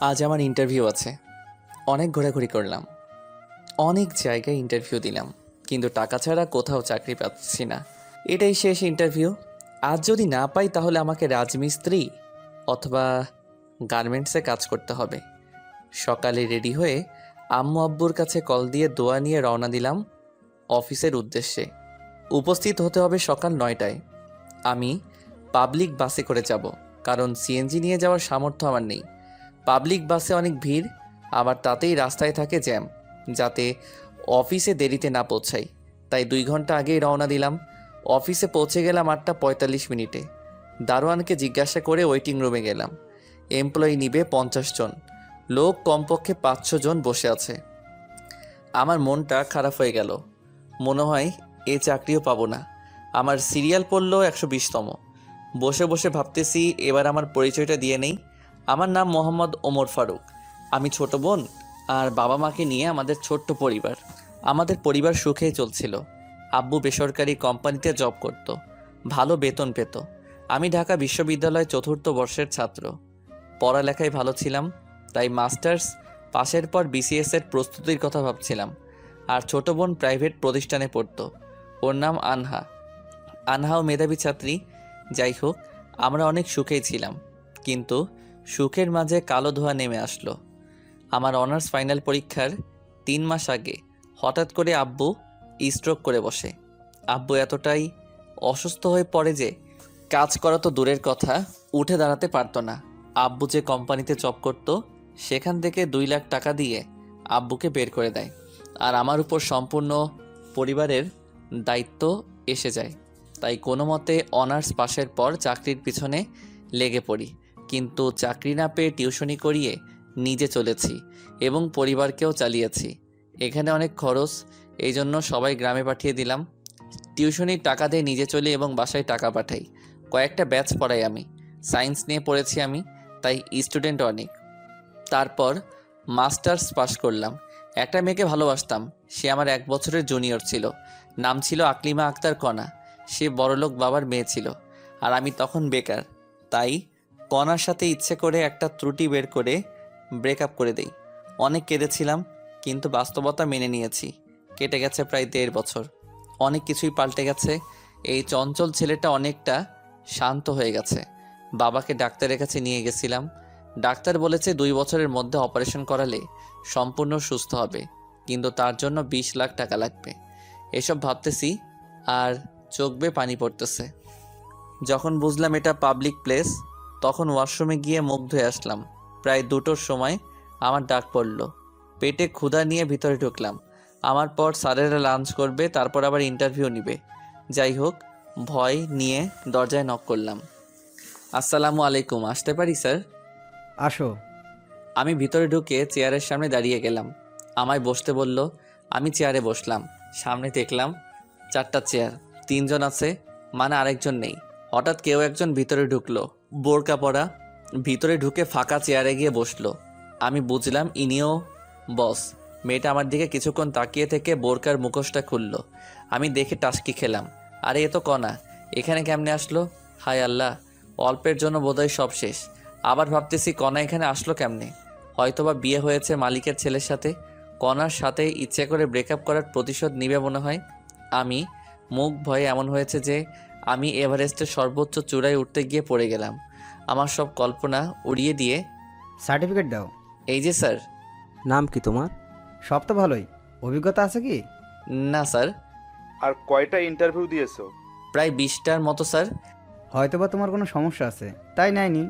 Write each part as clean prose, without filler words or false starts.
আজ আমার ইন্টারভিউ আছে। অনেক ঘোরাঘুরি করলাম, অনেক জায়গায় ইন্টারভিউ দিলাম, কিন্তু টাকা ছাড়া কোথাও চাকরি পাচ্ছি না। এটাই শেষ ইন্টারভিউ। আজ যদি না পাই তাহলে আমাকে রাজমিস্ত্রি অথবা গার্মেন্টসে কাজ করতে হবে। সকালে রেডি হয়ে আম্মু আব্বুর কাছে কল দিয়ে দোয়া নিয়ে রওনা দিলাম অফিসের উদ্দেশ্যে। উপস্থিত হতে হবে সকাল 9টায়। আমি পাবলিক বাসে করে যাব, কারণ সিএনজি নিয়ে যাওয়ার সামর্থ্য আমার নেই। পাবলিক বাসে অনেক ভিড়, আবার তাতেই রাস্তায় থাকে জ্যাম, যাতে অফিসে দেরিতে না পৌঁছাই। তাই 2 ঘন্টা আগেই রওনা দিলাম। অফিসে পৌঁছে গেলাম 8টা 45 মিনিটে। দারোয়ানকে জিজ্ঞাসা করে ওয়েটিং রুমে গেলাম। এমপ্লয়ি নিবে 50 জন, লোক কমপক্ষে 500 জন বসে আছে। আমার মনটা খারাপ হয়ে গেল। মনে হয় এ চাকরিও পাবো না। আমার সিরিয়াল পড়ল 120তম। বসে বসে ভাবতেছি এবার আমার পরিচয়টা দিয়ে নেই। আমার নাম মোহাম্মদ ওমর ফারুক। আমি ছোট বোন আর বাবা মাকে নিয়ে আমাদের ছোট্ট পরিবার। আমাদের পরিবার সুখেই চলছিল। আব্বু বেসরকারি কোম্পানিতে জব করত, ভালো বেতন পেত। আমি ঢাকা বিশ্ববিদ্যালয় 4র্থ বর্ষের ছাত্র। পড়ালেখায় ভালো ছিলাম, তাই মাস্টার্স পাশের পর বিসিএসের প্রস্তুতির কথা ভাবছিলাম। আর ছোট বোন প্রাইভেট প্রতিষ্ঠানে পড়তো, ওর নাম আনহা। আনহাও মেধাবী ছাত্রী। যাই হোক, আমরা অনেক সুখেই ছিলাম, কিন্তু সুখের মাঝে কালো ধোঁয়া নেমে আসলো। আমার অনার্স ফাইনাল পরীক্ষার 3 মাস আগে হঠাৎ করে আব্বু স্ট্রোক করে বসে। আব্বু এতটাই অসুস্থ হয়ে পড়ে যে কাজ করা তো দূরের কথা, উঠে দাঁড়াতে পারতো না। আব্বু যে কোম্পানিতে জব করত, সেখান থেকে 2 লাখ টাকা দিয়ে আব্বুকে বের করে দেয়। আর আমার উপর সম্পূর্ণ পরিবারের দায়িত্ব এসে যায়। তাই কোনো মতে অনার্স পাশের পর চাকরির পিছনে লেগে পড়ি। কিন্তু চাকরি না পেয়ে টিউশনি করিয়ে নিজে চলেছি এবং পরিবারকেও চালিয়েছি। এখানে অনেক খরচ, এই জন্য সবাই গ্রামে পাঠিয়ে দিলাম। টিউশনির টাকা দিয়ে নিজে চলি এবং বাসায় টাকা পাঠাই। কয়েকটা ব্যাচ পড়াই আমি। সায়েন্স নিয়ে পড়েছি আমি, তাই স্টুডেন্ট অনেক। তারপর মাস্টার্স পাশ করলাম। একটা মেয়েকে ভালোবাসতাম, সে আমার 1 বছরের জুনিয়র ছিল। নাম ছিল আকলিমা আক্তার কণা। সে বড়লোক বাবার মেয়ে ছিল, আর আমি তখন বেকার। তাই কণার সাথে ইচ্ছে করে একটা ত্রুটি বের করে ব্রেকআপ করে দেই। অনেক কেঁদেছিলাম, কিন্তু বাস্তবতা মেনে নিয়েছি। কেটে গেছে প্রায় 1.5 বছর। অনেক কিছুই পাল্টে গেছে। এই চঞ্চল ছেলেটা অনেকটা শান্ত হয়ে গেছে। বাবাকে ডাক্তারের কাছে নিয়ে গেছিলাম। ডাক্তার বলেছে 2 বছরের মধ্যে অপারেশন করালে সম্পূর্ণ সুস্থ হবে, কিন্তু তার জন্য 20 লাখ টাকা লাগবে। এসব ভাবতেছি আর চোখ বেয়ে পানি পড়তেছে। যখন বুঝলাম এটা পাবলিক প্লেস, তখন ওয়াশরুমে গিয়ে মুখ ধুয়ে আসলাম। প্রায় 2টোর সময় আমার ডাক পড়ল। পেটে ক্ষুধা নিয়ে ভিতরে ঢুকলাম। আমার পর স্যারেরা লাঞ্চ করবে, তারপর আবার ইন্টারভিউ নিবে। যাই হোক, ভয় নিয়ে দরজায় নক করলাম। আসসালামু আলাইকুম, আসতে পারি স্যার? আসো। আমি ভিতরে ঢুকে চেয়ারের সামনে দাঁড়িয়ে গেলাম। আমায় বসতে বলল। আমি চেয়ারে বসলাম। সামনে দেখলাম 4টা চেয়ার, 3 জন আছে, মানে আরেকজন নেই। হঠাৎ কেউ একজন ভিতরে ঢুকলো, বোরকা পরা। ভিতরে ঢুকে ফাঁকা চেয়ারে গিয়ে বসলো। আমি বুঝলাম ইনিও বস। মেয়েটা আমার দিকে কিছুক্ষণ তাকিয়ে থেকে বোরকার মুখোশটা খুললো। আমি দেখে টাসকি খেলাম। আরে এ তো কণা, এখানে কেমনে আসলো? হায় আল্লাহ, অল্পের জন্য বোধহয় সব শেষ। আবার ভাবতেছি কণা এখানে আসলো কেমনে? হয়তোবা বিয়ে হয়েছে মালিকের ছেলের সাথে। কণার সাথে ইচ্ছে করে ব্রেকআপ করার প্রতিশোধ নিবে মনে হয়। আমি মুখ ভয়ে এমন হয়েছে যে আমি এভারেস্টের সর্বোচ্চ চূড়ায় উঠতে গিয়ে পড়ে গেলাম। আমার সব কল্পনা উড়িয়ে দিয়ে, সার্টিফিকেট দাও। এই যে স্যার। নাম কি তোমার? সব তো ভালোই, অভিজ্ঞতা আছে কি? না স্যার। আর কয়টা ইন্টারভিউ দিয়েছো? প্রায় 20টার মতো স্যার। হয়তোবা তোমার কোনো সমস্যা আছে, তাই নেয়নি।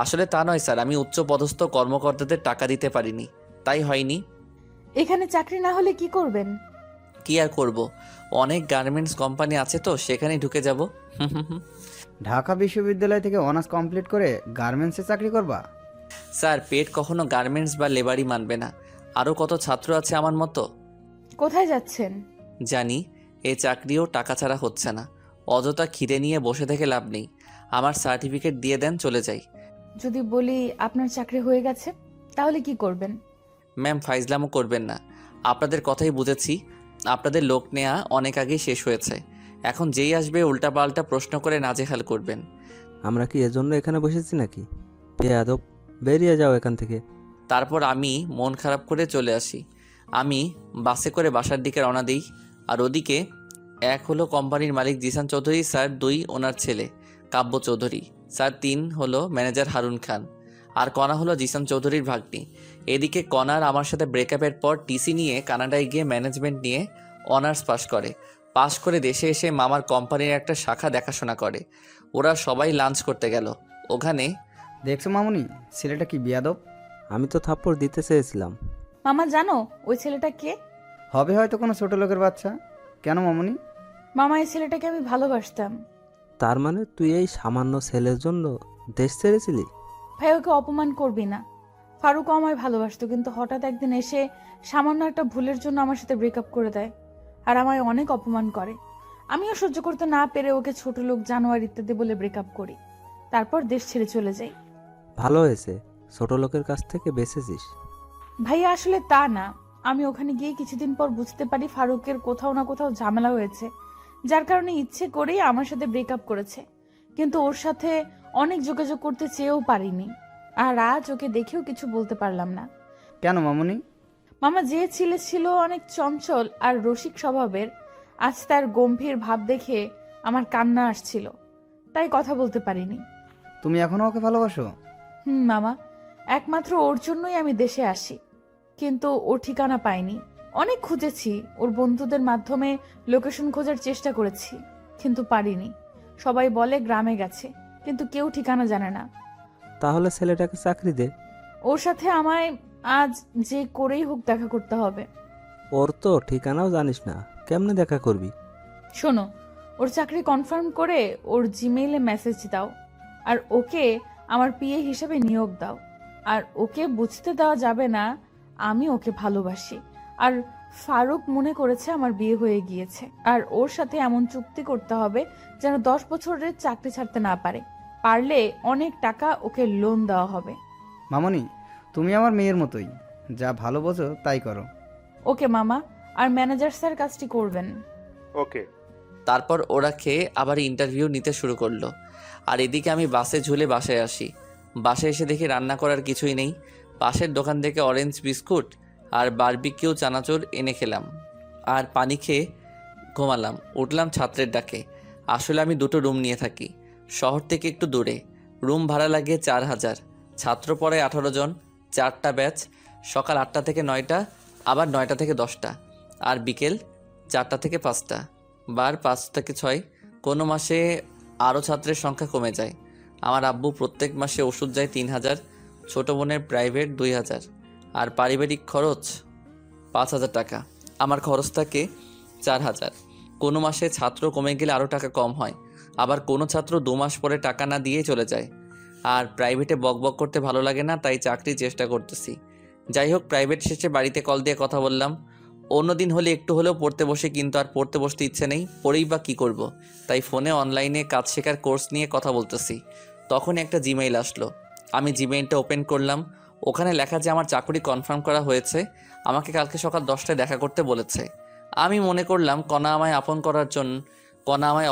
আসলে তা নয় স্যার, আমি উচ্চ পদস্থ কর্মকর্তাদের টাকা দিতে পারিনি, তাই হয়নি। এখানে চাকরি না হলে কি করবেন? কি আর করব, অনেক গার্মেন্টস কোম্পানি আছে তো সেখানেই ঢুকে যাব। ঢাকা বিশ্ববিদ্যালয় থেকে অনার্স কমপ্লিট করে গার্মেন্টসে চাকরি করবা? স্যার, পেট কখনো গার্মেন্টস বা লেবারই মানবে না। আরও কত ছাত্র আছে আমার মতো। কোথায় যাচ্ছেন? জানি এই চাকরিও টাকা ছাড়া হচ্ছে না। অযথা খিদে নিয়ে বসে থেকে লাভ নেই। আমার সার্টিফিকেট দিয়ে দেন, চলে যাই। যদি বলি আপনার চাকরি হয়ে গেছে, তাহলে কি করবেন? ম্যাম, ফাইজলামও করবেন না। আপনাদের কথাই বুঝেছি। আপনাদের লোক নেওয়া অনেক আগেই শেষ হয়েছে। এখন যেই আসবে উল্টাপাল্টা প্রশ্ন করে নাজেহাল করবেন। আমরা কি এজন্য এখানে বসেছি নাকি? বেয়াদব! বেরিয়ে যাও এখান থেকে। তারপর আমি মন খারাপ করে চলে আসি। আমি বাসে করে বাসার দিকে রওনা দিই। আর ওদিকে এক হলো কোম্পানির মালিক জিসান চৌধুরী স্যার, দুই ওনার ছেলে কাব্য চৌধুরী স্যার, তিন হলো ম্যানেজার হারুন খান, আর কণা হলো জিসান চৌধুরীর ভাগ্নি। এদিকে কণার আমার সাথে ব্রেকআপের পর টিসি নিয়ে কানাডায় গিয়ে ম্যানেজমেন্ট নিয়ে অনার্স পাশ করে দেশে এসে মামার কোম্পানির একটা শাখা দেখাশোনা করে। ওরা সবাই লাঞ্চ করতে গেল। ওখানে দেখছো মামুনি, ছেলেটা কি বিয়াদব। আমি তো থাপ্পড় দিতে চেয়েছিলাম। মামা জানো ওই ছেলেটা কে? হবে হয়তো কোনো ছোট লোকের বাচ্চা। কেন মামুনি? মামা এই ছেলেটাকে আমি ভালোবাসতাম। তার মানে তুই এই সামান্য ছেলের জন্য দেশ ছেড়েছিলি? ভাই ওকে অপমান করবি না। ফারুকও আমায় ভালোবাসতো, কিন্তু হঠাৎ একদিন এসে সামান্য একটা ভুলের জন্য আমার সাথে ব্রেকআপ করে দেয় আর আমায় অনেক অপমান করে। আমিও সহ্য করতে না পেরে ওকে ছোট লোক, জানোয়ার ইত্যাদি বলে ব্রেকআপ করি। তারপর দেশ ছেড়ে চলে যাই। ভালো হয়েছে, ছোট লোকের কাছ থেকে বেঁচেছিস। ভাইয়া আসলে তা না, আমি ওখানে গিয়ে কিছুদিন পর বুঝতে পারি ফারুকের কোথাও না কোথাও ঝামেলা হয়েছে, যার কারণে ইচ্ছে করেই আমার সাথে ব্রেকআপ করেছে। কিন্তু ওর সাথে অনেক যোগাযোগ করতে চেয়েও পারিনি, আর আজ ওকে দেখেও কিছু বলতে পারলাম না। কেন মামুনি? মামা যে ছেলে ছিল অনেক চঞ্চল আর রসিক স্বভাবের, আজ তার গম্ভীর ভাব দেখে আমার কান্না আসছিল, তাই কথা বলতে পারিনি। তুমি এখনো ওকে ভালোবাসো? মামা, একমাত্র ওর জন্যই আমি দেশে আসি, কিন্তু ওর ঠিকানা পাইনি। অনেক খুঁজেছি, ওর বন্ধুদের মাধ্যমে লোকেশন খোঁজার চেষ্টা করেছি, কিন্তু পারিনি। সবাই বলে গ্রামে গেছে, কিন্তু কেউ ঠিকানা জানে না। তাহলে ছেলেটাকে চাকরি দে। ওর সাথে আমায় আজ যে করেই হোক দেখা করতে হবে। ওর তো ঠিকানাও জানিস না, কেমনে দেখা করবি? শোনো, ওর চাকরি কনফার্ম করে ওর জিমেইলে মেসেজ দাও, আর ওকে আমার পিএ হিসেবে নিয়োগ দাও। আর ওকে বুঝতে দেওয়া যাবে না আমি ওকে ভালোবাসি, আর ফারুক মনে করেছে আমার বিয়ে হয়ে গিয়েছে। আর ওর সাথে এমন চুক্তি করতে হবে যেন 10 বছরের চাকরি ছাড়তে না পারে। পারলে অনেক টাকা ওকে লোন দেওয়া হবে। মামুনি, তুমি আমার মেয়ের মতোই, যা ভালো বোঝো তাই করো। ওকে মামা, আর ম্যানেজার স্যার কাজটি করবেন। ওকে। তারপর ওরা খেয়ে আবার ইন্টারভিউ নিতে শুরু করলো। আর এদিকে আমি বাসে ঝুলে বাসায় আসি। বাসায় এসে দেখি রান্না করার কিছুই নেই। পাশের দোকান থেকে অরেঞ্জ বিস্কুট আর বারবিকিউ চানাচুর এনে খেলাম, আর পানি খেয়ে ঘুমালাম। উঠলাম ছাত্রের ডাকে। আসলে আমি দুটো রুম নিয়ে থাকি, শহর থেকে একটু দূরে। রুম ভাড়া লাগে 4000। ছাত্র পড়ে 18 জন, 4টা ব্যাচ, সকাল 8টা থেকে 9টা, আবার 9টা থেকে 10টা, আর বিকেল 4টা থেকে 5টা, বার 5 থেকে 6। কোনো মাসে আরও ছাত্রের সংখ্যা কমে যায়। আমার আব্বু প্রত্যেক মাসে ওষুধ যায় 3000, ছোটো বোনের প্রাইভেট 2000, আর পারিবারিক খরচ 5000 টাকা। আমার খরচ থাকে 4000। কোনো মাসে ছাত্র কমে গেলে আরও টাকা কম হয়, আবার কোনো ছাত্র 2 মাস পরে টাকা না দিয়ে চলে যায়। আর প্রাইভেটে বকবক করতে ভালো লাগে না, তাই চাকরির চেষ্টা করতেছি। যাই হোক, প্রাইভেট শেষে বাড়িতে কল দিয়ে কথা বললাম। অন্যদিন হলে একটু হলেও পড়তে বসে, কিন্তু আর পড়তে বসতে ইচ্ছে নেই, পড়েই বা কী করব। তাই ফোনে অনলাইনে কাজ শেখার কোর্স নিয়ে কথা বলতেছি। তখন একটা জিমেইল আসলো। আমি জিমেইলটা ওপেন করলাম। ওখানে লেখা যে আমার চাকরি কনফার্ম করা হয়েছে, আমাকে কালকে সকাল 10টায় দেখা করতে বলেছে। আমি মনে করলাম কণা আমায়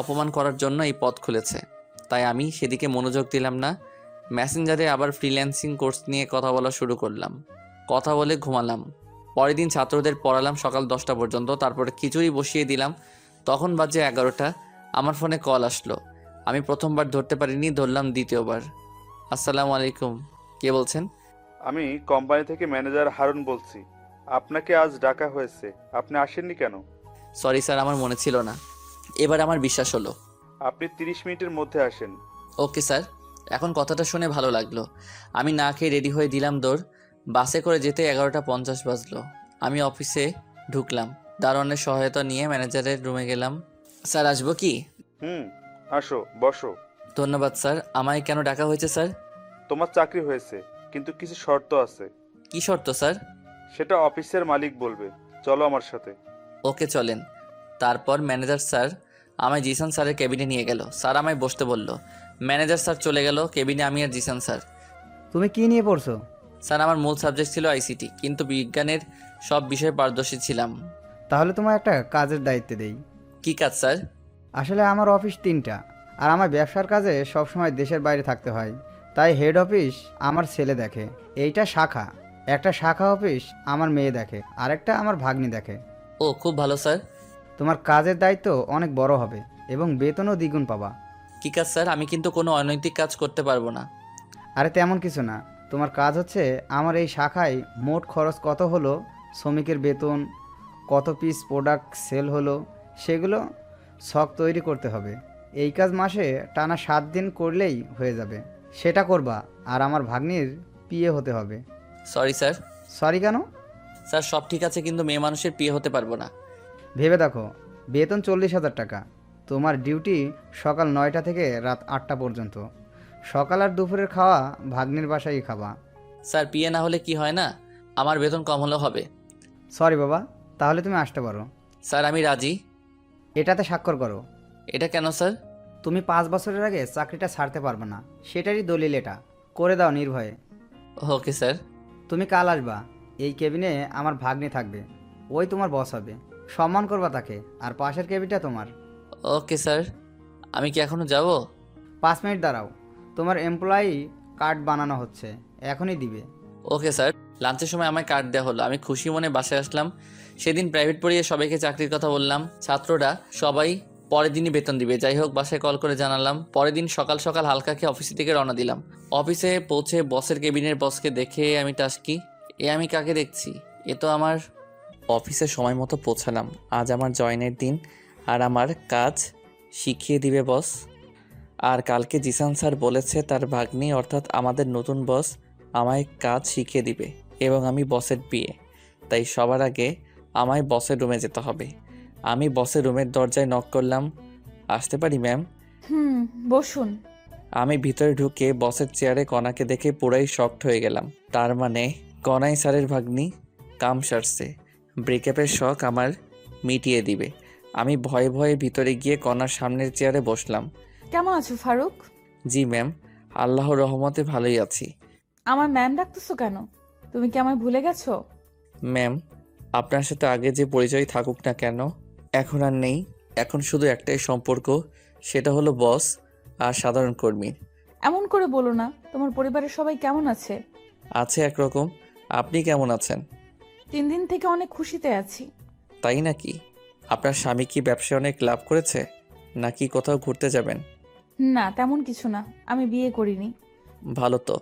অপমান করার জন্য এই পথ খুলেছে, তাই আমি সেদিকে মনোযোগ দিলাম না। মেসেঞ্জারে আবার ফ্রিল্যান্সিং কোর্স নিয়ে কথা বলা শুরু করলাম। কথা বলে ঘুমালাম। পরের দিন ছাত্রদের পড়ালাম সকাল 10টা পর্যন্ত, তারপরে খিচুড়ি বসিয়ে দিলাম। তখন বাজে 11টা। আমার ফোনে কল আসলো। আমি প্রথমবার ধরতে পারিনি, ধরলাম দ্বিতীয়বার। আসসালামু আলাইকুম, কে বলছেন? আমি কোম্পানি থেকে ম্যানেজার হারুন বলছি। আপনাকে আজ ডাকা হয়েছে, আপনি আসেননি কেন? সরি স্যার, আমার মনে ছিল না। এবার আমার বিশ্বাস হলো। আপনি 30 মিনিটের মধ্যে আসেন। Okay sir. এখন কথাটা শুনে ভালো লাগলো। আমি না খেয়ে রেডি হয়ে দিলাম দৌড়। বাসে করে যেতে 11টা 50 বাজলো। আমি অফিসে ঢুকলাম। দারোয়ানের সহায়তা নিয়ে ম্যানেজারের রুমে গেলাম। স্যার আসবো কি? আসো, বসো। ধন্যবাদ স্যার। আমায় কেন ডাকা হয়েছে স্যার? তোমার চাকরি হয়েছে, কিন্তু কিছু শর্ত আছে। কি শর্ত স্যার? সেটা অফিসের মালিক বলবে। চলো আমার সাথে। ওকে চলেন। তারপর ম্যানেজার স্যার আমায় জিসান স্যারের কেবিনে নিয়ে গেল। স্যার আমায় বসতে বলল। ম্যানেজার স্যার চলে গেল কেবিনে, আমি আর জিসান স্যার। তুমি কি নিয়ে পড়ছো? স্যার আমার মূল সাবজেক্ট ছিল আইসিটি, কিন্তু বিজ্ঞানের সব বিষয়ে পারদর্শী ছিলাম। তাহলে তোমার একটা কাজের দায়িত্ব দেই। কি কাজ স্যার? আসলে আমার অফিস 3টা, আর আমার ব্যবসার কাজে সবসময় দেশের বাইরে থাকতে হয়, তাই হেড অফিস আমার ছেলে দেখে, এইটা শাখা। একটা শাখা অফিস আমার মেয়ে দেখে, আরেকটা আমার ভাগ্নি দেখে। ও খুব ভালো স্যার। তোমার কাজের দায়িত্ব অনেক বড় হবে এবং বেতনও দ্বিগুণ পাবা। কি কাজ স্যার? আমি কিন্তু কোনো অনৈতিক কাজ করতে পারবো না। আরে তেমন কিছু না, তোমার কাজ হচ্ছে আমার এই শাখায় মোট খরচ কত হলো, শ্রমিকের বেতন, কত পিস প্রোডাক্ট সেল হলো, সেগুলো ছক তৈরি করতে হবে। এই কাজ মাসে টানা 7 দিন করলেই হয়ে যাবে। সেটা করবা। আর আমার ভাগ্নির পিএ হতে হবে। Sorry sir. সরি কেন? স্যার সব ঠিক আছে, কিন্তু মেয়ে মানুষের বিয়ে হতে পারবো না। ভেবে দেখো, বেতন 40,000 টাকা। তোমার ডিউটি সকাল 9টা থেকে রাত 8টা পর্যন্ত। সকাল আর দুপুরের খাওয়া ভাগ্নির বাসায় খাবা। স্যার বিয়ে না হলে কি হয় না, আমার বেতন কম হলেও হবে। সরি বাবা, তাহলে তুমি আসতে পারো। স্যার আমি রাজি। এটাতে স্বাক্ষর করো। এটা কেন স্যার? তুমি 5 বছরের আগে চাকরিটা ছাড়তে পারবে না, সেটারই দলিল এটা। করে দাও নির্ভয়ে। Okay sir. তুমি কাল আসবা। এই কেবিনে আমার ভাগ্নি থাকবে, ওই তোমার বস হবে। সম্মান করবা তাকে, আর পাশের কেবিনটা তোমার। Okay sir. আমি কি এখনো যাব? 5 মিনিট দাঁড়াও, তোমার এমপ্লয়ি কার্ড বানানো হচ্ছে, এখনই দিবে। Okay sir. লাঞ্চের সময় আমায় কার্ড দেওয়া হলো, আমি খুশি মনে বাসায় আসলাম। সেদিন প্রাইভেট পড়িয়ে সবাইকে চাকরির কথা বললাম। ছাত্ররা সবাই পরের দিনই বেতন দিবে। যাই হোক, বাসায় কল করে জানালাম। পরের দিন সকাল সকাল হালকা খেয়ে অফিস থেকে রওনা দিলাম। অফিসে পৌঁছে বসের কেবিনের বসকে দেখে আমি টাসকি, আমি কাকে দেখছি? এ তো আমার। অফিসে সময় মতো পৌঁছালাম। আজ আমার জয়েনের দিন, আর আমার কাজ শিখিয়ে দিবে বস। আর কালকে জিসান স্যার বলেছে তার ভাগ্নি অর্থাৎ আমাদের নতুন বস আমায় কাজ শিখিয়ে দিবে এবং আমি বসের বিয়ে। তাই সবার আগে আমায় বসের রুমে যেতে হবে। আমি বসের রুমের দরজায় নক করলাম। আসতে পারি ম্যাম? বসুন। আমি ভিতরে ঢুকে বসের চেয়ারে কণাকে দেখে পুরাই শকড হয়ে গেলাম। তার মানে কণাই স্যারের ভাগ্নি। কাম সারছে। ব্রেকআপের শখ আমার মিটিয়ে দিবে। আমি ভয়ে ভয়ে ভিতরে গিয়ে কণার সামনের চেয়ারে বসলাম। কেমন আছো ফারুক? জি ম্যাম, আল্লাহর রহমতে ভালোই আছি। আমার ম্যাম ডাকতেছো কেন? তুমি কি আমায় ভুলে গেছো? ম্যাম, আপনার সাথে আগে যে পরিচয় থাকুক না কেন, এখন আর নেই। এখন শুধু একটাই সম্পর্ক, সেটা হলো বস আর সাধারণ কর্মীর। এমন করে বলো না। তোমার পরিবারের সবাই কেমন আছে? আছে একরকম। আপনি কেমন আছেন? 3 দিন থেকে অনেক খুশিতে আছি। তাই নাকি? আপনার স্বামী কি ব্যবসায় অনেক লাভ করেছে, নাকি কোথাও ঘুরতে যাবেন? না, তেমন কিছু না। আমি বিয়ে করিনি। ভালো তো,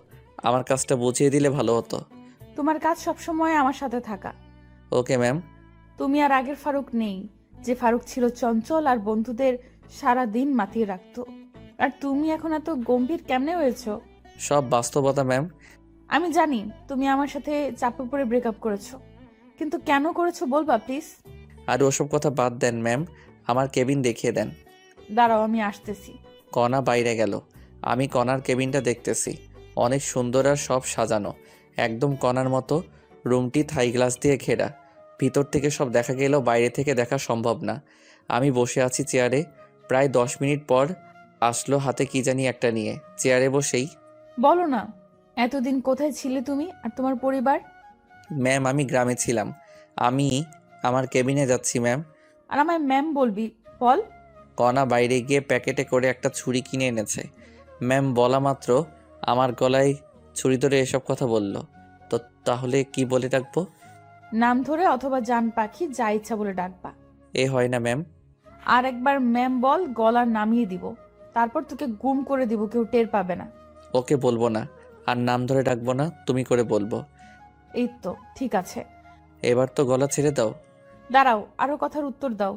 আমার কাজটা বুঝিয়ে দিলে ভালো হতো। তোমার কাজ সবসময় আমার সাথে থাকা। Okay ma'am. তুমি আর আগের ফারুক নেই, যে ফারুক ছিল চঞ্চল আর বন্ধুদের সারা দিন মাতিয়ে রাখতো। আর তুমি এখন এত গম্ভীর কেমনে হয়েছো? সব বাস্তবতা ম্যাম। আমি জানি তুমি আমার সাথে চাপে পড়ে ব্রেকআপ করেছো, কিন্তু কেন করেছো বলবা প্লিজ? আর ওসব কথা বাদ দেন ম্যাম, আমার কেবিন দেখিয়ে দেন। দাঁড়াও, আমি আসতেছি। কণা বাইরে গেল। আমি কণার কেবিনটা দেখতেছি। অনেক সুন্দর আর সব সাজানো, একদম কণার মতো। রুমটি থাই গ্লাস দিয়ে ঘেরা। ভিতর থেকে সব দেখা গেলেও বাইরে থেকে দেখা সম্ভব না। আমি বসে আছি চেয়ারে। প্রায় 10 মিনিট পর আসলো হাতে কি জানি একটা নিয়ে। চেয়ারে বসেই, বলো না, এতদিন কোথায় ছিলে তুমি আর তোমার পরিবার? ম্যাম আমি গ্রামে ছিলাম। আমি আমার কেবিনে যাচ্ছি ম্যাম। আর আমায় ম্যাম বলবি? বল। কণা বাইরে গিয়ে প্যাকেটে করে একটা ছুরি কিনে এনেছে। ম্যাম বলা মাত্র আমার গলায় ছুরি ধরে এসব কথা বলল। তো তাহলে কি বলে ডাকবো? নাম ধরে অথবা জান পাখি, যা ইচ্ছা বলে ডাকবা। এ হয় না ম্যাম। আর একবার ম্যাম বল, গলা নামিয়ে দিব। তারপর তোকে গুম করে দিব, কেউ টের পাবে না। ওকে বলবো না, আর নাম ধরে ডাকবো না, তুমি করে বলবো। এই তো ঠিক আছে। এবার তো গলা ছেড়ে দাও। দাঁড়াও, আরো কথার উত্তর দাও।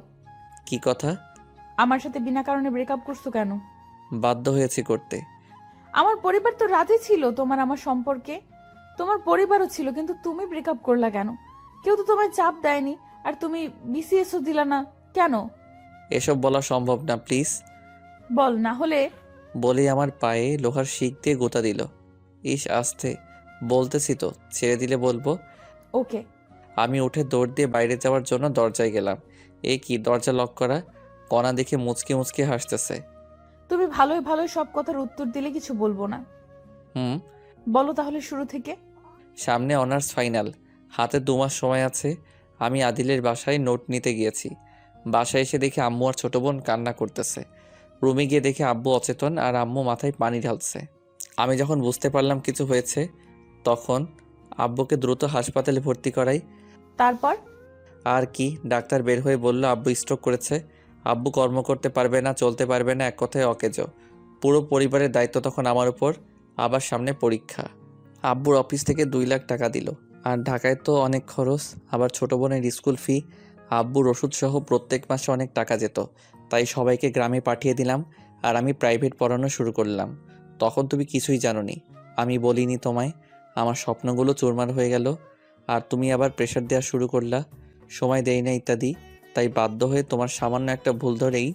কি কথা? আমার সাথে বিনা কারণে ব্রেকআপ করছো কেন? বাধ্য হয়েছি করতে। আমার পরিবার তো রাজি ছিল তোমার আমার সম্পর্কে। তোমার পরিবারও ছিল, কিন্তু তুমি ব্রেকআপ করলা কেন? কেউ তো তোমায় চাপ দেয়নি, আর তুমি বিসিএসও দিলা না কেন? এসব বলা সম্ভব না, প্লিজ। বল, না হলে। বলেই আমার পায়ে লোহার শিক দিয়ে গোতা দিল। ইস আস্তে, বলতেছি তো, ছেড়ে দিলে বলবো। ওকে। আমি উঠে দৌড় দিয়ে বাইরে যাওয়ার জন্য দরজায় গেলাম। এ কি, দরজা লক করা। কণা দেখে মুচকি মুচকি হাসতেছে। তুমি ভালোই ভালোই সব কথার উত্তর দিলে কিছু বলবো না। হুম। বলো তাহলে শুরু থেকে। সামনে অনার্স ফাইনাল, হাতে 2 মাস সময় আছে। আমি আদিলের বাসায় নোট নিতে গিয়েছি। বাসায় এসে দেখি আম্মু আর ছোট বোন কান্না করতেছে। রুমে গিয়ে দেখি আব্বু অচেতন আর আম্মু মাথায় পানি ঢালছে। আমি যখন বুঝতে পারলাম কিছু হয়েছে তখন আব্বুকে দ্রুত হাসপাতালে ভর্তি করাই। তারপর? আর কি, ডাক্তার বের হয়ে বলল আব্বু স্ট্রোক করেছে। আব্বু কর্ম করতে পারবে না, চলতে পারবে না, এক কথায় অকেজো। পুরো পরিবারের দায়িত্ব তখন আমার উপর। আবার সামনে পরীক্ষা। আব্বুর অফিস থেকে 2 লাখ টাকা দিল। আর ঢাকায় তো অনেক খরচ, আবার ছোটো বোনের স্কুল ফি, আব্বুর ওষুধ সহ প্রত্যেক মাসে অনেক টাকা যেত। তাই সবাইকে গ্রামে পাঠিয়ে দিলাম আর আমি প্রাইভেট পড়ানো শুরু করলাম। তখন তুমি কিছুই জানোনি, আমি বলিনি তোমায়। আমার স্বপ্নগুলো চুরমার হয়ে গেল আর তুমি আবার প্রেশার দেওয়া শুরু করলা, সময় দেই না ইত্যাদি। তাই বাধ্য হয়ে তোমার সামান্য একটা ভুল ধরেই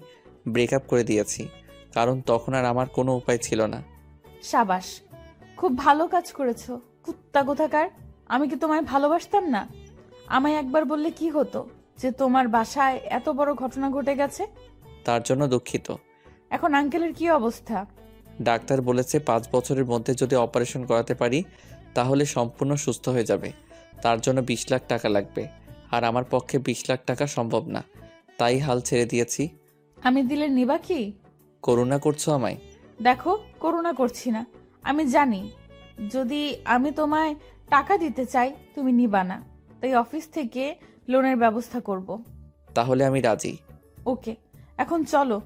ব্রেকআপ করে দিয়েছি, কারণ তখন আর আমার কোনো উপায় ছিল না। সাবাস, খুব ভালো কাজ করেছো। কুত্তা কোথাকার, আমি কি তোমায় ভালোবাসতাম না? আমায় একবার বললে কি হতো যে তোমার বাসায় এত বড় ঘটনা ঘটে গেছে? তার জন্য দুঃখিত। এখন আঙ্কেলের কি অবস্থা? ডাক্তার বলেছে 5 বছরের মধ্যে যদি অপারেশন করাতে পারি তাহলে সম্পূর্ণ সুস্থ হয়ে যাবে। তার জন্য 20 লাখ টাকা লাগবে, আর আমার পক্ষে 20 লাখ টাকা সম্ভব না। তাই হাল ছেড়ে দিয়েছি। আমি দিলে নিবা কি? করুণা করছো আমায়? দেখো, করুণা করছি না। আমি জানি যদি আমি তোমায় টাকা দিতে চাই তুমি নিবা না, তাই অফিস থেকে লোনের ব্যবস্থা করব। তাহলে আমি রাজি। ওকে, এখন চলো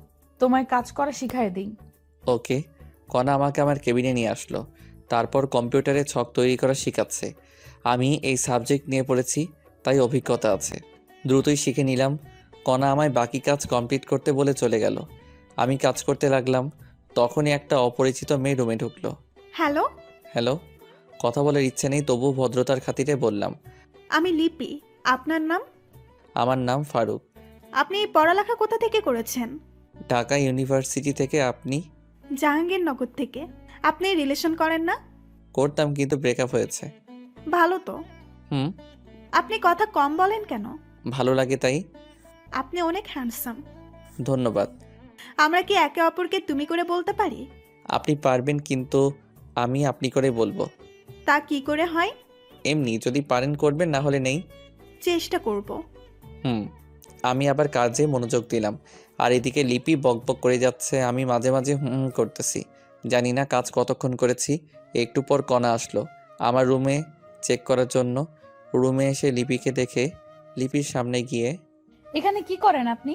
তোমায় কাজ করা শিখাই দিই। ওকে। কণা আমাকে আমার কেবিনে নিয়ে আসলো, তারপর কম্পিউটারে ছক তৈরি করা শেখাচ্ছে। আমি এই সাবজেক্ট নিয়ে পড়েছি, তাই অভিজ্ঞতা আছে, দ্রুতই শিখে নিলাম। কণা আমায় বাকি কাজ কমপ্লিট করতে বলে চলে গেল। আমি কাজ করতে লাগলাম, তখনই একটা অপরিচিত মেয়ে রুমে ঢুকলো। Hello, hello. কথা বলার ইচ্ছে নেই, তবু ভদ্রতার খাতিরে বললাম। আমি লিপি। আপনার নাম? আমার নাম ফারুক। আপনি পড়ালেখা কোথা থেকে করেছেন? ঢাকা ইউনিভার্সিটি থেকে। আপনি? জাহাঙ্গীরনগর থেকে। আপনি রিলেশন করেন না? করতাম, কিন্তু ব্রেকআপ হয়েছে। ভালো তো। হুম। আপনি কথা কম বলেন কেন? ভালো লাগে তাই। আপনি অনেক হ্যান্ডসাম। ধন্যবাদ। আমরা কি একে অপরকে তুমি করে বলতে পারি? আপনি পারবেন, কিন্তু আমি আপনি করে বলবো। তা কি করে হয়? এমনি, যদি পারেন করবেন, না হলে নেই। চেষ্টা করব। হুম। আমি আবার কাজে মনোযোগ দিলাম, আর এদিকে লিপি বকবক করে যাচ্ছে, আমি মাঝে মাঝে হুম করতেছি। জানি না কাজ কতক্ষণ করেছি। একটু পর কণা আসলো আমার রুমে চেক করার জন্য। রুমে এসে লিপিকে দেখে লিপির সামনে গিয়ে, এখানে কি করেন আপনি?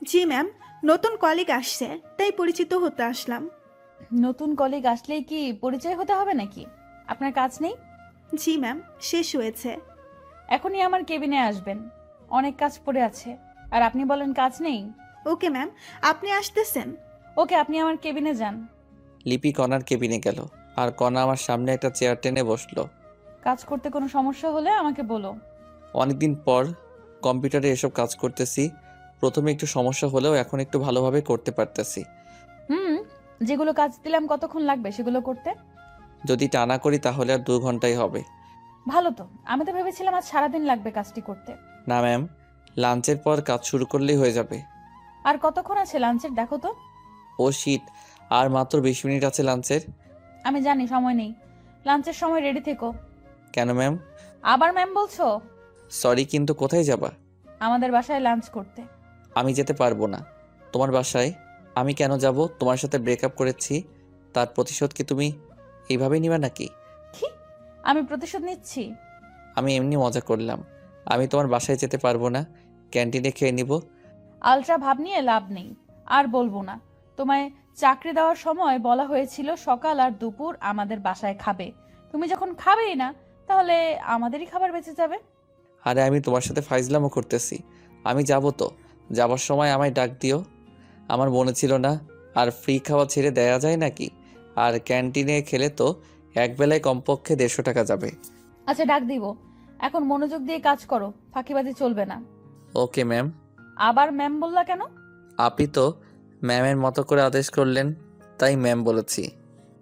জি ম্যাম, নতুন কলিগ আসছে তাই পরিচিত হতে আসলাম। নতুন কলিগ আসলেই কি পরিচয় হতে হবে নাকি? আপনার কাজ নেই? জি ম্যাম, শেষ হয়েছে। এখনই আমার কেবিনে আসবেন, অনেক কাজ পড়ে আছে। আর আপনি বলেন কাজ নেই? ওকে ম্যাম, আপনি আসতেছেন? ওকে, আপনি আমার কেবিনে যান। লিপি কণার কেবিনে গেল, আর কণা আমার সামনে একটা চেয়ার টেনে বসলো। কাজ করতে কোনো সমস্যা হলে আমাকে বলো। অনেকদিন পর কম্পিউটারে এসব কাজ করতেছি। প্রথমে একটু সমস্যা হলেও এখন একটু ভালোভাবে করতে পারতেছি। হুম, যেগুলো কাজ দিলাম কতক্ষণ লাগবে সেগুলো করতে? যদি টানা করি তাহলে আর 2 ঘন্টাই হবে। ভালো তো, আমি তো ভেবেছিলাম আজ সারাদিন লাগবে কাজটি করতে। না ম্যাম, লাঞ্চের পর কাজ শুরু করলেই হয়ে যাবে। আর কতক্ষণ আছে লাঞ্চের দেখো তো। ও শিট, আর মাত্র 20 মিনিট আছে লাঞ্চের। আমি জানি সময় নেই, লাঞ্চের সময় রেডি থেকো। কেন ম্যাম? আবার ম্যাম বলছো? সরি, কিন্তু কোথায় যাবা? আমাদের বাসায় লাঞ্চ করতে। আমি যেতে পারবো না। তোমার বাসায় আমি কেন যাব? তোমার সাথে ব্রেকআপ করেছি, তার প্রতিশোধ কি তুমি এইভাবেই নিবা নাকি? কি? আমি প্রতিশোধ নিচ্ছি? আমি এমনি মজা করলাম। আমি তোমার বাসায় যেতে পারবো না, ক্যান্টিনে খেয়ে নিব। আলট্রা ভাব নিয়ে লাভ নেই, আর বলবো না। তোমায় চাকরি দেওয়ার সময় বলা হয়েছিল সকাল আর দুপুর আমাদের বাসায় খাবে। তুমি যখন খাবেই না, তাহলে আমাদেরই খাবার বেঁচে যাবে। আরে আমি তোমার সাথে ফাইজলামও করতেছি। আমি যাব তো, যাবার সময় আমায় ডাক দিও। আমার মনে ছিল না, আর ফ্রি খাওয়া ছেড়ে দেয়া যায় নাকি? আর ক্যান্টিনে খেলে তো একবেলায় কমপক্ষে 150 টাকা যাবে। আচ্ছা, ডাক দিব। এখন মনোযোগ দিয়ে কাজ করো, ফাঁকিবাজি চলবে না। Okay ma'am. আবার ম্যাম বললা কেন? আপনি তো ম্যামের মতো করে আদেশ করলেন, তাই ম্যাম বলেছি।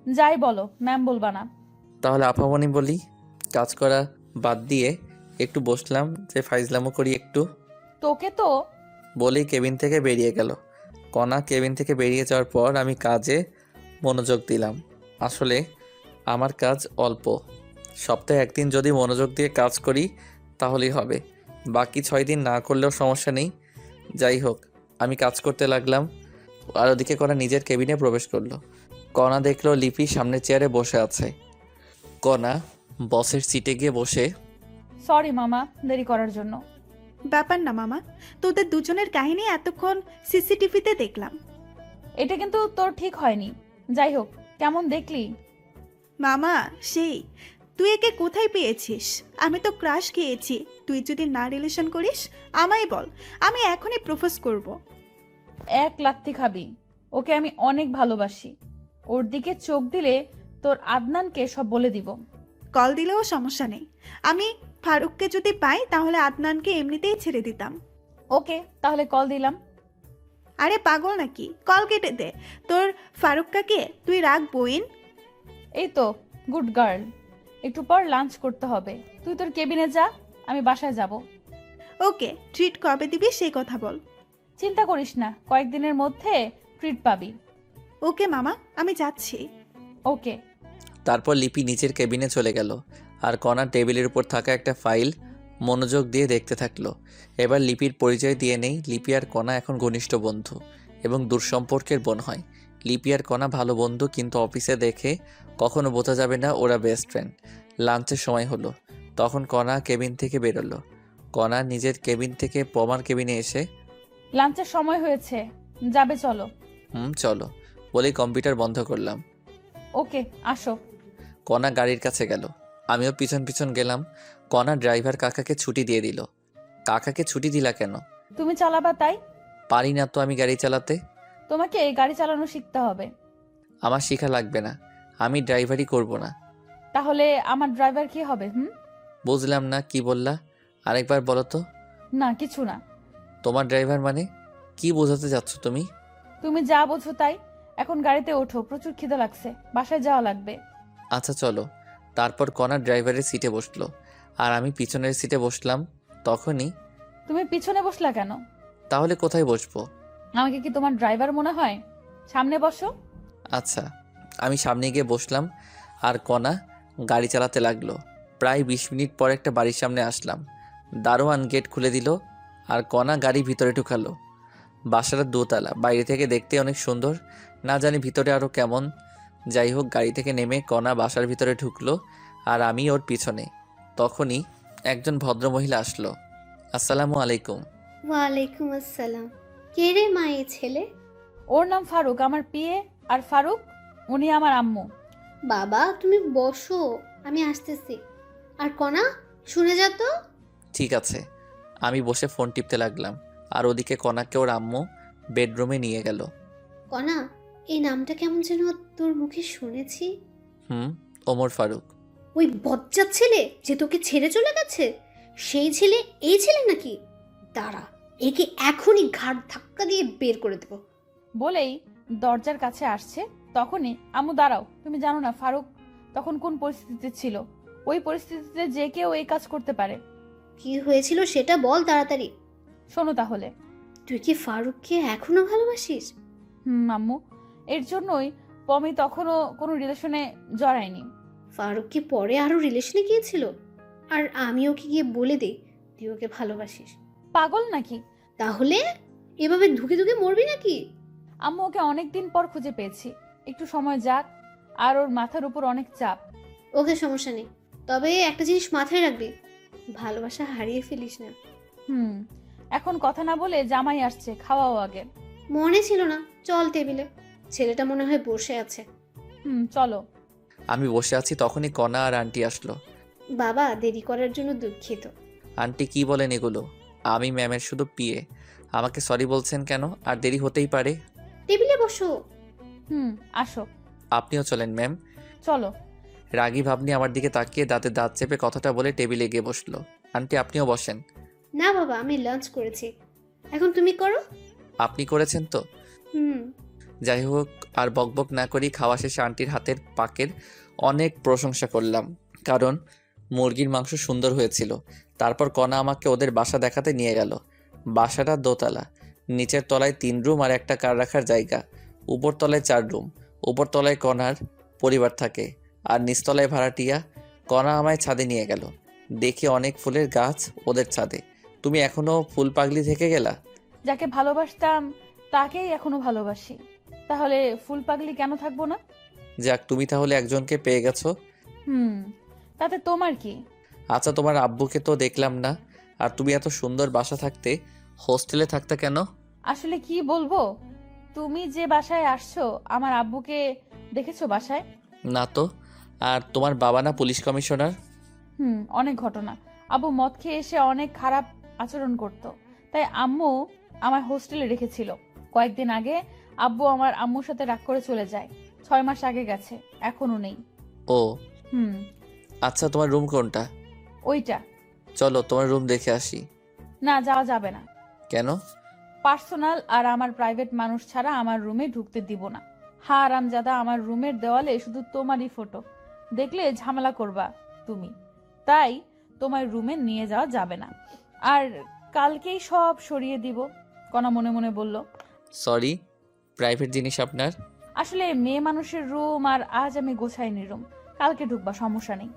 যাই বলো, ম্যাম বলবা না। তাহলে আপামনি বলি। কাজ করা বাদ দিয়ে একটু বসলাম যে ফাইজলামও করি একটু। তোকে তো। বলেই কেবিন থেকে বেরিয়ে গেল। কণা কেবিন থেকে বেরিয়ে যাওয়ার পর আমি কাজে মনোযোগ দিলাম। আসলে আমার কাজ অল্প, সপ্তাহে 1 দিন যদি মনোযোগ দিয়ে কাজ করি তাহলেই হবে। বাকি 6 দিন না করলেও সমস্যা নেই। যাই হোক, আমি কাজ করতে লাগলাম, আর ওদিকে কণা নিজের কেবিনে প্রবেশ করলো। কণা দেখলো লিপি সামনের চেয়ারে বসে আছে। কণা বসের সিটে গিয়ে বসে, সরি মামা, দেরি করার জন্য। ব্যাপার না মামা, তোদের দুজনের কাহিনী এতক্ষণ সিসিটিভিতে দেখলাম। এটা কিন্তু তোর ঠিক হয়নি। যাই হোক, কেমন দেখলি? মামা সেই, তুই একে কোথায় পেয়েছিস? আমি তো ক্রাশ খেয়েছি। তুই যদি না রিলেশন করিস আমায় বল, আমি এখনই প্রপোজ করব। এক লাত্তি খাবি। ওকে আমি অনেক ভালোবাসি। ওর দিকে চোখ দিলে তোর আদনানকে সব বলে দিব। কল দিলেও সমস্যা নেই। আমি ফারুককে যদি পাই তাহলে আদনানকে এমনিতেই ছেড়ে দিতাম। ওকে, তাহলে কল দিলাম। আরে পাগল নাকি, কল কেটে দে। তোর ফারুককাকে তুই রাখ বইন। এই তো, গুড গার্ল। একটু পর লাঞ্চ করতে হবে। তুই তোর কেবিনে যা, আমি বাসায় যাব। ওকে, ট্রিট কবে দিবি সেই কথা বল। চিন্তা করিস না, কয়েকদিনের মধ্যে ট্রিট পাবি। ওকে মামা, আমি যাচ্ছি। ওকে। তারপর লিপি নিচের কেবিনে চলে গেল আর কণা টেবিলের উপর থাকা একটা ফাইল মনোযোগ দিয়ে দেখতে থাকলো। এবার লিপির পরিচয় দিয়ে নেই। লিপি আর কণা এখন ঘনিষ্ঠ বন্ধু এবং দূরসম্পর্কের বোন হয়। লিপি আর কণা ভালো বন্ধু, কিন্তু অফিসে দেখে কখনো বোঝা যাবে না ওরা বেস্ট ফ্রেন্ড। লাঞ্চের সময় হলো, তখন কণা কেবিন থেকে বেরোলো। কণা নিজের কেবিন থেকে পমার কেবিনে এসে, লাঞ্চের সময় হয়েছে, যাবে চলো। চলো বলেই কম্পিউটার বন্ধ করলাম। ওকে, আসো। কণা গাড়ির কাছে গেল, আমিও পিছন পিছন গেলাম। কণা ড্রাইভার কাকাকে ছুটি দিয়ে দিল। কাকাকে ছুটি দিলা কেন? তুমি চালাবা তাই। পারি না তো আমি গাড়ি চালাতে। তোমাকে গাড়ি চালানো শিখতে হবে। আমার শেখা লাগবে না, আমি ড্রাইভারই করব না। তাহলে আমার ড্রাইভার কি হবে? বুঝলাম না, কি বললা? আরেকবার বলো তো। না, কিছু না। তোমার ড্রাইভার মানে কি বোঝাতে যাচ্ছ তুমি? তুমি যা বোঝো তাই। এখন গাড়িতে ওঠো, প্রচুর খিদে লাগছে, বাসায় যাওয়া লাগবে। আচ্ছা চলো। তারপর কণা ড্রাইভারের সিটে বসলো আর আমি পিছনের সিটে বসলাম। তখনই, তুমি পিছনে বসলা কেন? তাহলে কোথায় বসবো? আমাকে কি তোমার ড্রাইভার মনে হয়? সামনে বসো। আচ্ছা, আমি সামনে গিয়ে বসলাম আর কণা গাড়ি চালাতে লাগলো। প্রায় 20 মিনিট পর একটা বাড়ির সামনে আসলাম। দারোয়ান গেট খুলে দিল আর কণা গাড়ি ভিতরে ঢুকালো। বাসাটা দোতলা, বাইরে থেকে দেখতে অনেক সুন্দর, না জানি ভিতরে আরও কেমন। যাই হোক, গাড়ি থেকে নেমে কণা বাসার ভিতরে ঢুকলো আর আমি ওর পিছনে। তখনই একজন ভদ্রমহিলা আসলো। আসসালামু আলাইকুম। ওয়ালাইকুম আসসালাম। কে রে মা এই ছেলে? ওর নাম ফারুক, আমার পিয়ে। আর ফারুক, উনি আমার আম্মু। বাবা তুমি বসো, আমি আসতেছি। আর কণা, শুনে যা তো। ঠিক আছে। আমি বসে ফোন টিপতে লাগলাম আর ওদিকে কণাকে ওর আম্মু বেডরুমে নিয়ে গেল। কণা, এই নামটা কেমন যেন তোর মুখে শুনেছি। ওমর ফারুক। ওই বজ্জাত ছেলে যে তোকে ছেড়ে চলে গেছে, সেই ছেলে এই ছেলে নাকি? দাঁড়া, একে এখনই ঘাড় ধাক্কা দিয়ে বের করে দেবো। বলেই দরজার কাছে আসছে। তখনই, আম্মু দাঁড়াও, তুমি জানো না ফারুক তখন কোন পরিস্থিতিতে ছিল? ওই পরিস্থিতিতে যে কেউ এই কাজ করতে পারে। কি হয়েছিল সেটা বল তাড়াতাড়ি। শোনো তাহলে। তুই কি ফারুককে এখনো ভালোবাসিস? আম্মু, এর জন্যই পমি তখনও কোনো রিলেশনে জড়ায়নি। ফারুক কি পরে আরো রিলেশনে গিয়েছিল? আর আমি ওকে গিয়ে বলে দেই তুই ওকে ভালোবাসিস? পাগল নাকি? তাহলে এভাবে ধুকে ধুকে মরবি নাকি? আম্মু, ওকে অনেকদিন পর খুঁজে পেয়েছি, একটু সময় যাক। আর ওর মাথার উপর অনেক চাপ। ওকে, সমস্যা নেই, তবে একটা জিনিস মাথায় রাখবি, ভালোবাসা হারিয়ে ফেলিস না। এখন কথা না বলে জামাই আসছে, খাওয়াও আগে। মনে ছিল না, চল টেবিলে, ছেলেটা মনে হয় বসে আছে। চলো। আমি বসে আছি, তখনই কণা আর আন্টি আসলো। বাবা, দেরি করার জন্য দুঃখিত। আন্টি কি বলেন এগুলো? আমি ম্যামের শুধু পিয়ে, আমাকে সরি বলছেন কেন? আর দেরি হতেই পারে। টেবিলে বসো। আসো। আপনিও চলেন ম্যাম। চলো। রাগী ভাবনি আমার দিকে তাকিয়ে দাঁতে দাঁত চেপে কথাটা বলে টেবিলে গিয়ে বসলো। আন্টি আপনিও বসেন। না বাবা, আমি লাঞ্চ করেছি, এখন তুমি করো। আপনি করেছেন তো? যাই হোক, আর বকবক না করি খাওয়া শেষে আন্টির হাতের পাকের অনেক প্রশংসা করলাম, কারণ মুরগির মাংস সুন্দর হয়েছিল। তারপর কণা আমাকে ওদের বাসা দেখাতে নিয়ে গেল। বাসাটা দোতলা, নিচের তলায় 3 রুম আর একটা কার রাখার জায়গা, উপর তলায় 4 রুম। উপর তলায় কণার পরিবার থাকে আর নিচতলায় ভাড়াটিয়া। কণা আমায় ছাদে নিয়ে গেল, দেখি অনেক ফুলের গাছ ওদের ছাদে। তুমি এখনো ফুল পাগলি থেকে গেলা? যাকে ভালোবাসতাম তাকেই এখনো ভালোবাসি, তাহলে ফুল পাগলি কেন থাকবো না? যাক, তুমি তাহলে একজনকে পেয়ে গেছো। হুম, তাতে তোমার কি? আচ্ছা, তোমার আব্বুকে তো দেখলাম না, আর তুমি এত সুন্দর বাসা থাকতে হোস্টেলে থাকতে কেন? আসলে কি বলবো, তুমি যে বাসায় আসছো আমার আব্বুকে দেখেছো বাসায়? না তো। আর তোমার বাবা না পুলিশ কমিশনার? অনেক ঘটনা। আব্বু মদ খেয়ে এসে অনেক খারাপ আচরণ করত, তাই আম্মু আমার হোস্টেলে রেখেছিল। কয়েকদিন আগে আব্বু আমার আম্মুর সাথে রাগ করে চলে যায়। 6 মাস আগে গেছে, এখনো নেই। ও হুম, আচ্ছা, তোমার রুম কোনটা? ওইটা। চলো তোমার রুম দেখে আসি। না, যাওয়া যাবে না। কেন? পার্সোনাল আর আমার প্রাইভেট মানুষ ছাড়া আমার রুমে ঢুকতে দিব না। হারামজাদা, আমার রুমের দেওয়ালে শুধু তোমারই ফটো, দেখলে ঝামেলা করবা তুমি, তাই তোমার রুমে নিয়ে যাওয়া যাবে না। আর কালকেই সব সরিয়ে দিব, কণা মনে মনে বলল। সরি, প্রাইভেট জিনিস আপনার। আসলে মেয়ে মানুষের রুম, আর আজ আমি গোছাইনি রুম। কালকে ঢুকবা, সমস্যা নেই।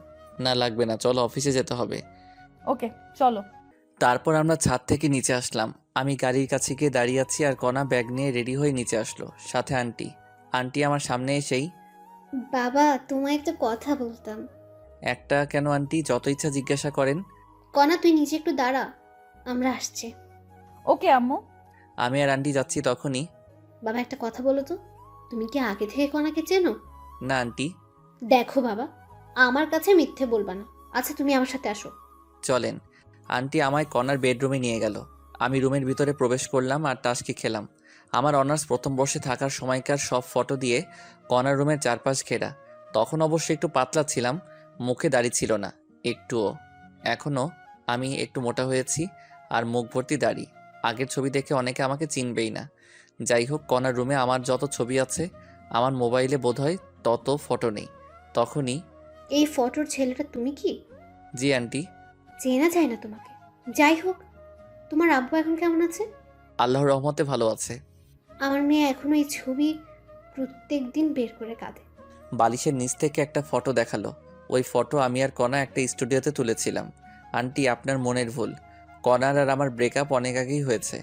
না লাগবে না, চলো অফিসে যেতে হবে। ওকে, চলো। তারপর আমরা ছাদ থেকে নিচে আসলাম। আমি গাড়ির কাছে গিয়ে দাঁড়িয়ে আছি আর কণা ব্যাগ নিয়ে রেডি হয়ে নিচে আসলো, সাথে আন্টি। আন্টি আমার সামনে এসেই, বাবা, তোমায় একটা কথা বলতাম। একটা কেন আন্টি, যত ইচ্ছা জিজ্ঞাসা করেন। কণা, তুই নিচে একটু দাঁড়া, আমরা আসছি। ওকে আম্মু। আমি আর আন্টি যাচ্ছি তখনই। বাবা, একটা কথা বলো তো, তুমি কি আগে থেকে কণাকে চেনো? না আন্টি। দেখো বাবা, আমার কাছে মিথ্যে বলবা না। আচ্ছা, তুমি আমার সাথে আসো। চলেন। আন্টি আমায় কণার বেডরুমে নিয়ে গেল। আমি রুমের ভিতরে প্রবেশ করলাম আর টাস্কি খেলাম। আমার অনার্স প্রথম বর্ষে থাকার সময়কার সব ফটো দিয়ে কণার রুমের চারপাশ ঘেরা। তখন অবশ্য একটু পাতলা ছিলাম, মুখে দাড়ি ছিল না একটুও। এখনও আমি একটু মোটা হয়েছি আর মুখ ভর্তি দাড়ি। আগের ছবি দেখে অনেকে আমাকে চিনবেই না। যাই হোক, কণার রুমে আমার যত ছবি আছে আমার মোবাইলে বোধহয় তত ফটো নেই। তখনই, এই ফটোর ছেলেটা তুমি কি? জি আন্টি। চেনা যায় না তোমাকে। যাই হোক, তোমার আব্বু এখন কেমন আছে? আল্লাহর রহমতে ভালো আছে। আমার মেয়ে এখনো এই ছবি প্রত্যেক দিন বের করে কাঁদে। বালিশের নিচ থেকে একটা ফটো দেখালো। ওই ফটো আমি আর কণা একটা স্টুডিওতে তুলেছিলাম। আন্টি, আপনার মনের ভুল। কণার আর আমার ব্রেকআপ অনেক আগেই হয়েছে।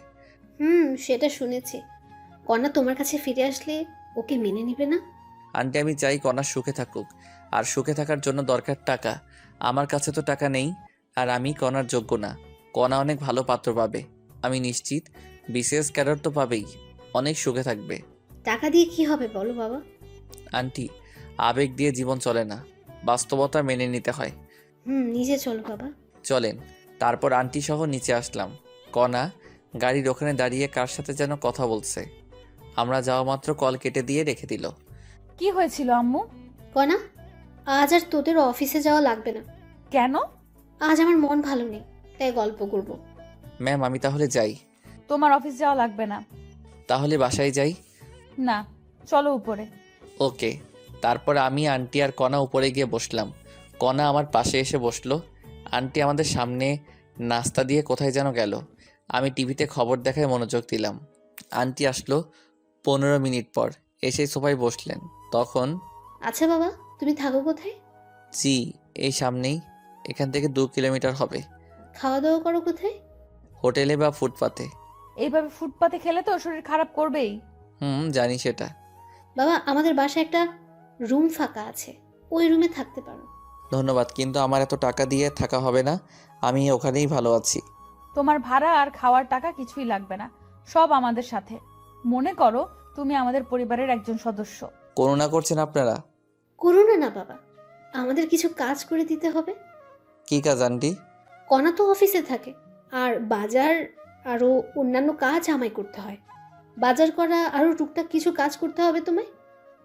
সেটা শুনেছি। কণা তোমার কাছে ফিরে আসলে ওকে মেনে নিবে না? আন্টি, আমি চাই কণা সুখে থাকুক, আর সুখে থাকার জন্য দরকার টাকা। আমার কাছে তো টাকা নেই, আর আমি কণার যোগ্য না। কণা অনেক ভালো পাত্র পাবে, আমি নিশ্চিত। বিসিএস ক্যাডার তো পাবেই, অনেক সুখে থাকবে। টাকা দিয়ে কি হবে বলো বাবা? আন্টি, আবেগ দিয়ে জীবন চলে না, বাস্তবতা মেনে নিতে হয়। নিজে চলো বাবা। চলেন। তারপর আন্টি সহ নিচে আসলাম। কণা গাড়ির ওখানে দাঁড়িয়ে কার সাথে যেন কথা বলছে। আমরা যাওয়া মাত্র কল কেটে দিয়ে রেখে দিল। কি হয়েছিল আম্মু? কণা, আজ আর তোদের অফিসে যাওয়া লাগবে না। কেন? আজ আমার মন ভালো নেই, তাই গল্প করব। ম্যাম, আমি তাহলে যাই? তোমার অফিস যাওয়া লাগবে না। তাহলে বাসায় যাই? না, চলো উপরে। ওকে। তারপর আমি, আন্টি আর কণা উপরে গিয়ে বসলাম। কণা আমার পাশে এসে বসলো। আন্টি আমাদের সামনে নাস্তা দিয়ে কোথায় যেন গেল। আমি টিভিতে খবর দেখায় মনোযোগ দিলাম। আন্টি আসলো 15 মিনিট পর, এসে সোফায় বসলেন। তখন, আচ্ছা বাবা, তুমি থাকো কোথায়? জি, এই সামনেই, এখান থেকে 2 কিলোমিটার হবে। খাওয়া দাওয়া করো কোথায়? হোটেলে বা ফুটপাতে। এইভাবে ফুটপাতে খেলে তো শরীর খারাপ করবেই। জানি সেটা। বাবা, আমাদের বাসায় একটা রুম ফাঁকা আছে, ওই রুমে থাকতে পারো। ধন্যবাদ, কিন্তু আমার এত টাকা দিয়ে থাকা হবে না, আমি ওখানেই ভালো আছি। তোমার ভাড়া আর খাওয়ার টাকা কিছুই লাগবে না, সব আমাদের সাথে। মনে করো তুমি আমাদের পরিবারের একজন সদস্য। করুণা করছেন আপনারা? করো না বাবা, আমাদের কিছু কাজ করে দিতে হবে। কি কাজ আন্টি? কণা তো অফিসে থাকে, আর বাজার আরও অন্যান্য কাজ আমায় করতে হয়। বাজার করা আরও টুকটাক কিছু কাজ করতে হবে তোমায়,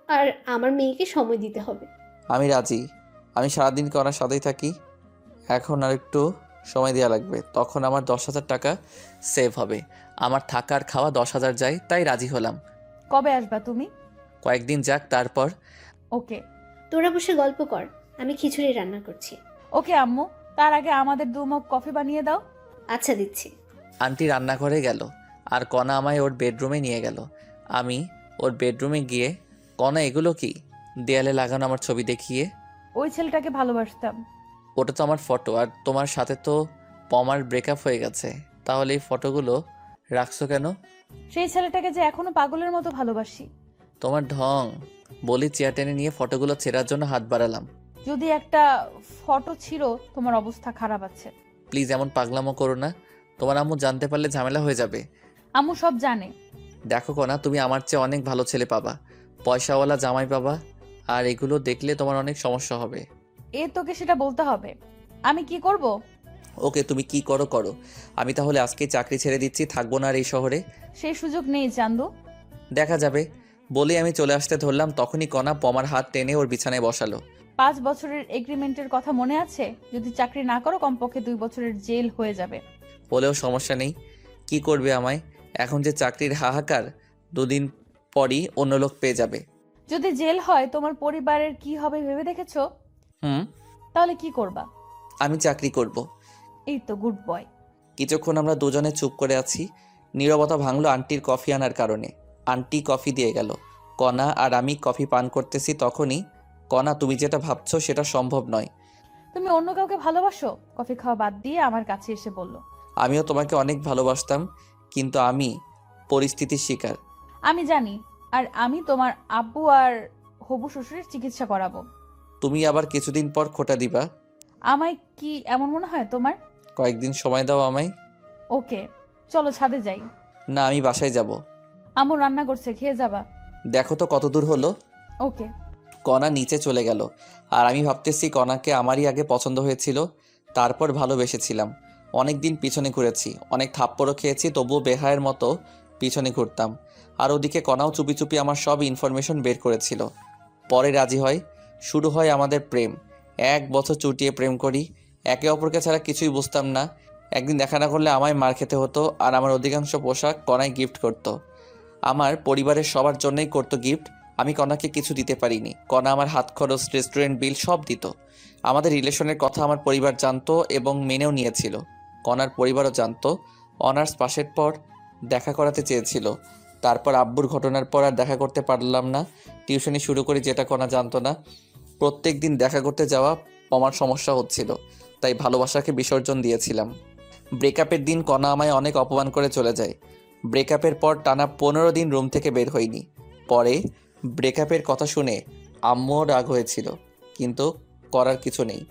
আর আমার মেয়েকে সময় দিতে হবে। আমি রাজি। আমি সারাদিন করার সাথেই থাকি। এখন আর একটু সময় দেওয়া লাগবে, তখন আমার 10,000 টাকা সেভ হবে। আমার থাকা আর খাওয়া 10,000 যায়, তাই রাজি হলাম। কবে আসবা তুমি? কয়েকদিন যাক, তারপর। ওকে। তোরা বসে গল্প কর, আমি খিচুড়ি রান্না করছি। ওকে আম্মু, তার আগে আমাদের 2 মগ কফি বানিয়ে দাও। আচ্ছা, দিচ্ছি। আন্টি রান্নাঘরে গেল আর কণা আমায় ওর বেডরুমে নিয়ে গেল। আমি ওর বেডরুমে গিয়ে, কণা এগুলো কি? দেয়ালে লাগানো আমার ছবি দেখিয়ে। ওই ছেলেটাকে ভালোবাসতাম। ওটা তো আমার ফটো, আর তোমার সাথে তো পমার ব্রেকআপ হয়ে গেছে, তাহলে এই ফটোগুলো রাখছো কেন? সেই ছেলেটাকে যে এখনো পাগলের মতো ভালোবাসি। তোমার ঢং। বলি চেয়ার টেনে নিয়ে ফটোগুলো ছেঁড়ার জন্য হাত বাড়ালাম। যদি একটা ফটো ছিল, তোমার অবস্থা খারাপ আছে। প্লিজ এমন পাগলামো করো না, তোমার আম্মু জানতে পারলে ঝামেলা হয়ে যাবে। আম্মু সব জানে। দেখো কনা, তুমি আমার চেয়ে অনেক ভালো ছেলে পাবা, পয়সাওয়ালা জামাই পাবা, আর এগুলো দেখলে তোমার অনেক সমস্যা হবে। তোকে সেটা বলতে হবে। আমি কি করব? ওকে, তুমি কি করো করো, আমি তাহলে আজকেই চাকরি ছেড়ে দিচ্ছি, থাকবো না আর এই শহরে। সেই সুযোগ নেই চান্দু। দেখা যাবে। বলে আমি চলে আসতে ধরলাম, তখনই কণা পমার হাত টেনে ওর বিছানায় বসালো। 5 বছরের এগ্রিমেন্টের কথা মনে আছে? যদি চাকরি না করো কমপক্ষে 2 বছরের জেল হয়ে যাবে। বলেও সমস্যা নেই, কি করবে আমায়? এখন যে চাকরির হাহাকার, 2 দিন পরই অন্য লোক পেয়ে যাবে। যদি জেল হয় তোমার পরিবারের কি হবে ভেবে দেখেছো? তাহলে কি করবা? আমি চাকরি করব। এই তো গুড বয়। কিছুক্ষণ আমরা দুজনে চুপ করে আছি। নীরবতা ভাঙলো আন্টির কফি আনার কারণে। আন্টি কফি দিয়ে গেল, কণা আর আমি কফি পান করতেছি। তখনই, কণা তুমি যেটা ভাবছো সেটা সম্ভব নয়। তুমি অন্য কাউকে ভালোবাসো? কফি খাওয়া বাদ দিয়ে আমার কাছে এসে বলল। আমিও তোমাকে অনেক ভালোবাসতাম, কিন্তু আমি পরিস্থিতির শিকার। আমি জানি, আর আমি তোমার আব্বু আর হবু শ্বশুরের চিকিৎসা করাবো। তুমি আবার কিছুদিন পর খোটা দিবা। আমায় কি এমন মনে হয় তোমার? কয়েকদিন সময় দাও আমায়। ওকে, চলো ছাদে যাই। না, আমি বাসায় যাব। আম্মু রান্না করছে, খেয়ে যাবা। দেখো তো কত দূর হলো। ওকে। কণা নিচে চলে গেল, আর আমি ভাবতেছি কণাকে আমারই আগে পছন্দ হয়েছিল, তারপর ভালোবেসেছিলাম। অনেক দিন পিছনে ঘুরেছি, অনেক থাপ্পড়ও খেয়েছি, তবুও বেহায়ের মতো পিছনে ঘুরতাম। আর ওদিকে কণাও চুপি চুপি আমার সব ইনফরমেশন বের করেছিল। পরে রাজি হয়, শুরু হয় আমাদের প্রেম। 1 বছর চুটিয়ে প্রেম করি, একে অপরকে ছাড়া কিছুই বুঝতাম না। একদিন দেখা না করলে আমায় মার খেতে হতো, আর আমার অধিকাংশ পোশাক কণায় গিফট করতো। আমার পরিবারের সবার জন্যই করতো গিফট। আমি কণাকে কিছু দিতে পারিনি। কণা আমার হাত খরচ, রেস্টুরেন্ট বিল সব দিত। আমাদের রিলেশনের কথা আমার পরিবার জানতো এবং মেনেও নিয়েছিল। কণার পরিবারও জানতো। অনার্স পাশের পর দেখা করাতে চেয়েছিল, তারপর আব্বুর ঘটনার পর আর দেখা করতে পারলাম না। টিউশনি শুরু করি, যেটা কণা জানতো না। প্রত্যেক দিন দেখা করতে যাওয়া আমার সমস্যা হচ্ছিল, তাই ভালোবাসাকে বিসর্জন দিয়েছিলাম। ব্রেকআপের দিন কণা আমায় অনেক অপমান করে চলে যায়। ব্রেকআপের পর টানা 15 দিন রুম থেকে বের হইনি। পরে ব্রেকআপের কথা শুনে আম্মুও রাগ হয়েছিল, কিন্তু করার কিছু নেই,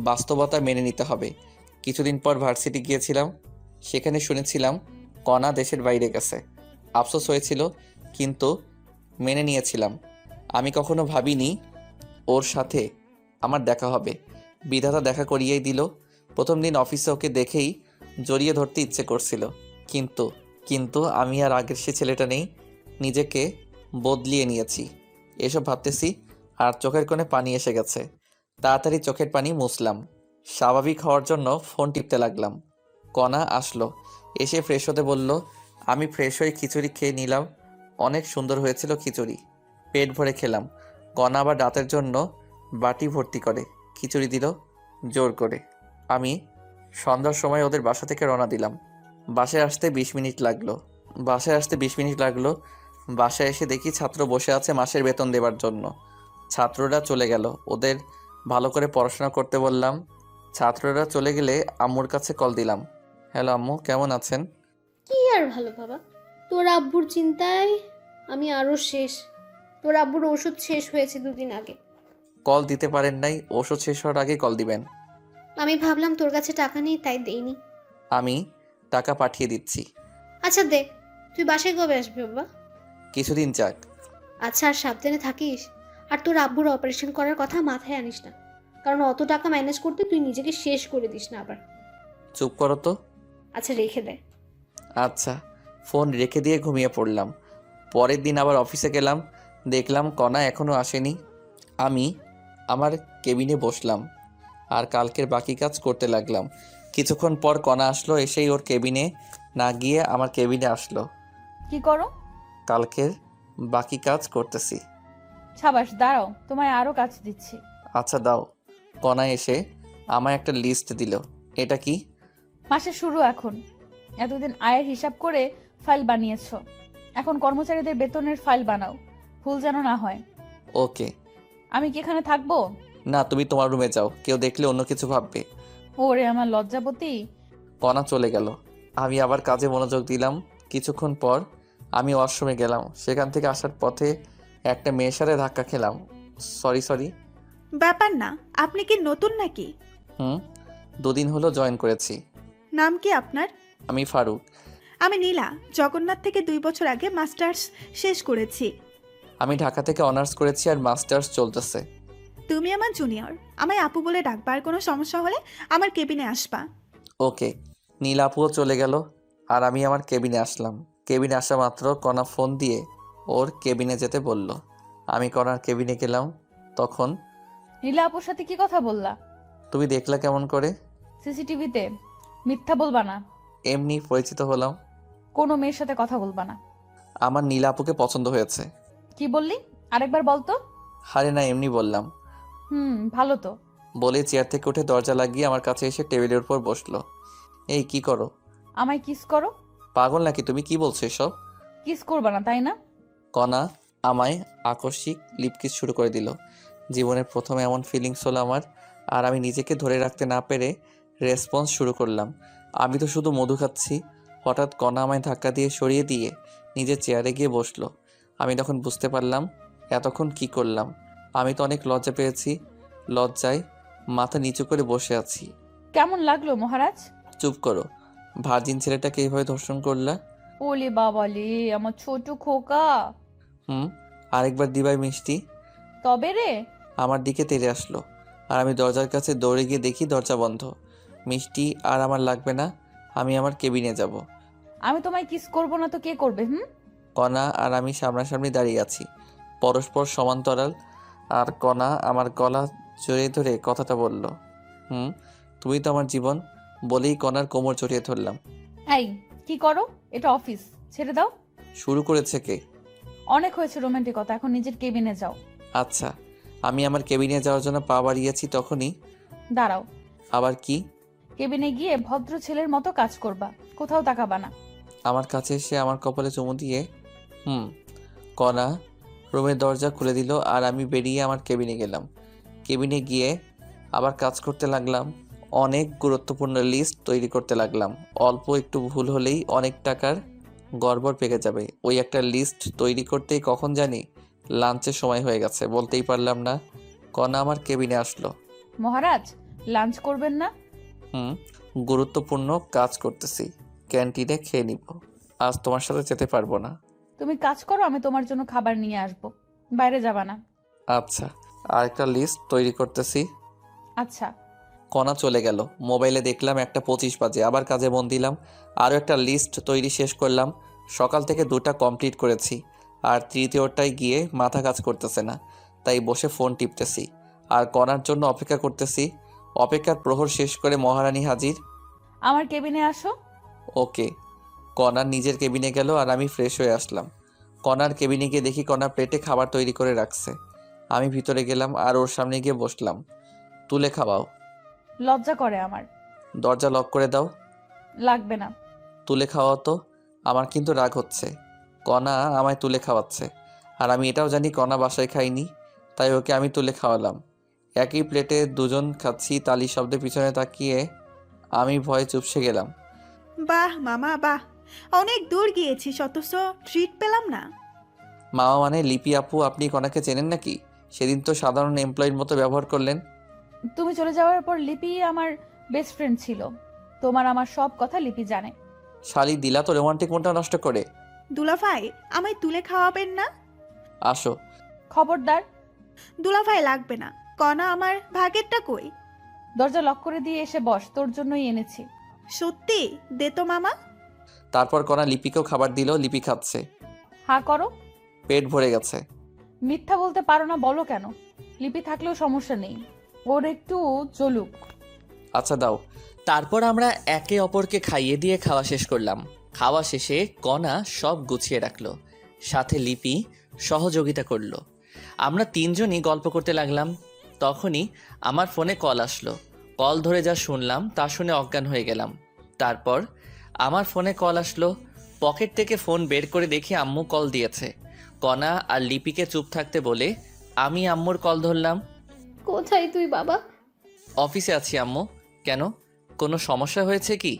বাস্তবতা মেনে নিতে হবে। কিছুদিন পর ভার্সিটি গিয়েছিলাম, সেখানে শুনেছিলাম কণা দেশের বাইরে গেছে। আফসোস হয়েছিল, কিন্তু মেনে নিয়েছিলাম। আমি কখনো ভাবিনি ওর সাথে আমার দেখা হবে। বিধাতা দেখা করিয়েই দিল। প্রথম দিন অফিসে ওকে দেখেই জড়িয়ে ধরতে ইচ্ছে করছিল, কিন্তু আমি আর আগের সে ছেলেটা নেই। নিজেকে বদলিয়ে নিয়েছি, এসব ভাবতেছি আর চোখের কোণে পানি এসে গেছে। তাড়াতাড়ি চোখের পানি মুছলাম, স্বাভাবিক হওয়ার জন্য ফোন টিপতে লাগলাম। কণা আসলো, এসে ফ্রেশ হতে বলল। আমি ফ্রেশ হয়ে খিচুড়ি খেয়ে নিলাম। অনেক সুন্দর হয়েছিল খিচুড়ি, পেট ভরে খেলাম। কণা আবার রাতের জন্য বাটি ভর্তি করে খিচুড়ি দিল জোর করে। আমি সন্ধ্যার সময় ওদের বাসা থেকে রওনা দিলাম। বাসায় আসতে 20 মিনিট লাগলো। বাসায় এসে দেখি ছাত্র বসে আছে মাসের বেতন দেবার জন্য। ছাত্ররা চলে গেল, ওদের ভালো করে পড়াশোনা করতে বললাম। ছাত্ররা চলে গেলে আম্মুর কাছে কল দিলাম। হ্যালো আম্মু, কেমন আছেন? কি আর ভালো বাবা, তোর আব্বুর চিন্তায় আমি আরও শেষ। তোর আব্বুর ওষুধ শেষ হয়েছে 2 দিন আগে। কল দিতে পারেন নাই? ওষুধ শেষ হওয়ার আগে কল দিবেন। আমি ভাবলাম তোর কাছে টাকা নেই, তাই দেইনি। আমি টাকা পাঠিয়ে দিচ্ছি। আচ্ছা দে, তুই বাসায় কবে আসবি বাবা? কিছুদিন যাক। আচ্ছা, আর সাবধানে থাকিস। আর তোর আব্বুর অপারেশন করার কথা মাথায় আনিস না, কারণ অত টাকা ম্যানেজ করতে তুই নিজেকে শেষ করে দিস না আবার। চুপ করো তো। আচ্ছা রেখে দে। আচ্ছা। ফোন রেখে দিয়ে ঘুমিয়ে পড়লাম। পরের দিন আবার অফিসে গেলাম, দেখলাম কণা এখনও আসেনি। আমি আমার কেবিনে বসলাম আর কালকের বাকি কাজ করতে লাগলাম। কিছুক্ষণ পর কণা আসলো, এসেই ওর কেবিনে না গিয়ে আমার কেবিনে আসলো। কি করো? কালকের বাকি কাজ করতেছি। সাবাস, দাঁড়াও, তোমায় আরো কাজ দিচ্ছি। আচ্ছা দাও। কণা এসে আমায় একটা লিস্ট দিল। এটা কি? মাসের শুরু এখন। এতদিন আয়ের হিসাব করে ফাইল বানিয়েছো, এখন কর্মচারীদের বেতনের ফাইল বানাও, ভুল যেন না হয়। ওকে। আমি কি এখানে থাকবো? না, তুমি তোমার রুমে যাও, কেউ দেখলে অন্য কিছু ভাববে। ওরে আমার লজ্জাপতি। কণা চলে গেল, আমি আবার কাজে মনোযোগ দিলাম। কিছুক্ষণ পর আমি ওয়াশরুমে গেলাম। সেখান থেকে আসার পথে একটা মেয়ের সাথে ধাক্কা খেলাম। সরি। ব্যাপার না, আপনি কি নতুন নাকি? হুম, 2 দিন হলো জয়েন করেছি। নাম কি আপনার? আমি ফারুক। আমি নীলা, জগন্নাথ থেকে 2 বছর আগে মাস্টার্স শেষ করেছি। আমি ঢাকা থেকে অনার্স করেছি আর মাস্টার্স চলতেছে। তুমি আমার জুনিয়র, আমায় আপু বলে ডাকবা, আর কোনো সমস্যা হলে আমার কেবিনে আসবা। ওকে। নীল আপুও চলে গেল আর আমি আমার কেবিনে আসলাম। কেবিনে আসা মাত্র কণা ফোন দিয়ে ওর কেবিনে যেতে বলল। আমি কণার কেবিনে গেলাম। তখন নীলা আপুর সাথে কি কথা বললা? তুমি দেখলা কেমন করে? সিসিটিভিতে। মিথ্যা বলবা না। এমনি পরিচিত হলাম। কোনো মেয়ের সাথে কথা বলবা না। আমার নীল আপুকে পছন্দ হয়েছে। কি বললি? আরেকবার বলতো। হারে না, এমনি বললাম। ভালো তো। বলে চেয়ার থেকে উঠে দরজা লাগিয়ে আমার কাছে এসে টেবিলের উপর বসলো। এই কি করো? আমায় কিস করো। পাগল নাকি তুমি? কি বলছো এসব? কিস করবা না তাই না? কণা আমায় আকস্মিক লিপকিস শুরু করে দিল। জীবনের প্রথম এমন ফিলিংস হলো আমার। আর আমি নিজেকে ধরে রাখতে না পেরে রেসপন্স শুরু করলাম। আমি তো শুধু মধু খাচ্ছি। হঠাৎ কণা আমায় ধাক্কা দিয়ে সরিয়ে দিয়ে নিজের চেয়ারে গিয়ে বসলো। আমি তখন বুঝতে পারলাম এতক্ষণ কি করলাম। আমি তো অনেক লজ্জা পেয়েছি। লজ্জায় মাথা নিচু করে বসে আছি। কেমন লাগলো মহারাজ? চুপ করো। ভার্জিন ছেলেটাকে এইভাবে ধর্ষণ করলা? ওলে বাবালে, আমার ছোট খোকা। আরেকবার দিবাই মিষ্টি। তবে রে। আমার দিকে তেড়ে আসলো আর আমি দরজার কাছে দৌড়ে গিয়ে দেখি দরজা বন্ধ। মিষ্টি আর আমার লাগবে না, আমি আমার কেবিনে যাব। আমি তোমায় কিস করবো না তো কে করবে? কণা আর আমি সামনাসামনি দাঁড়িয়ে আছি, পরস্পর সমান্তরাল। আর কণা আমার গলা জড়িয়ে ধরে কথাটা বলল, তুমি তো আমার জীবন। বলেই কণার কোমর জড়িয়ে ধরলাম। এই কি করো? এটা অফিস, ছেড়ে দাও। শুরু করেছে কে? অনেক হয়েছে রোমান্টিকতা, এখন নিজের কেবিনে যাও। আচ্ছা। আমি আমার কেবিনে যাওয়ার জন্য পা বাড়িয়েছি, তখনই দাঁড়াও। আবার কি? কেবিনে গিয়ে ভদ্র ছেলের মতো কাজ করবা, কোথাও তাকাবা না। আমার কাছে এসে আমার কপালে চুমু দিয়ে কণা রুমের দরজা খুলে দিল আর আমি বেরিয়ে আমার কেবিনে গেলাম। কেবিনে গিয়ে আবার কাজ করতে লাগলাম। অনেক গুরুত্বপূর্ণ লিস্ট তৈরি করতে লাগলাম। অল্প একটু ভুল হলেই অনেক টাকার গড়বড় পেকে যাবে। ওই একটা লিস্ট তৈরি করতেই কখন জানি লাঞ্চের সময় হয়ে গেছে। বলতেই পারলাম না কণা আমার কেবিনে আসলো। মহারাজ, লাঞ্চ করবেন না? গুরুত্বপূর্ণ কাজ করতেছি, ক্যান্টিনে খেয়ে নিব। আজ তোমার সাথে যেতে পারবো না। তুমি কাজ করো, আমি তোমার জন্য খাবার নিয়ে আসবো। বাইরে যাবা না। আচ্ছা, আরেকটা লিস্ট তৈরি করতেছি। আচ্ছা। কণা চলে গেল। মোবাইলে দেখলাম 1:25 বাজে। আবার কাজে মন দিলাম। আরও একটা লিস্ট তৈরি শেষ করলাম। সকাল থেকে 2টা কমপ্লিট করেছি আর তৃতীয়টায় গিয়ে মাথা কাজ করতেছে না, তাই বসে ফোন টিপতেছি আর কণার জন্য অপেক্ষা করতেছি। অপেক্ষার প্রহর শেষ করে মহারানী হাজির। আমার কেবিনে আসো। ওকে। কণার নিজের কেবিনে গেল আর আমি ফ্রেশ হয়ে আসলাম। কণার কেবিনে গিয়ে দেখি কণা প্লেটে খাবার তৈরি করে রাখছে। আমি ভিতরে গেলাম আর ওর সামনে গিয়ে বসলাম। তুলে খাওয়াও। লজ্জা করে আমার। দরজা লক করে দাও। লাগবে না। তুলে খাওয়াও তো। আমার কিন্তু রাগ হচ্ছে। কণা আমায় তুলে খাওয়াচ্ছে আর আমি এটাও জানি কণা বাসায় খাইনি, তাই ওকে আমি তুলে খাওয়ালাম। একই প্লেটে দুজন খাচ্ছি। তালি শব্দে পিছনে তাকিয়ে আমি ভয়ে চুপসে গেলাম। বাহ মামা বাহ, অনেক দূর গিয়েছিস অথচ ট্রিট পেলাম না। মামা মানে লিপি আপু, আপনি কণাকে চেনেন নাকি? সেদিন তো সাধারণ এমপ্লয়ির মতো ব্যবহার করলেন। তুমি চলে যাওয়ার পর লিপি আমার বেস্ট ফ্রেন্ড ছিল। তোমার আমার সব কথা লিপি জানে। শালি দিলা তো রোমান্টিক মনটা নষ্ট করে। দুলাভাই, আমায় তুলে খাওয়াবেন না? আসো। খবরদার। দুলাভাই লাগবে না, কণা আমার ভাগেরটা কই? দরজা লক করে দিয়ে এসে বস, তোর জন্যই এনেছি। সত্যি দে তো মামা। তারপর কণা লিপিকেও খাবার দিল। লিপি খাচ্ছে। হ্যাঁ করো। পেট ভরে গেছে। মিথ্যা বলতে পারো না, বলো কেন? লিপি থাকলেও সমস্যা নেই, ওর একটু চলুক। আচ্ছা দাও। তারপর আমরা একে অপরকে খাইয়ে দিয়ে খাওয়া শেষ করলাম। খাওয়া শেষে কণা সব গুছিয়ে রাখলো, সাথে লিপি সহযোগিতা করলো। আমরা 3 জনই গল্প করতে লাগলাম। তখনই আমার ফোনে কল আসলো। কল ধরে যা শুনলাম তা শুনে অজ্ঞান হয়ে গেলাম। তারপর আমার ফোনে কল আসলো। পকেট থেকে ফোন বের করে দেখি আম্মু কল দিয়েছে। কণা আর লিপিকে চুপ থাকতে বলে আমি আম্মুর কল ধরলাম। কোথায় তুই বাবা? অফিসে আছি আম্মু। কেন, কোনো সমস্যা হয়েছে কি?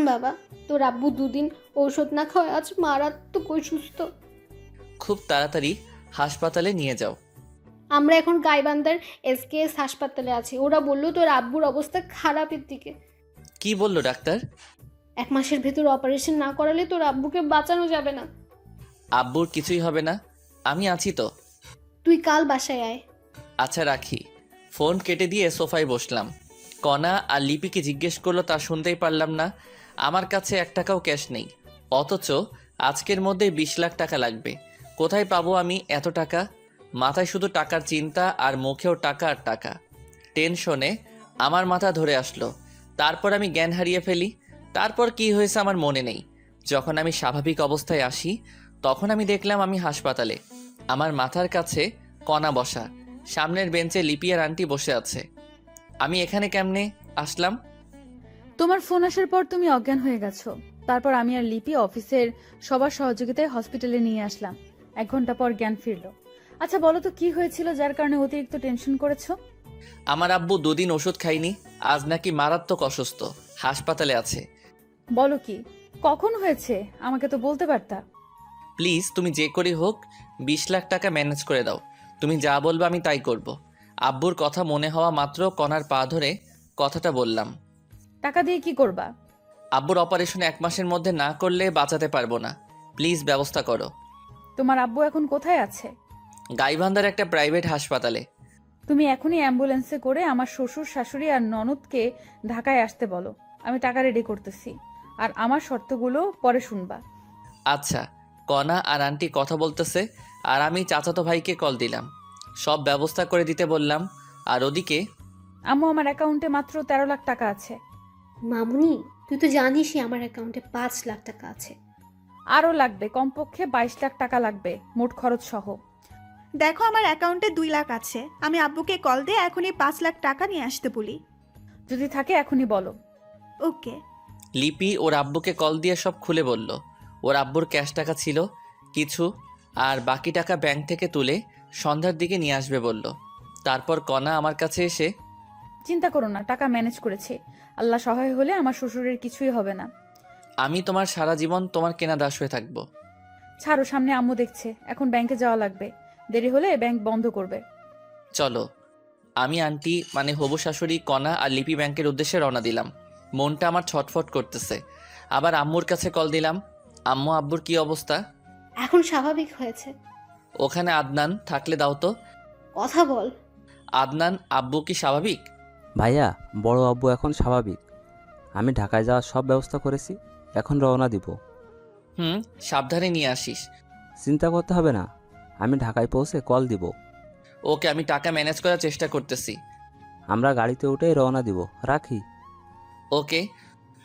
বাবা, তোর আব্বু 2 দিন ঔষধ না খাওয়ায় আজ মারাত্মক অসুস্থ। খুব তাড়াতাড়ি হাসপাতালে নিয়ে যাও। আমরা এখন গাইবান্ধার SKS হাসপাতালে আছি। ওরা বললো তোর আব্বুর অবস্থা খারাপের দিকে। কি বললো ডাক্তার? 1 মাসের ভেতর অপারেশন না করালে তোর আব্বুকে বাঁচানো যাবে না। আব্বুর কিছুই হবে না, আমি আছি তো। তুই কাল বাসায় আয়। আচ্ছা রাখি। ফোন কেটে দিয়ে সোফায় বসলাম। কণা আর লিপিকে জিজ্ঞেস করলো তা শুনতেই পারলাম না। আমার কাছে 1 টাকাও ক্যাশ নেই, অথচ আজকের মধ্যে 20 লাখ টাকা লাগবে। কোথায় পাবো আমি এত টাকা? মাথায় শুধু টাকার চিন্তা আর মুখেও টাকা আর টাকা। টেনশনে আমার মাথা ধরে আসলো। তারপর আমি জ্ঞান হারিয়ে ফেলি। তারপর কি হয়েছে আমার মনে নেই। যখন আমি স্বাভাবিক অবস্থায় আসি তখন আমি দেখলাম আমি হাসপাতালে। আমার মাথার কাছে কণা বসা, সামনের বেঞ্চে লিপি আর আন্টি বসে আছে। আমি এখানে কেমনে আসলাম? তোমার ফোন আসার পর তুমি অজ্ঞান হয়ে গেছো। তারপর আমি আর লিপি অফিসের সবার সহযোগিতায় হসপিটালে নিয়ে আসলাম। 1 ঘন্টা পর জ্ঞান ফিরলো। আচ্ছা বলো তো কি হয়েছিল যার কারণে অতিরিক্ত টেনশন করেছো? আমার আব্বু 2 দিন ওষুধ খায়নি, আজ নাকি মারাত্মক অসুস্থ, হাসপাতালে আছে। বলো কি? কখন হয়েছে? আমাকে তো বলতে পারতা। প্লিজ তুমি যে করে হোক 20 লাখ টাকা ম্যানেজ করে দাও। তুমি যা বলবে আমি তাই করব। আব্বুর কথা মনে হওয়া মাত্র কণার পা ধরে কথাটা বললাম। টাকা দিয়ে কি করবা? আব্বুর অপারেশন 1 মাসের মধ্যে না করলে বাঁচাতে পারবো না। প্লিজ ব্যবস্থা করো। তোমার আব্বু এখন কোথায় আছে? গাইবান্ধার একটা প্রাইভেট হাসপাতালে। তুমি এখনই অ্যাম্বুলেন্সে করে আমার শ্বশুর শাশুড়ি আর ননদকে ঢাকায় আসতে বলো। আমি টাকা রেডি করতেছি, আর আমার শর্তগুলো পরে শুনবা। আচ্ছা। কণা আর আন্টি কথা বলতেছে আর আমি চাচাতো ভাইকে কল দিলাম, সব ব্যবস্থা করে দিতে বললাম। আর ওদিকে আম্মু, আমার অ্যাকাউন্টে মাত্র 13 লাখ টাকা আছে। মামুনি, তুই তো জানিসই আমার অ্যাকাউন্টে 5 লাখ টাকা আছে। আরও লাগবে, কমপক্ষে 22 লাখ টাকা লাগবে মোট খরচ সহ। দেখো আমার অ্যাকাউন্টে 2 লাখ আছে। আমি আব্বুকে কল দিয়ে এখনই 5 লাখ টাকা নিয়ে আসতে বলি। যদি থাকে এখনই বলো। ওকে। লিপি ওর আব্বুকে কল দিয়ে সব খুলে বলল। ওর আব্বুর ক্যাশ টাকা ছিল কিছু, আর বাকি টাকা ব্যাংক থেকে তুলে সন্ধ্যার দিকে নিয়ে আসবে বলল। তারপর কণা আমার কাছে এসে, চিন্তা করো না, টাকা ম্যানেজ করেছি। আল্লাহ সহায় হলে আমার শ্বশুরের কিছুই হবে না। আমি তোমার সারা জীবন তোমার কেনা দাস হয়ে থাকবো। ছাড়ো, সামনে আম্মু দেখছে। এখন ব্যাংকে যাওয়া লাগবে, দেরি হলে ব্যাংক বন্ধ করবে। চলো। আমি আন্টি মানে হবু শাশুড়ি, কণা আর লিপি ব্যাংকের উদ্দেশ্যে রওনা দিলাম। মনটা আমার ছটফট করতেছে। আবার আম্মুর কাছে কল দিলাম। আম্মু, আব্বুর কি অবস্থা? এখন স্বাভাবিক হয়েছে। ওখানে আদনান থাকলে দাও তো। কথা বল। আদনান, আব্বু কি স্বাভাবিক? ভাইয়া, বড় আব্বু এখন স্বাভাবিক। আমি ঢাকায় যাওয়ার সব ব্যবস্থা করেছি, এখন রওনা দিব। সাবধানে নিয়ে আসিস। চিন্তা করতে হবে না, আমি ঢাকায় পৌঁছে কল দিব। ওকে, আমি টাকা ম্যানেজ করার চেষ্টা করতেছি। আমরা গাড়িতে উঠেই রওনা দিব। রাখি। ওকে।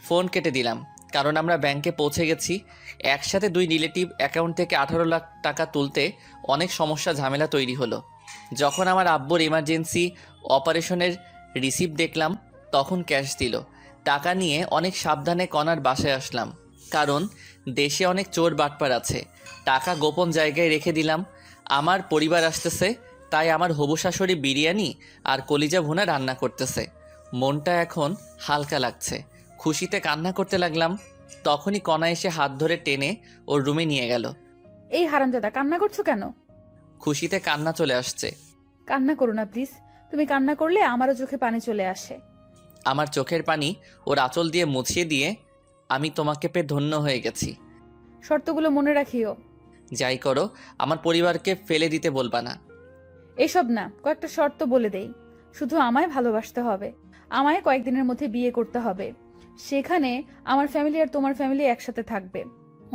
ফোন কেটে দিলাম, কারণ আমরা ব্যাংকে পৌঁছে গেছি। একসাথে 2 রিলেটিভ অ্যাকাউন্ট থেকে 18 লাখ টাকা তুলতে অনেক সমস্যা ঝামেলা তৈরি হলো। যখন আমার আব্বুর ইমার্জেন্সি অপারেশনের রিসিপ্ট দেখলাম তখন ক্যাশ দিল। টাকা নিয়ে অনেক সাবধানে কণার বাসায় আসলাম, কারণ দেশে অনেক চোর বাটপার আছে। টাকা গোপন জায়গায় রেখে দিলাম। আমার পরিবার আসতেছে, তাই আমার হবু শাশুড়ি বিরিয়ানি আর কলিজা ভুনা রান্না করতেছে। মনটা এখন হালকা লাগছে, খুশিতে কান্না করতে লাগলাম। তখনই কণা এসে হাত ধরে টেনে ওর রুমে নিয়ে গেল। এই হারামজাদা, কান্না করছো কেন? খুশিতে কান্না চলে আসছে। কান্না করো না প্লিজ। তুমি কান্না করলে আমারও চোখে পানি চলে আসে। আমার চোখের পানি ওর আঁচল দিয়ে মুছিয়ে দিয়ে, আমি তোমাকে পেয়ে ধন্য হয়ে গেছি। শর্তগুলো মনে রাখিও। যাই করো, আমার পরিবারকে ফেলে দিতে বলবা না। এসব না, কয়েকটা শর্ত বলে দেই। শুধু আমায় ভালোবাসতে হবে, আমায় কয়েকদিনের মধ্যে বিয়ে করতে হবে। সেখানে আমার ফ্যামিলি আর তোমার ফ্যামিলি একসাথে থাকবে।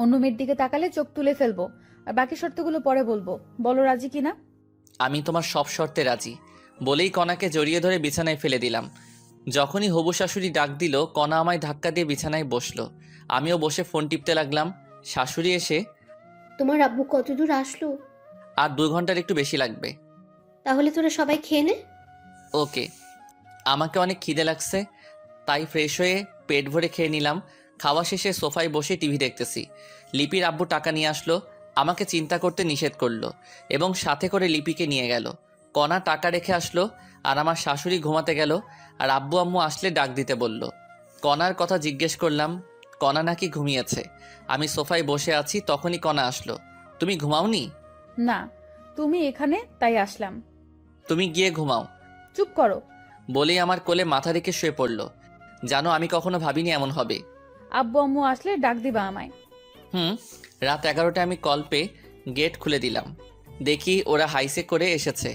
অন্য মেয়ের দিকে তাকালে চোখ তুলে ফেলবো। আর বাকি শর্তগুলো পরে বলবো। বলো রাজি কিনা? আমি তোমার সব শর্তে রাজি বলেই কণাকে জড়িয়ে ধরে বিছানায় ফেলে দিলাম। যখনই হবু শাশুড়ি ডাক দিল, কণা আমায় ধাক্কা দিয়ে বিছানায় বসলো। আমিও বসে ফোন টিপতে লাগলাম। শাশুড়ি এসে, তোমার আব্বু কত দূর আসলো? আর 2 ঘন্টার একটু বেশি লাগবে। তাহলে তোরা সবাই খেয়ে নে। ওকে। আমাকে অনেক খিদে লাগছে, তাই ফ্রেশ হয়ে পেট ভরে খেয়ে নিলাম। খাওয়া শেষে সোফায় বসে টিভি দেখতেছি। লিপির আব্বু টাকা নিয়ে আসলো, আমাকে চিন্তা করতে নিষেধ করলো এবং সাথে করে লিপিকে নিয়ে গেল। কণা টাকা রেখে আসলো আর আমার শাশুড়ি ঘুমাতে গেল। আর আব্বু আম্মু আসলে ডাক দিতে বলল। কণার কথা জিজ্ঞেস করলাম, কণা নাকি ঘুমিয়েছে। আমি সোফায় বসে আছি, তখনই কণা আসলো। তুমি ঘুমাওনি? না, তুমি এখানে তাই আসলাম। তুমি গিয়ে ঘুমাও। চুপ করো। বলেই আমার কোলে মাথা রেখে শুয়ে পড়ল। জানো, আমি কখনো ভাবিনি এমন হবে। আব্বু আম্মু আসলে ডাক দিবা আমায়। রাত 11টায় আমি কল পেয়ে গেট খুলে দিলাম। দেখি ওরা হাইসে করে এসেছে।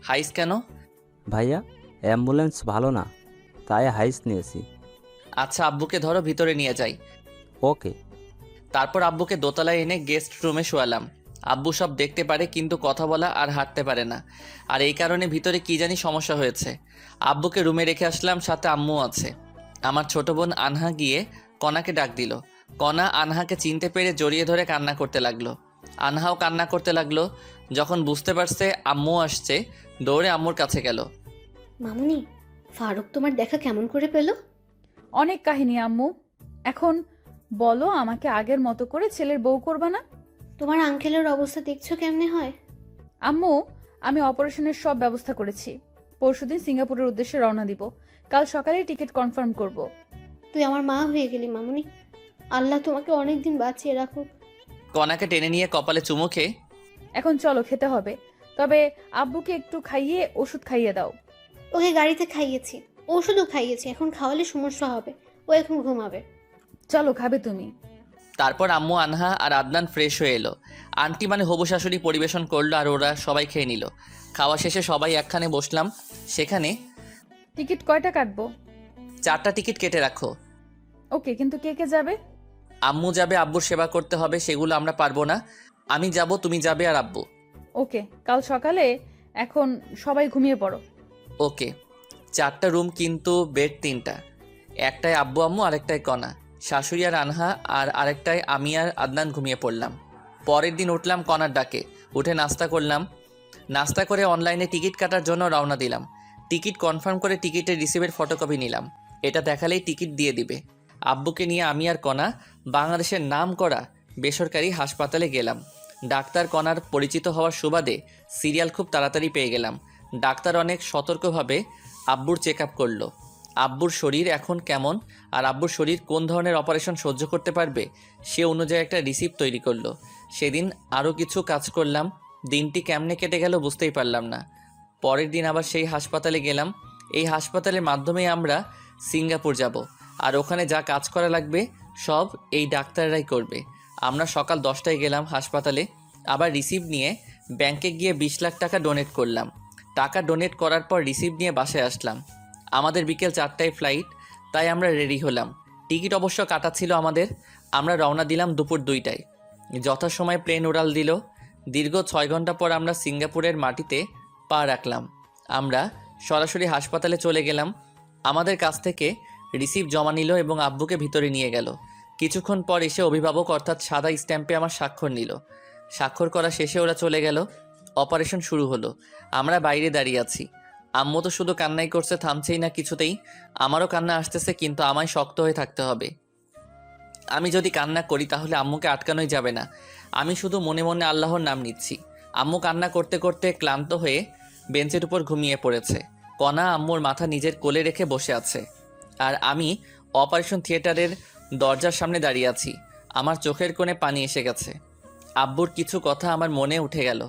হাইস কেন? ভাইয়া, অ্যাম্বুলেন্স ভালো না, তাই হাইস নিয়েছি। আচ্ছা, আব্বুকে ধরো, ভিতরে নিয়ে যাই। ওকে। তারপর আব্বুকে দোতলায় এনে গেস্ট রুমে শোয়ালাম। আব্বু সব দেখতে পারে কিন্তু কথা বলা আর হাঁটতে পারে না, আর এই কারণে ভিতরে কি জানি সমস্যা হয়েছে। আব্বুকে রুমে রেখে আসলাম, সাথে আম্মু আছে। আমার ছোট বোন আনহা গিয়ে কণাকে ডাক দিল। কণা আনহাকে চিনতে পেরে জড়িয়ে ধরে কান্না করতে লাগলো। আনহাও কান্না করতে লাগলো। যখন বুঝতে পারছে আম্মু আসছে, দৌড়ে আম্মুর কাছে গেল। মামুনি, ফারুক তোমার দেখা কেমন করে পেল? অনেক কাহিনী আম্মু। এখন বলো, আমাকে আগের মতো করে ছেলের বউ করবা না? তোমার আঙ্কেলের অবস্থা দেখছো কেমনে হয়? আম্মু, আমি অপারেশনের সব ব্যবস্থা করেছি। পরশুদিন সিঙ্গাপুরের উদ্দেশ্যে রওনা দিব। কাল সকালে টিকিট কনফার্ম করব। তুই আমার মা হয়ে গেলি মামুনি। আল্লাহ তোমাকে অনেক দিন বাঁচিয়ে রাখুক। কণাকে টেনে নিয়ে কপালে চুমু খেয়ে, এখন চলো, খেতে হবে। তবে আব্বুকে একটু খাইয়ে ওষুধ খাইয়ে দাও। ওকে গাড়িতে খাইয়েছি, ওষুধও খাইয়েছি, এখন খাওয়ালে সমস্যা হবে। ও এখন ঘুমাবে। চলো, খাবে তুমি? তারপর আম্মু, আনহা আর আদনান ফ্রেশ হয়ে এলো। আন্টি মানে হবু শাশুড়ি পরিবেশন করলো আর ওরা সবাই খেয়ে নিল। খাওয়া শেষে সবাই একখানে বসলাম। সেখানে টিকিট কয়টা কাটবো? 4টা টিকিট কেটে রাখো। ওকে, কিন্তু কে কে যাবে? আম্মু যাবে, আব্বুর সেবা করতে হবে, সেগুলো আমরা পারবো না। আমি যাব, তুমি যাবে আর আব্বু। ওকে, কাল সকালে। এখন সবাই ঘুমিয়ে পড়ো। ওকে। 4টা রুম কিন্তু বেড 3টা। একটায় আব্বু আম্মু, আরেকটায় কণা, শাশুড়ি আর আনহা, আর আরেকটায় আমি আর আদনান ঘুমিয়ে পড়লাম। পরের দিন উঠলাম কণার ডাকে, উঠে নাস্তা করলাম। নাস্তা করে অনলাইনে টিকিট কাটার জন্য রওনা দিলাম। টিকিট কনফার্ম করে টিকিটের রিসিভের ফটোকপি নিলাম। এটা দেখালেই টিকিট দিয়ে দিবে। আব্বুকে নিয়ে আমি আর কণা বাংলাদেশের নামকরা বেসরকারি হাসপাতালে গেলাম। ডাক্তার কণার পরিচিত হওয়ার সুবাদে সিরিয়াল খুব তাড়াতাড়ি পেয়ে গেলাম। ডাক্তার অনেক সতর্কভাবে আব্বুর চেক আপ করলো। আব্বুর শরীর এখন কেমন আর আব্বুর শরীর কোন ধরনের অপারেশন সহ্য করতে পারবে সে অনুযায়ী একটা রিসিপ্ট তৈরি করলো। সেদিন আরও কিছু কাজ করলাম। দিনটি কেমনে কেটে গেল বুঝতেই পারলাম না। পরের দিন আবার সেই হাসপাতালে গেলাম। এই হাসপাতালের মাধ্যমে আমরা সিঙ্গাপুর যাব, আর ওখানে যা কাজ করা লাগবে সব এই ডাক্তাররাই করবে। আমরা সকাল 10টায় গেলাম হাসপাতালে। আবার রিসিপ্ট নিয়ে ব্যাংকে গিয়ে 20 লাখ টাকা ডোনেট করলাম। টাকা ডোনেট করার পর রিসিপ্ট নিয়ে বাসায় আসলাম। আমাদের বিকেল 4টায় ফ্লাইট, তাই আমরা রেডি হলাম। টিকিট অবশ্য কাটা ছিল আমাদের। আমরা রওনা দিলাম দুপুর 2টায়। যথাসময়ে প্লেন উড়াল দিল। দীর্ঘ 6 ঘন্টা পর আমরা সিঙ্গাপুরের মাটিতে পা রাখলাম। আমরা সরাসরি হাসপাতালে চলে গেলাম। আমাদের কাছ থেকে রিসিপ্ট জমা নিল এবং আব্বুকে ভিতরে নিয়ে গেল। কিছুক্ষণ পর এসে অভিভাবক অর্থাৎ সাদা স্ট্যাম্পে আমার স্বাক্ষর নিল। স্বাক্ষর করা শেষে ওরা চলে গেল। অপারেশন শুরু হলো। আমরা বাইরে দাঁড়িয়ে আছি। আম্মু তো শুধু কান্নাই করছে, থামছেই না কিছুতেই। আমারও কান্না আসতেছে, কিন্তু আমায় শক্ত হয়ে থাকতে হবে। আমি যদি কান্না করি তাহলে আম্মুকে আটকানোই যাবে না। আমি শুধু মনে মনে আল্লাহর নাম নিচ্ছি। আম্মু কান্না করতে করতে ক্লান্ত হয়ে বেঞ্চের উপর ঘুমিয়ে পড়েছে। কণা আম্মুর মাথা নিজের কোলে রেখে বসে আছে, আর আমি অপারেশন থিয়েটারের দরজার সামনে দাঁড়িয়ে আছি। আমার চোখের কোণে পানি এসে গেছে। আব্বুর কিছু কথা আমার মনে উঠে গেল।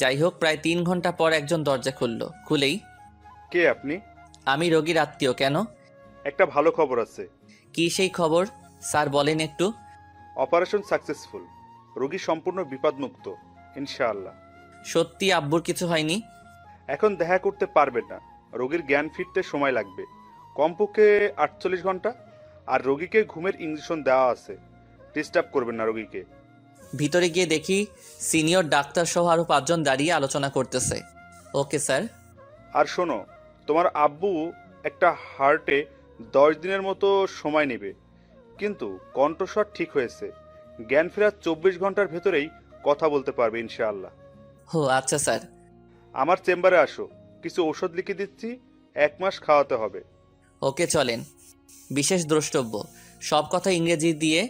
যাই হোক, প্রায় 3 ঘন্টা পর একজন দরজা খুলেই, কে আপনি? আমি রোগীর আত্মীয়। কেন? একটা ভালো খবর আছে। কি সেই খবর স্যার, বলেন একটু। অপারেশন সাকসেসফুল, রোগী সম্পূর্ণ বিপদমুক্ত ইনশাআল্লাহ। সত্যি আব্বুর কিছু হয়নি? এখন দেখা করতে পারবেন না, রোগীর জ্ঞান ফিরতে সময় লাগবে, কমপক্ষে 48 ঘন্টা। আর রোগীকে ঘুমের ইঞ্জেকশন দেওয়া আছে, ডিস্টার্ব করবেন না রোগীকে। ভিতরে গিয়ে দেখি সিনিয়র ডাক্তার সহ আরও 5 জন দাঁড়িয়ে আলোচনা করতেছে। Okay sir. আর শোনো, তোমার আব্বু একটা হার্টে 10 দিনের মতো সময় নেবে, কিন্তু কণ্ঠস্বর ঠিক হয়েছে। জ্ঞান ফেরার 24 ঘন্টার ভেতরেই কথা বলতে পারবে ইনশাআল্লাহ। ও আচ্ছা স্যার। আমার চেম্বারে আসো, কিছু ওষুধ লিখে দিচ্ছি, 1 মাস খাওয়াতে হবে। ওকে চলেন। বিশেষ দ্রষ্টব্য, সব কথা ইংরেজি দিয়ে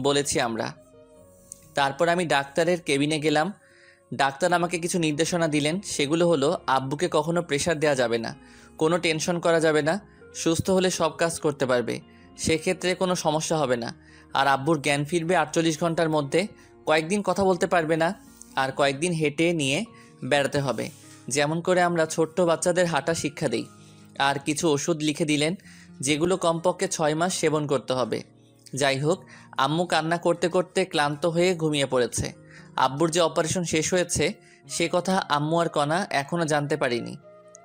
বলেছি আমরা। তারপর আমি ডাক্তারের কেবিনে গেলাম। ডাক্তার আমাকে কিছু নির্দেশনা দিলেন। সেগুলো হলো, আব্বুকে কখনো প্রেশার দেওয়া যাবে না, কোনো টেনশন করা যাবে না, সুস্থ হলে সব কাজ করতে পারবে, সেক্ষেত্রে কোনো সমস্যা হবে না। আর আব্বুর জ্ঞান ফিরবে 48 ঘন্টার মধ্যে। কয়েকদিন কথা বলতে পারবে না, আর কয়েকদিন হেঁটে নিয়ে বেড়াতে হবে, যেমন করে আমরা ছোট্ট বাচ্চাদের হাঁটা শিক্ষা দিই। আর কিছু ওষুধ লিখে দিলেন, যেগুলো কমপক্ষে 6 মাস সেবন করতে হবে। যাই হোক, আম্মু কান্না করতে করতে ক্লান্ত হয়ে ঘুমিয়ে পড়েছে। আব্বুর যে অপারেশন শেষ হয়েছে সে কথা আম্মু আর কণা এখনও জানতে পারিনি।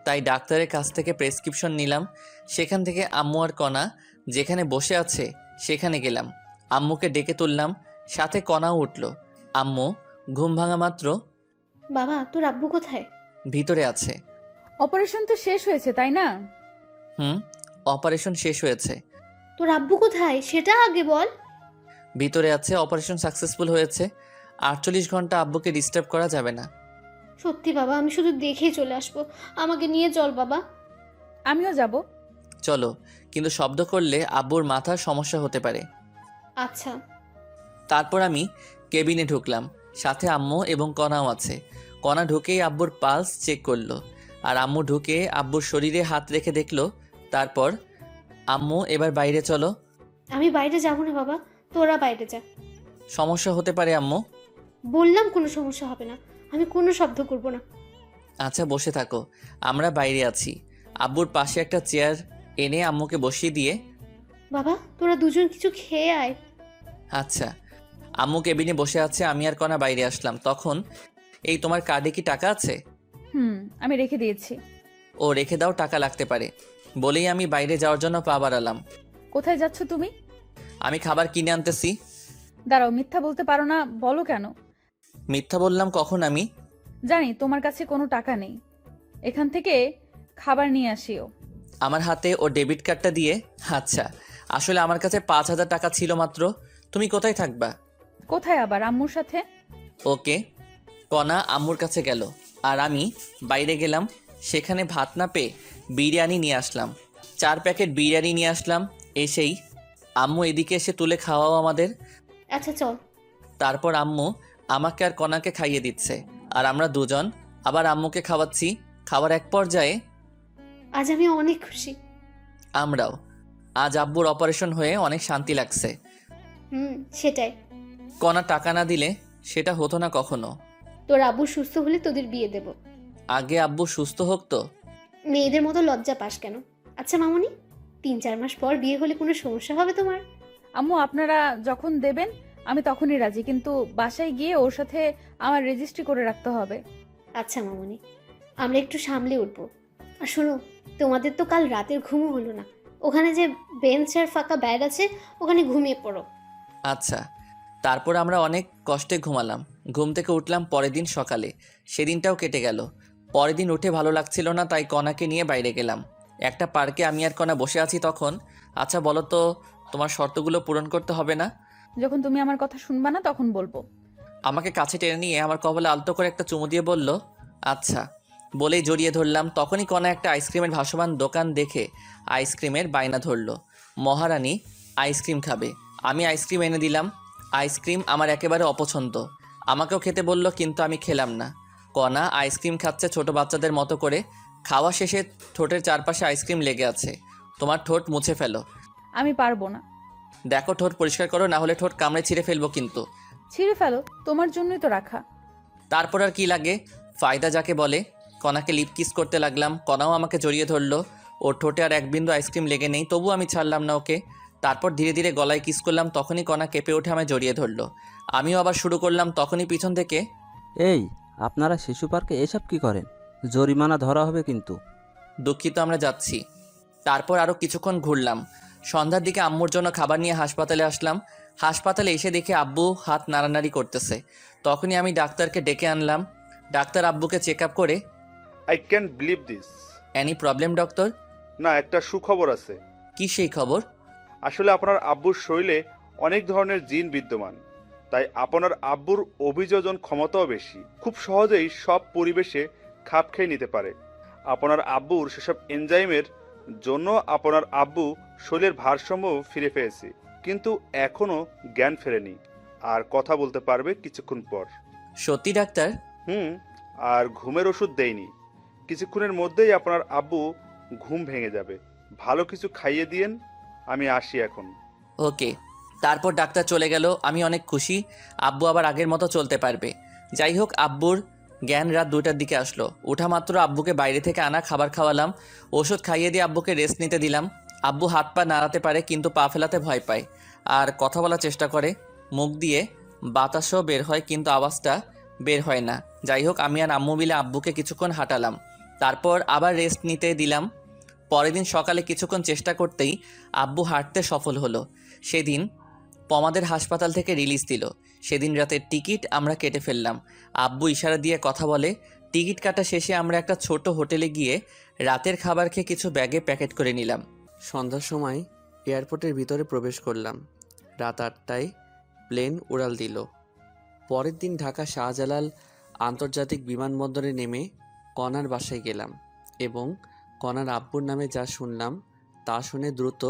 তাই ডাক্তারের কাছ থেকে প্রেসক্রিপশন নিলাম। সেখান থেকে আম্মু আর কণা যেখানে বসে আছে সেখানে গেলাম। আম্মুকে ডেকে তুললাম, সাথে কণাও উঠল। আম্মু ঘুম ভাঙা মাত্র, বাবা তোর আব্বু কোথায়? ভিতরে আছে। অপারেশন তো শেষ হয়েছে তাই না? হুম, অপারেশন শেষ হয়েছে। তোর আব্বু কোথায় সেটা আগে বল। ভিতরে আছে, অপারেশন সাকসেসফুল হয়েছে। 48 ঘন্টা আব্বুকে ডিস্টার্ব করা যাবে না। সত্যি বাবা, আমি শুধু দেখেই চলে আসবো, আমাকে নিয়ে চল বাবা। আমিও যাব। চলো, কিন্তু শব্দ করলে আব্বুর মাথার সমস্যা হতে পারে। আচ্ছা। তারপর আমি কেবিনে ঢুকলাম, সাথে আম্মু এবং কণাও আছে। কণা ঢুকেই আব্বুর পালস চেক করলো, আর আম্মু ঢুকে আব্বুর শরীরে হাত রেখে দেখলো। তারপর, আম্মু এবার বাইরে চলো। আমি বাইরে যাবো না বাবা, তোরা বাইরে যা। সমস্যা হতে পারে আম্মু। বললাম কোনো সমস্যা হবে না, আমি কোনো শব্দ করব না। আচ্ছা বসে থাকো, আমরা বাইরে আছি। আব্বুর পাশে একটা চেয়ার এনে আম্মুকে বসিয়ে দিয়ে, বাবা তোরা দুজন কিছু খেয়ে আয়। আচ্ছা। আম্মু কেবিনে বসে আছে, আমি আর কণা বাইরে আসলাম। তখন, এই তোমার কার্ডে কি টাকা আছে? আমি রেখে দিয়েছি। ও রেখে দাও, টাকা লাগতে পারে। বলেই আমি বাইরে যাওয়ার জন্য পা বাড়ালাম। কোথায় যাচ্ছ তুমি? আমি খাবার কিনে আনতেছি। দাঁড়াও, মিথ্যা বলতে পারো না, বলো কেন? মিথ্যা বললাম কখন আমি? জানি তোমার কাছে কোনো টাকা নেই, এখান থেকে খাবার নিয়ে আসিও। আমার হাতে ও ডেবিট কার্ডটা দিয়ে, আচ্ছা আসলে আমার কাছে 5,000 টাকা ছিল মাত্র। তুমি কোথায় থাকবা? কোথায় আবার? আম্মুর সাথে। ওকে। কণা আম্মুর কাছে গেল, আর আমি বাইরে গেলাম। সেখানে ভাত না পেয়ে বিরিয়ানি নিয়ে আসলাম। 4 প্যাকেট বিরিয়ানি নিয়ে আসলাম। এসেই আম্মু এদিকে এসে তুলে খাওয়াও আমাদের। আচ্ছা চল। তারপর আম্মু আমাকে আর কণাকে খাইয়ে দিচ্ছে, আর আমরা দুজন আবার আম্মুকে খাওয়াচ্ছি। খাওয়ার এক পর্যায়ে আজ আমি অনেক খুশি। আমরাও। আজ আব্বুর অপারেশন হয়ে অনেক শান্তি লাগছে। সেটাই। কণা টাকা না দিলে সেটা হতো না কখনো। তোর আব্বু সুস্থ হলে তোদের বিয়ে দেব। আগে আব্বু সুস্থ হোক তো। মেয়েদের মতো লজ্জা পাস কেন? আচ্ছা মামুনি, 3-4 মাস পর বিয়ে হলে কোনো সমস্যা হবে তোমার? আম্মু আপনারা যখন দেবেন আমি তখনই রাজি, কিন্তু বাসায় গিয়ে ওর সাথে আমার রেজিস্ট্রি করে রাখতে হবে। আচ্ছা মামুনি, আমরা একটু সামলে উঠবো। আর শোনো, তোমাদের তো কাল রাতের ঘুমও হলো না। ওখানে যে বেঞ্চ আর ফাঁকা ব্যাগ আছে ওখানে ঘুমিয়ে পড়ো। আচ্ছা। তারপর আমরা অনেক কষ্টে ঘুমালাম। ঘুম থেকে উঠলাম পরের দিন সকালে। সেদিনটাও কেটে গেল। পরের দিন উঠে ভালো লাগছিল না, তাই কণাকে নিয়ে বাইরে গেলাম। একটা পার্কে আমি আর কণা বসে আছি তখন। আচ্ছা বলো তো, তোমার শর্তগুলো পূরণ করতে হবে না? যখন তুমি আমার কথা শুনবা না তখন বলবো। আমাকে কাছে টেনে নিয়ে আমার কপালে আলতো করে একটা চুমু দিয়ে বলল, আচ্ছা। বলেই জড়িয়ে ধরলাম। তখনই কণা একটা আইসক্রিমের ভাসমান দোকান দেখে আইসক্রিমের বায়না ধরল। মহারানী আইসক্রিম খাবে। আমি আইসক্রিম এনে দিলাম। আইসক্রিম আমার একেবারে অপছন্দ। আমাকেও খেতে বলল, কিন্তু আমি খেলাম না। কণা আইসক্রিম খাচ্ছে ছোট বাচ্চাদের মতো করে। খাওয়া শেষে ঠোঁটের চারপাশে আইসক্রিম লেগে আছে। তোমার ঠোঁট মুছে ফেলো। আমি পারবো না। দেখো ঠোঁট পরিষ্কার করো, না হলে ঠোঁট কামড়ে ছিঁড়ে ফেলবো কিন্তু। ছিঁড়ে ফেলো, তোমার জন্যই তো রাখা। তারপর আর কি লাগে, ফায়দা যাকে বলে। কণাকে লিপ কিস করতে লাগলাম। কণাও আমাকে জড়িয়ে ধরলো। ওর ঠোঁটে আর এক বিন্দু আইসক্রিম লেগে নেই, তবু আমি ছাড়লাম না ওকে। তারপর ধীরে ধীরে গলায় কিস করলাম। তখনই কণা কেঁপে উঠে আমায় জড়িয়ে ধরলো। আমিও আবার শুরু করলাম। তখনই পিছন থেকে, এই আপনারা শিশু পার্কে এসব কি করেন? জরিমানা ধরা হবে কিন্তু। দুঃখিত, আমরা যাচ্ছি। তারপর আরও কিছুক্ষণ ঘুরলাম। সন্ধ্যার দিকে আম্মুর জন্য খাবার নিয়ে হাসপাতালে আসলাম। হাসপাতালে এসে দেখে আব্বু হাত নাড়ানাড়ি করতেছে। তখনই আমি ডাক্তারকে ডেকে আনলাম। ডাক্তার আব্বুকে চেক আপ করে, I can believe this. Any problem doctor? না, একটা সুখবর আছে। কি সেই খবর? আসলে আপনার আব্বুর শরীরে অনেক ধরনের জিন বিদ্যমান, তাই আপনার আব্বুর অভিযোজন ক্ষমতাও বেশি। খুব সহজেই সব পরিবেশে খাপ খেয়ে নিতে পারে। আপনার আব্বুর সেসব এনজাইমের জন্য আপনার আব্বু শরীরের ভারসাম্য ফিরে পেয়েছে, কিন্তু এখনও জ্ঞান ফেরেনি, আর কথা বলতে পারবে কিছুক্ষণ পর। সত্যি ডাক্তার? আর ঘুমের ওষুধ দেয়নি। কিছুক্ষণের মধ্যেই আপনার আব্বু ঘুম ভেঙে যাবে। ভালো কিছু খাইয়ে দিয়েন। আমি আসি এখন। ওকে। তারপর ডাক্তার চলে গেল। আমি অনেক খুশি, আব্বু আবার আগের মতো চলতে পারবে। যাই হোক, আব্বুর জ্ঞান রাত 2টার দিকে আসলো। ওঠা মাত্র আব্বুকে বাইরে থেকে আনা খাবার খাওয়ালাম, ওষুধ খাইয়ে দিয়ে আব্বুকে রেস্ট নিতে দিলাম। আব্বু হাত পা নাড়াতে পারে কিন্তু পা ফেলাতে ভয় পায় আর কথা বলার চেষ্টা করে। মুখ দিয়ে বাতাসও বের হয় কিন্তু আওয়াজটা বের হয় না। যাই হোক, আমি আর আম্মু মিলে আব্বুকে কিছুক্ষণ হাঁটালাম, তারপর আবার রেস্ট নিতে দিলাম। পরের দিন সকালে কিছুক্ষণ চেষ্টা করতেই আব্বু হাঁটতে সফল হলো। সেদিন পমাদের হাসপাতাল থেকে রিলিজ দিল। সেদিন রাতের টিকিট আমরা কেটে ফেললাম। আব্বু ইশারা দিয়ে কথা বলে। টিকিট কাটা শেষে আমরা একটা ছোট হোটেলে গিয়ে রাতের খাবার খেয়ে কিছু ব্যাগে প্যাকেট করে নিলাম। সন্ধ্যার সময় এয়ারপোর্টের ভিতরে প্রবেশ করলাম। রাত 8টায় প্লেন উড়াল দিল। পরের দিন ঢাকা শাহজালাল আন্তর্জাতিক বিমানবন্দরে নেমে কনার বাসায় গেলাম এবং কনার আব্বুর নামে যা শুনলাম তা শুনে দ্রুত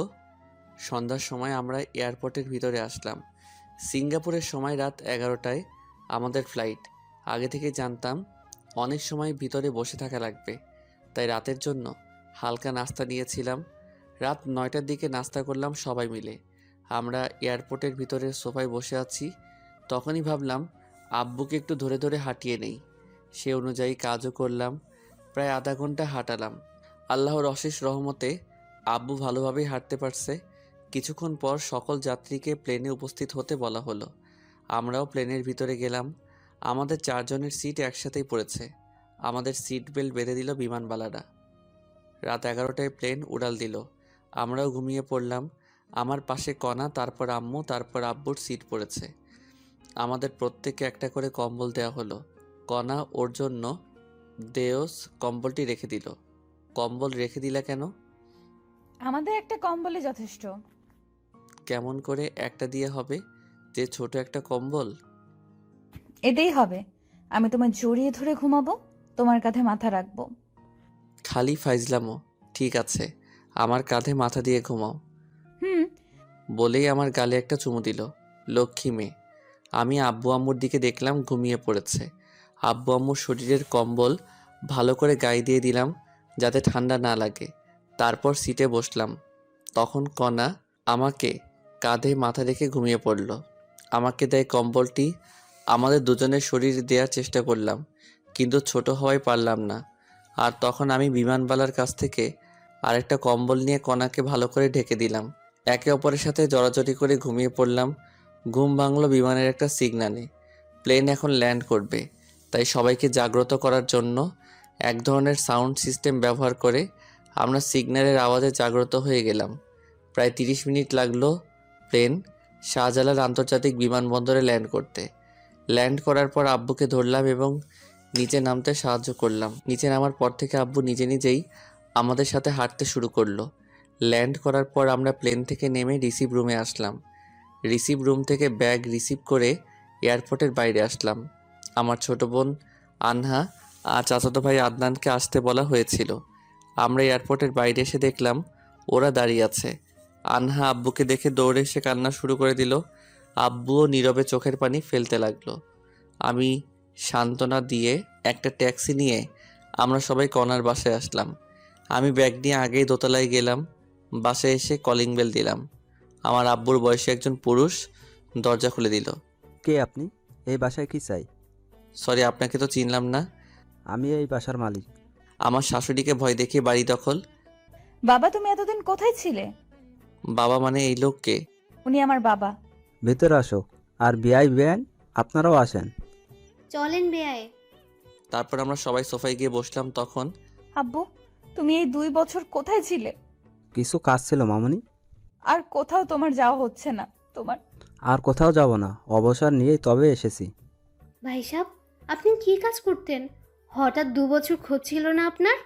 সন্ধ্যার সময় আমরা এয়ারপোর্টের ভিতরে আসলাম। সিঙ্গাপুরের সময় রাত 11টায় আমাদের ফ্লাইট। আগে থেকে জানতাম অনেক সময় ভিতরে বসে থাকা লাগবে, তাই রাতের জন্য হালকা নাস্তা নিয়েছিলাম। রাত 9টার দিকে নাস্তা করলাম সবাই মিলে। আমরা এয়ারপোর্টের ভিতরে সোফায় বসে আছি, তখনই ভাবলাম আব্বুকে একটু ধরে ধরে হাঁটিয়ে নেই। সে অনুযায়ী কাজও করলাম। প্রায় আধা ঘন্টা হাঁটালাম। আল্লাহর অশেষ রহমতে আব্বু ভালোভাবেই হাঁটতে পারছে। কিছুক্ষণ পর সকল যাত্রীকে প্লেনে উপস্থিত হতে বলা হলো। আমরাও প্লেনের ভিতরে গেলাম। আমাদের 4 জনের সিট একসাথেই পড়েছে। আমাদের সিট বেল্ট বেঁধে দিল বিমানবালারা। রাত 11টায় প্লেন উড়াল দিল। আমরাও ঘুমিয়ে পড়লাম। আমার পাশে কণা, তারপর আম্মু, তারপর আব্বুর সিট পড়েছে। আমাদের প্রত্যেককে একটা করে কম্বল দেওয়া হলো। কণা ওর জন্য দেওস কম্বলটি রেখে দিল। কম্বল রেখে দিলা কেন? আমাদের একটা কম্বলে যথেষ্ট। কেমন করে একটা দিয়ে হবে, যে ছোট একটা কম্বল? এটাই হবে। আমি তোমায় জড়িয়ে ধরে ঘুমাবো, তোমার কাঁধে মাথা রাখবো। খালি ফাইজলামো। ঠিক আছে, আমার কাঁধে মাথা দিয়ে ঘুমাও। হুম। বলেই আমার গালে একটা চুমু দিল। লক্ষ্মী মেয়ে। আমি আব্বু আম্মুর দিকে দেখলাম ঘুমিয়ে পড়েছে। আব্বু আম্মুর শরীরের কম্বল ভালো করে গায়ে দিয়ে দিলাম যাতে ঠান্ডা না লাগে। তারপর সিটে বসলাম। তখন কণা আমাকে কাঁধে মাথা রেখে ঘুমিয়ে পড়ল। আমাকে দেয় কম্বলটি। আমাদের দুজনের শরীর দেওয়ার চেষ্টা করলাম, কিন্তু ছোট হওয়ায় পারলাম না। আর তখন আমি বিমানবালার কাছ থেকে আরেকটা কম্বল নিয়ে কণাকে ভালো করে ঢেকে দিলাম। একে অপরের সাথে জড়াজড়ি করে ঘুমিয়ে পড়লাম। ঘুম ভাঙলো বিমানের একটা সিগন্যালে। প্লেন এখন ল্যান্ড করবে, তাই সবাইকে জাগ্রত করার জন্য এক ধরনের সাউন্ড সিস্টেম ব্যবহার করে আমরা সিগন্যালের আওয়াজে জাগ্রত হয়ে গেলাম। প্রায় 30 মিনিট লাগলো প্লেন শাহজালাল আন্তর্জাতিক বিমানবন্দরে ল্যান্ড করতে। ল্যান্ড করার পর আব্বুকে ধরলাম এবং নিচে নামতে সাহায্য করলাম। নিচে নামার পর থেকে আব্বু নিজে নিজেই আমাদের সাথে হাঁটতে শুরু করলো। ল্যান্ড করার পর আমরা প্লেন থেকে নেমে রিসিভ রুমে আসলাম। রিসিভ রুম থেকে ব্যাগ রিসিভ করে এয়ারপোর্টের বাইরে আসলাম। আমার ছোট বোন আনহা আর চাচাতো ভাই আদনানকে আসতে বলা হয়েছিল। আমরা এয়ারপোর্টের বাইরে এসে দেখলাম ওরা দাঁড়িয়ে আছে। আনহা আব্বুকে দেখে দৌড়ে এসে কান্না শুরু করে দিল। আব্বুও নীরবে চোখের পানি ফেলতে লাগলো। আমি সান্ত্বনা দিয়ে একটা ট্যাক্সি নিয়ে আমরা সবাই কণার বাসায় আসলাম। আমি ব্যাগ নিয়ে আগেই দোতলায় গেলাম। বাসায় এসে কলিং বেল দিলাম। আমার আব্বুর বয়সী একজন পুরুষ দরজা খুলে দিল। কে আপনি? এই বাসায় কি চাই? সরি, আপনাকে তো চিনলাম না। আমি এই বাসার মালিক। আমার শাশুড়িকে ভয় দেখিয়ে বাড়ি দখল। বাবা, তুমি এতদিন কোথায় ছিলে? বাবা মানে এই লোককে? উনি আমার বাবা। ভেতরে আসো। আর বিআই বেআইন আপনারাও আসেন। চলেন বেয়ায়। তারপর আমরা সবাই সোফায় গিয়ে বসলাম। তখন আব্বু, তুমি এই 2 বছর কোথায় ছিলে? কিছু কাজ ছিল মামুনি। আর কোথাও তোমার যাওয়া হচ্ছে না? তোমার আর কোথাও যাব না, অবসর নিয়েই তবে এসেছি। ভাই সাহেব, আপনি কি কাজ করতেন? হঠাৎ 2 বছর খোঁজ ছিল না আপনার?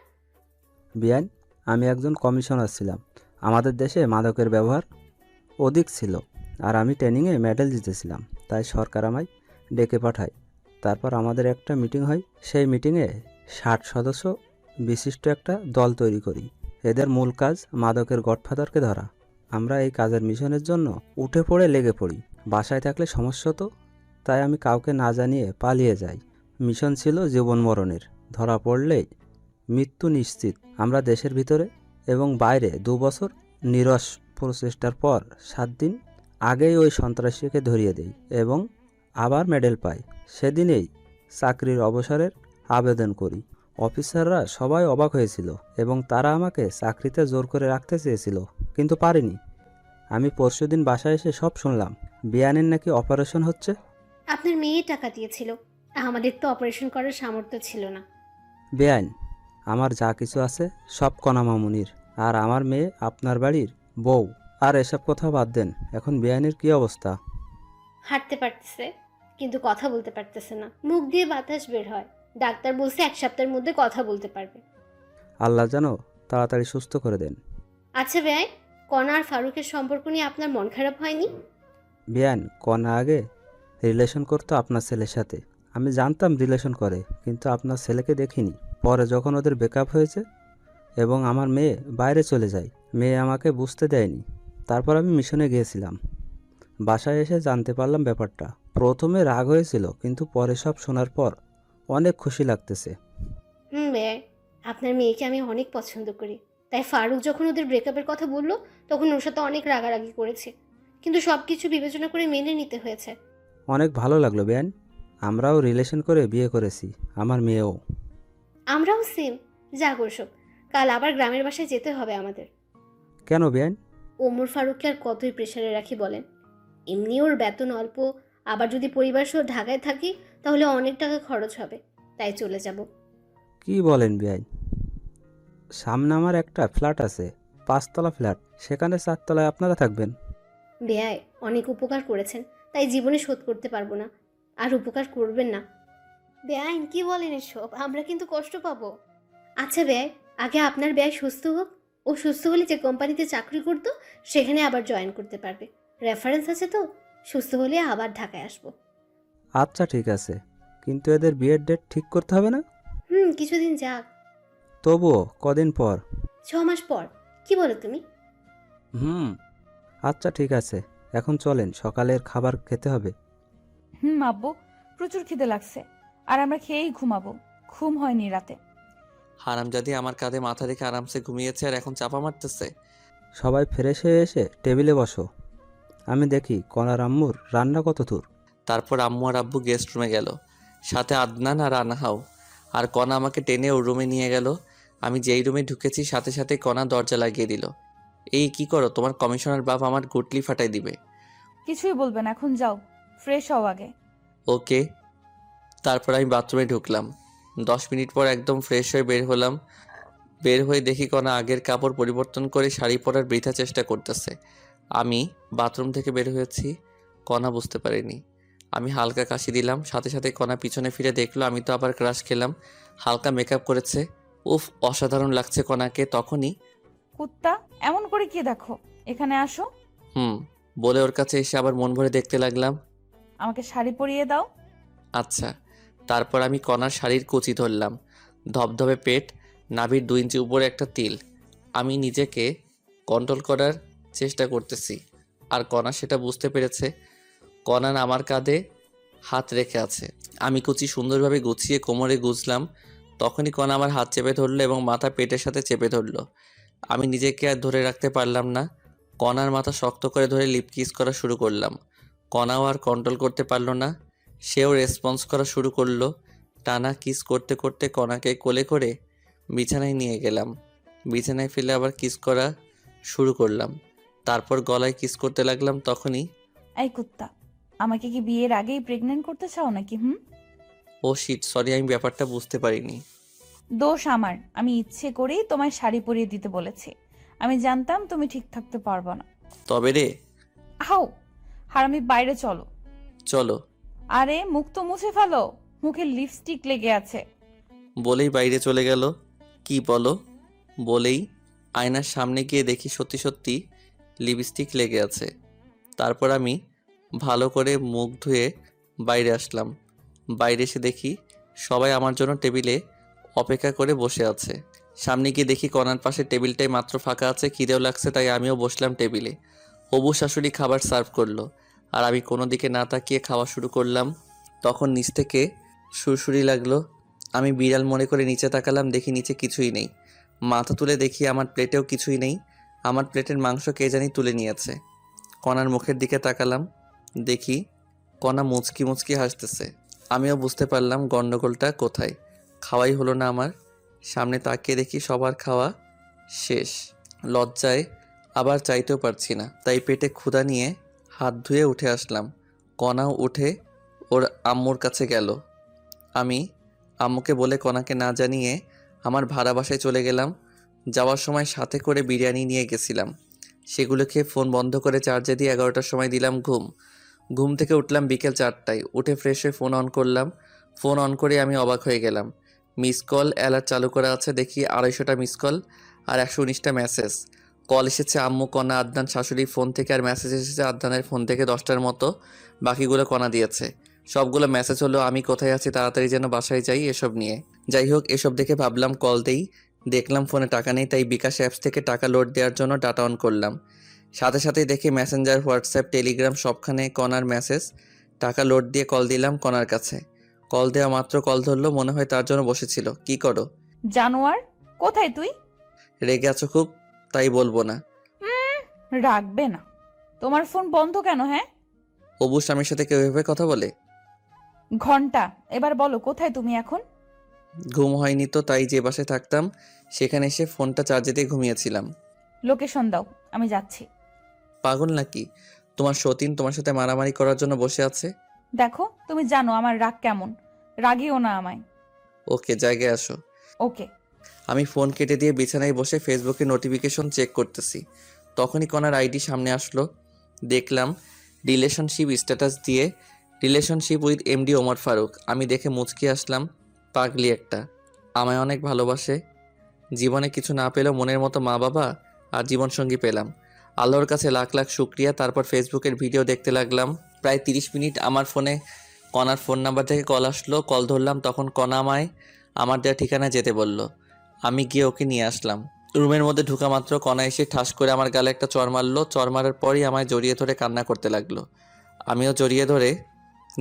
বিআইন, আমি একজন কমিশনার ছিলাম। আমাদের দেশে মাদকের ব্যবহার অধিক ছিল, আর আমি ট্রেনিংয়ে মেডেল জিতেছিলাম, তাই সরকার আমায় ডেকে পাঠায়। তারপর আমাদের একটা মিটিং হয়। সেই মিটিংয়ে 60 সদস্য বিশিষ্ট একটা দল তৈরি করি। এদের মূল কাজ মাদকের গডফাদারকে ধরা। আমরা এই কাজের মিশনের জন্য উঠে পড়ে লেগে পড়ি। বাসায় থাকলে সমস্যা হতো, তাই আমি কাউকে না জানিয়ে পালিয়ে যাই। মিশন ছিল জীবন মরণের, ধরা পড়লেই মৃত্যু নিশ্চিত। আমরা দেশের ভিতরে এবং বাইরে 2 বছর নিরস প্রচেষ্টার পর 7 দিন আগেই ওই সন্ত্রাসীকে ধরিয়ে দেই এবং আবার মেডেল পাই। সেদিনেই চাকরির অবসরের আবেদন করি। অফিসাররা সবাই অবাক হয়েছিল এবং তারা আমাকে চাকরিতে জোর করে রাখতে চেয়েছিল, কিন্তু পারিনি। আমি পরশুদিন বাসায় এসে সব শুনলাম বিয়ানের নাকি অপারেশন হচ্ছে। আপনার মেয়ে টাকা দিয়েছিল, আমাদের তো অপারেশন করার সামর্থ্য ছিল না। বেআইন, আমার যা কিছু আছে সব কণা মামুনির, আর আমার মেয়ে আপনার বাড়ির বউ। আর এসব কথা বাদ দেন, এখন বেআইনের কী অবস্থা? হাঁটতে পারতেছে কিন্তু কথা বলতে পারতেছে না, মুখ দিয়ে বাতাস বের হয়। ডাক্তার বলছে 1 সপ্তাহের মধ্যে কথা বলতে পারবে। আল্লাহ যেন তাড়াতাড়ি সুস্থ করে দেন। আচ্ছা ভাই, কণা আর ফারুকের সম্পর্ক নিয়ে আপনার মন খারাপ হয়নি? বেআইন, কণা আগে রিলেশন করতো আপনার ছেলের সাথে। আমি জানতাম রিলেশন করে, কিন্তু আপনার ছেলেকে দেখিনি। পরে যখন ওদের ব্রেকআপ হয়েছে এবং আমার মেয়ে বাইরে চলে যায়, মেয়ে আমাকে বুঝতে দেয়নি। তারপর আমি মিশনে গিয়েছিলাম। বাসায় এসে জানতে পারলাম ব্যাপারটা। প্রথমে রাগ হয়েছিল, কিন্তু পরে সব শোনার পর অনেক খুশি লাগতেছে। ভাই, আপনার মেয়েকে আমি অনেক পছন্দ করি, তাই ফারুক যখন ওদের ব্রেকআপের কথা বললো তখন ওর সাথে অনেক রাগারাগি করেছি, কিন্তু সব কিছু বিবেচনা করে মেনে নিতে হয়েছে। অনেক ভালো লাগলো বেআইন। আমরাও রিলেশন করে বিয়ে করেছি, আমার মেয়েও। আমরাও সেম। যা করসব, কাল আবার গ্রামের বাসায় যেতে হবে আমাদের। কেন বেআইন? ওমর ফারুককে আর কতই প্রেশারে রাখি বলেন? এমনি ওর বেতন অল্প, আবার যদি পরিবার সহ ঢাকায় থাকি তাহলে অনেক টাকা খরচ হবে, তাই চলে যাব। কি বলেন বেআইন? সামনে আমার একটা ফ্ল্যাট আছে, 5 তলা ফ্ল্যাট, সেখানে 4 তলায় আপনারা থাকবেন। বেয়াই অনেক উপকার করেছেন, তাই জীবনে শোধ করতে পারবো না, আর উপকার করবেন না। বেআইন কি বলেন এসব? আমরা কিন্তু কষ্ট পাবো। আচ্ছা বেয়াই, আগে আপনার বেয়াই সুস্থ হোক। ও সুস্থ হলে যে কোম্পানিতে চাকরি করতো সেখানে আবার জয়েন করতে পারবে। রেফারেন্স আছে তো, সুস্থ হলে আবার ঢাকায় আসবো। আচ্ছা ঠিক আছে, কিন্তু এদের বিয়ের ডেট ঠিক করতে হবে না? কিছুদিন যাক। তবুও কদিন পর? 6 মাস পর। কি বলো তুমি? আচ্ছা ঠিক আছে, এখন চলেন, সকালের খাবার খেতে হবে। আব্বু, প্রচুর খিদে লাগছে, আর আমরা খেয়েই ঘুমাবো। ঘুম হয়নি রাতে। হারামজাদি আমার কাঁধে মাথা রেখে আরামসে ঘুমিয়েছে আর এখন চাপা মারতেছে। সবাই ফ্রেশ হয়ে এসে টেবিলে বসো। আমি দেখি কনার আম্মুর রান্না কত দূর। তারপর আম্মু আর আব্বু গেস্ট রুমে গেল, সাথে আদনান আর আনাহাও। আর কণা আমাকে টেনে ওর রুমে নিয়ে গেল। আমি যেই রুমে ঢুকেছি সাথে সাথে কণা দরজা লাগিয়ে দিল। এই কি করো? তোমার কমিশনার বাপ আমার গুটলি ফাটাই দিবে। কিছুই বলবেন, এখন যাও, ফ্রেশ হও আগে। ওকে। তারপর আমি বাথরুমে ঢুকলাম। 10 মিনিট পর একদম ফ্রেশ হয়ে বের হলাম। বের হয়ে দেখি কণা আগের কাপড় পরিবর্তন করে শাড়ি পরার বৃথা চেষ্টা করতেছে। আমি বাথরুম থেকে বের হয়েছি, কণা বুঝতে পারিনি। আমি হালকা কাশি দিলাম, সাথে সাথে কণা পিছনে ফিরে দেখলো আমি তো আবার ক্রাশ খেলাম। হালকা মেকআপ করেছে, উফ অসাধারণ লাগছে কণাকে। তখনই কুত্তা, এমন করে কি দেখো? এখানে আসো। বলে ওর কাছে এসে আবার মন ভরে দেখতে লাগলাম। আমাকে শাড়ি পরিয়ে দাও। আচ্ছা। তারপর আমি কণার শাড়ির কুচি ধরলাম। ধবধবে পেট, নাভির 2 ইঞ্চি উপরে একটা তিল। আমি নিজেকে কন্ট্রোল করার চেষ্টা করতেছি, আর কণা সেটা বুঝতে পেরেছে। কণা আমার কাঁধে হাত রেখে আছে। আমি কুচি সুন্দরভাবে গুছিয়ে কোমরে গুজলাম। তখনই কণা আমার হাত চেপে ধরলো এবং মাথা পেটের সাথে চেপে ধরলো। আমি নিজেকে আর ধরে রাখতে পারলাম না। কণার মাথা শক্ত করে ধরে লিপ কিস করা শুরু করলাম। কণাও আর কন্ট্রোল করতে পারলো না, সেও রেসপন্স করা শুরু করলো। টানা কিস করতে করতে কণাকে কোলে করে বিছানায় নিয়ে গেলাম। বিছানায় ফেলে আবার কিস করা শুরু করলাম। তারপর গলায় কিস করতে লাগলাম। তখনই এই কুত্তা, আমাকে কি বিয়ের আগেই প্রেগনেন্ট করতে চাও নাকি? ও শিট, সরি, আমি ব্যাপারটা বুঝতে পারিনি। দোষ আমার, আমি ইচ্ছে করেই তোমায় শাড়ি পরিয়ে দিতে বলেছি। আমি জানতাম তুমি ঠিক থাকতে পারবো না। তবে রে, আও, হারামি, বাইরে চলো। চলো। আরে মুখ তো মুছে ফেলো, মুখে লিপস্টিক লেগে আছে। বলেই বাইরে চলে গেল। কি বলো? বলেই আয়নার সামনে গিয়ে দেখি সত্যি সত্যি লিপস্টিক লেগে আছে। তারপর আমি ভালো করে মুখ ধুয়ে বাইরে আসলাম। বাইরে এসে দেখি সবাই আমার জন্য টেবিলে অপেক্ষা করে বসে আছে। সামনে গিয়ে দেখি কণার পাশে টেবিলটাই মাত্র ফাঁকা আছে। খিদেও লাগছে, তাই আমিও বসলাম টেবিলে। হবু শাশুড়ি খাবার সার্ভ করলো, আর আমি কোনো দিকে না তাকিয়ে খাওয়া শুরু করলাম। তখন নিচ থেকে সুরসুরি লাগলো। আমি বিড়াল মনে করে নিচে তাকালাম, দেখি নিচে কিছুই নেই। মাথা তুলে দেখি আমার প্লেটেও কিছুই নেই। আমার প্লেটের মাংস কে জানি তুলে নিয়েছে। কণার মুখের দিকে তাকালাম, দেখি কণা মুচকি মুচকি হাসতেছে। আমিও বুঝতে পারলাম গন্ডগোলটা কোথায়। খাওয়াই হলো না আমার। সামনে তাকিয়ে দেখি সবার খাওয়া শেষ। লজ্জায় আবার চাইতেও পারছি না, তাই পেটে ক্ষুধা নিয়ে হাত ধুয়ে উঠে আসলাম। কণাও উঠে ওর আম্মুর কাছে গেল। আমি আম্মুকে বলে কণাকে না জানিয়ে আমার ভাড়া বাসায় চলে গেলাম। যাওয়ার সময় সাথে করে বিরিয়ানি নিয়ে গেছিলাম। সেগুলো খেয়ে ফোন বন্ধ করে চার্জে দিয়ে 11টার সময় দিলাম ঘুম থেকে উঠলাম বিকেল 4টায়। উঠে ফ্রেশ হয়ে ফোন অন করলাম। ফোন অন করে আমি অবাক হয়ে গেলাম। মিস কল অ্যালার্ট চালু করা আছে, দেখি 250টা মিস কল আর 119টা মেসেজ। কল এসেছে আম্মু, কণা, আদনান শাশুড়ির ফোন থেকে, আর মেসেজ এসেছে আদনানের ফোন থেকে 10টার মতো। বাকিগুলো কণা দিয়েছে। সবগুলো মেসেজ হলো আমি কোথায় আছি, তাড়াতাড়ি যেন বাসায় যাই, এসব নিয়ে। যাই হোক, এসব দেখে ভাবলাম কল দেই। দেখলাম ফোনে টাকা নেই, তাই বিকাশ অ্যাপস থেকে টাকা লোড দেওয়ার জন্য ডাটা অন করলাম। সাথে সাথেই দেখি মেসেঞ্জার, হোয়াটসঅ্যাপ, টেলিগ্রাম সবখানে কণার মেসেজ। টাকা লোড দিয়ে কল দিলাম কণার কাছে। কল দেওয়া মাত্র কল ধরলো, মনে হয় তার জন্য বসেছিল। কি করো? জানোয়ার, কোথায় তুই? রেগে আছো খুব? তাই বলবো না। রাখবে না। তোমার ফোন বন্ধ কেন? হ্যাঁ, অবু স্বামীর সাথে কেউ এভাবে কথা বলে? ঘন্টা, এবার বলো কোথায় তুমি এখন? ঘুম হয়নি তো, তাই যে বাসায় থাকতাম সেখানে এসে ফোনটা চার্জে দিয়ে ঘুমিয়েছিলাম। লোকেশন দাও, আমি যাচ্ছি। পাগল নাকি? তোমার সতীন তোমার সাথে মারামারি করার জন্য বসে আছে। দেখো, তুমি জানো আমার রাগ কেমন, রাগিও না আমায়। ওকে, জায়গায় আসো। ওকে। আমি ফোন কেটে দিয়ে বিছানায় বসে ফেসবুকে নোটিফিকেশন চেক করতেছি। তখনই কণার আইডি সামনে আসলো। দেখলাম রিলেশনশিপ স্ট্যাটাস দিয়ে, relationship with MD Omar Faruk. আমি দেখে মুচকি আসলাম। পাগলি একটা, আমায় অনেক ভালোবাসে। জীবনে কিছু না পেলেও মনের মতো মা বাবা আর জীবনসঙ্গী পেলাম। আল্লাহর কাছে লাখ লাখ শুক্রিয়া। তারপর ফেসবুকের ভিডিও দেখতে লাগলাম। প্রায় 30 মিনিট আমার ফোনে কণার ফোন নাম্বার থেকে কল আসলো। কল ধরলাম, তখন কণা আমায় আমার দেওয়া ঠিকানায় যেতে বলল। আমি গিয়ে ওকে নিয়ে আসলাম। রুমের মধ্যে ঢোকা মাত্র কণা এসে ঠাস করে আমার গালে একটা চড় মারলো। চড় মারার পরই আমায় জড়িয়ে ধরে কান্না করতে লাগলো। আমিও জড়িয়ে ধরে,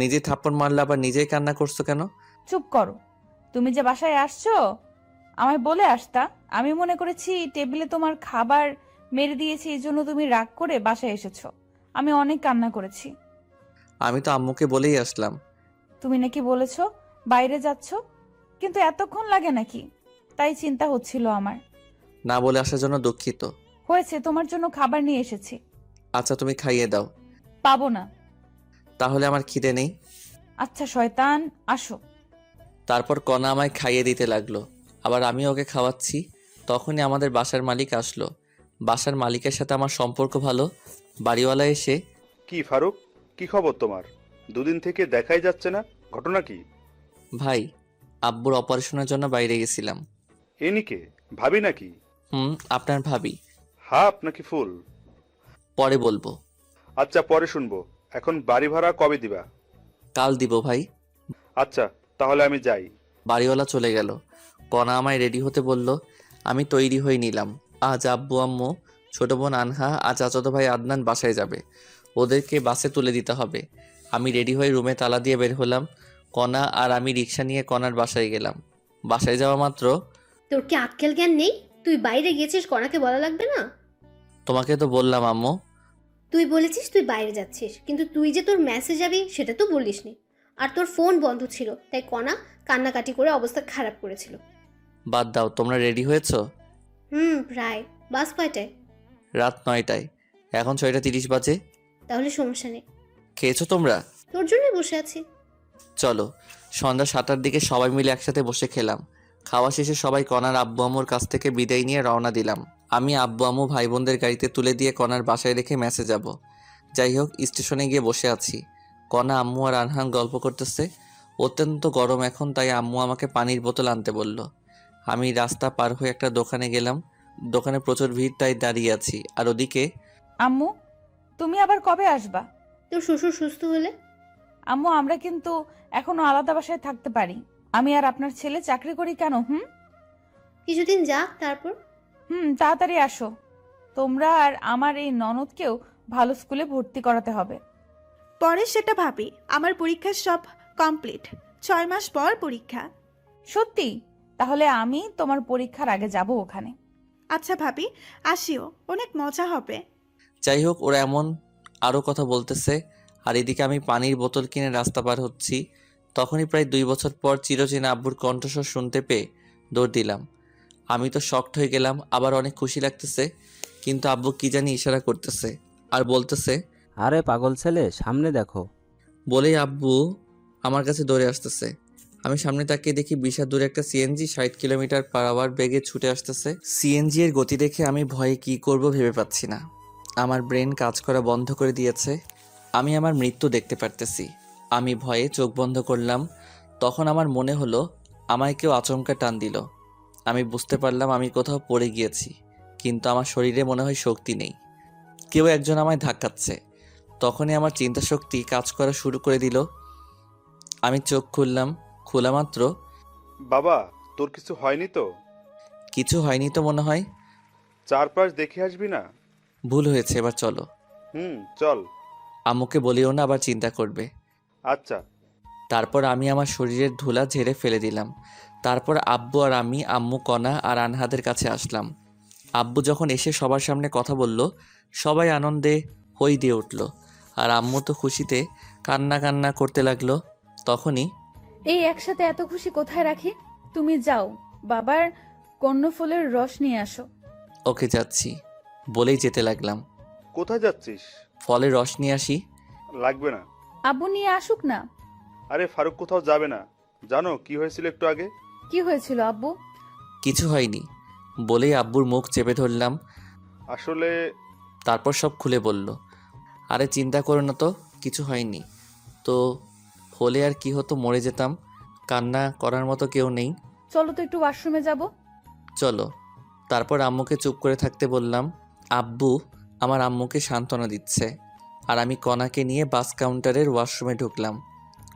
নিজে থাপ্পড় মারলে আবার নিজেই কান্না করছো কেন? চুপ করো। তুমি যে বাসায় আসছো আমায় বলে আসতা। আমি মনে করেছি টেবিলে তোমার খাবার মেরে দিয়েছি, এই জন্য তুমি রাগ করে বাসায় এসেছো। আমি অনেক কান্না করেছি। আমি তো আম্মুকে বলেই আসলাম। তুমি নাকি বলেছো বাইরে যাচ্ছো, কিন্তু এতক্ষণ লাগে নাকি? তাই চিন্তা হচ্ছিল আমার। না বলে আসার জন্য দুঃখিত। হয়েছে, তোমার জন্য খাবার নিয়ে এসেছি। আচ্ছা, তুমি খাইয়ে দাও। পাবো না। তাহলে আমার খিদে নেই। আচ্ছা শয়তান, আসো। তারপর কণা আমায় খাইয়ে দিতে লাগলো, আবার আমি ওকে খাওয়াচ্ছি। তখনই আমাদের বাসার মালিক আসলো। বাসার মালিকের সাথে আমার সম্পর্ক ভালো। বাড়িওয়ালা এসে, কি ফারুক, কি খবর তোমার? দুদিন থেকে দেখাই যাচ্ছে না, ঘটনা কি? ভাই, আব্বুর অপারেশনের জন্য বাইরে গেছিলাম। এনিকে ভাবি নাকি? আপনার ভাবি। হাফ নাকি ফুল? পরে বলবো। আচ্ছা, পরে শুনবো। এখন বাড়ি ভাড়া কবে দিবা? কাল দিব ভাই। আচ্ছা, তাহলে আমি যাই। বাড়িওয়ালা চলে গেল। কণা আমায় রেডি হতে বলল। আমি তৈরি হয়ে নিলাম। আজ আব্বু আম্মু, ছোট বোন আনহা আর চাচাতো ভাই আদনান বাসায় যাবে। ওদেরকে বাসে তুলে দিতে হবে। আমি রেডি হয়ে রুমে তালা দিয়ে বের হলাম। কণা আর আমি রিক্সা নিয়ে কণার বাসায় গেলাম। বাসায় যাওয়া মাত্র, তোর কি আক্কেল জ্ঞান নেই? তুই বাইরে গেছিস, কণাকে বলা লাগবে না? তোমাকে তো বললাম আম্মু। তুই বলেছিস তুই বাইরে যাচ্ছিস, কিন্তু তুই যে তোর মেসেজ যাবি সেটা তো বলিসনি। আর তোর ফোন বন্ধ ছিল, তাই কণা কান্নাকাটি করে অবস্থা খারাপ করেছিল। বাদ দাও, তোমরা রেডি হয়েছো? প্রায়। বাস কয়টায়? রাত 9টায়। এখন 6:30 বাজে। তাহলে সমস্যা নেই। খেয়েছো তোমরা? তোর জন্যই বসে আছি। চলো। সন্ধ্যা 7টার দিকে সবাই মিলে একসাথে বসে খেলাম। খাওয়া শেষে সবাই কণার আব্বু আম্মুর কাছ থেকে বিদায় নিয়ে রওনা দিলাম। আমি আব্বু আম্মু ভাই বোনদের গাড়িতে তুলে দিয়ে কণার বাসায় রেখে মেসে যাব। যাই হোক, স্টেশনে গিয়ে বসে আছি। কণা, আম্মু আর আনহান গল্প করতেছে। অত্যন্ত গরম এখন, তাই আম্মু আমাকে পানির বোতল আনতে বলল। আমি রাস্তা পার হয়ে একটা দোকানে গেলাম। দোকানে প্রচুর ভিড়, তাই দাঁড়িয়ে আছি। আর ওদিকে, আম্মু, তুমি আবার কবে আসবা? তোর শ্বশুর সুস্থ হলে। আম্মু, আমরা কিন্তু এখনো আলাদা বাসায় থাকতে পারি। আমি আর আপনার ছেলে চাকরি করি কেন? কিছুদিন যাক, তারপর। তাড়াতাড়ি আসো। তোমরা আর আমার এই ননদকেও ভালো স্কুলে ভর্তি করাতে হবে। পরে সেটা ভাবি। আমার পরীক্ষা সব কমপ্লিট। 6 মাস পর পরীক্ষা। সত্যি? তাহলে আমি তোমার পরীক্ষার আগে যাব ওখানে। আচ্ছা ভাবি, আসিও, অনেক মজা হবে। যাই হোক, ওরা এমন আরও কথা বলতেছে। আর এদিকে আমি পানির বোতল কিনে রাস্তা পার হচ্ছি। তখনই প্রায় 2 বছর পর চিরচেনা আব্বুর কণ্ঠস্বর শুনতে পেয়ে দৌড় দিলাম। আমি তো শকড হয়ে গেলাম, আবার অনেক খুশি লাগতেছে। কিন্তু আব্বু কি জানি ইশারা করতেছে আর বলতেছে, আরে পাগল ছেলে, সামনে দেখো। বলেই আব্বু আমার কাছে দৌড়ে আসতেছে। আমি সামনে তাকিয়ে দেখি বিশাল দূরে একটা সিএনজি 60 কিলোমিটার পার আওয়ার বেগে ছুটে আসতেছে। সিএনজি এর গতি দেখে আমি ভয়ে কি করব ভেবে পাচ্ছি না। আমার ব্রেন কাজ করা বন্ধ করে দিয়েছে। আমি আমার মৃত্যু দেখতে পারতেছি। আমি ভয়ে চোখ বন্ধ করলাম। তখন আমার মনে হলো আমায় কেউ আচমকা টান দিল। আমি বুঝতে পারলাম আমি কোথাও পড়ে গিয়েছি, কিন্তু আমার শরীরে মনে হয় শক্তি নেই। কেউ একজন আমায় ধাক্কাচ্ছে। তখনই আমার চিন্তা শক্তি কাজ করা শুরু করে দিল। আমি চোখ খুললাম। খোলা মাত্র, বাবা, তোর কিছু হয়নি তো? কিছু হয়নি তো মনে হয়। চারপাশ দেখে আসবি না? ভুল হয়েছে, এবার চলো। চল। আম্মুকে বলিও না, আবার চিন্তা করবে। আচ্ছা। তারপর আমি আমার শরীরের ধুলা ঝেড়ে ফেলে দিলাম। তারপর আব্বু আর আমি, আম্মু, কণা আর আনহাদের কাছে আসলাম। আব্বু যখন এসে সবার সামনে কথা বলল, সবাই আনন্দে হই দিয়ে উঠল। আর আম্মু তো খুশিতে কান্না কান্না করতে লাগলো। তখনই, এই একসাথে এত খুশি কোথায় রাখি? তুমি যাও বাবার কর্ণফুলের রস নিয়ে আসো। ওকে যাচ্ছি বলেই যেতে লাগলাম। কোথায় যাচ্ছিস? ফলের রস নিয়ে আসি। লাগবে না। আব্বু নিয়ে আসুক না। আরে ফারুক কোথাও যাবে না। জানো কি হয়েছিল একটু আগে? কি হয়েছিল আব্বু? কিছু হয়নি বলেই আব্বুর মুখ চেপে ধরলাম। আসলে তারপর সব খুলে বলল। আরে চিন্তা করো না তো, কিছু হয়নি তো। হলে আর কি হতো, মরে যেতাম। কান্না করার মতো কেউ নেই। চলো তো একটু ওয়াশরুমে যাব। চলো। তারপর আম্মুকে চুপ করে থাকতে বললাম। আব্বু আমার আম্মুকে সান্ত্বনা দিচ্ছে, আর আমি কণাকে নিয়ে বাস কাউন্টারের ওয়াশরুমে ঢুকলাম।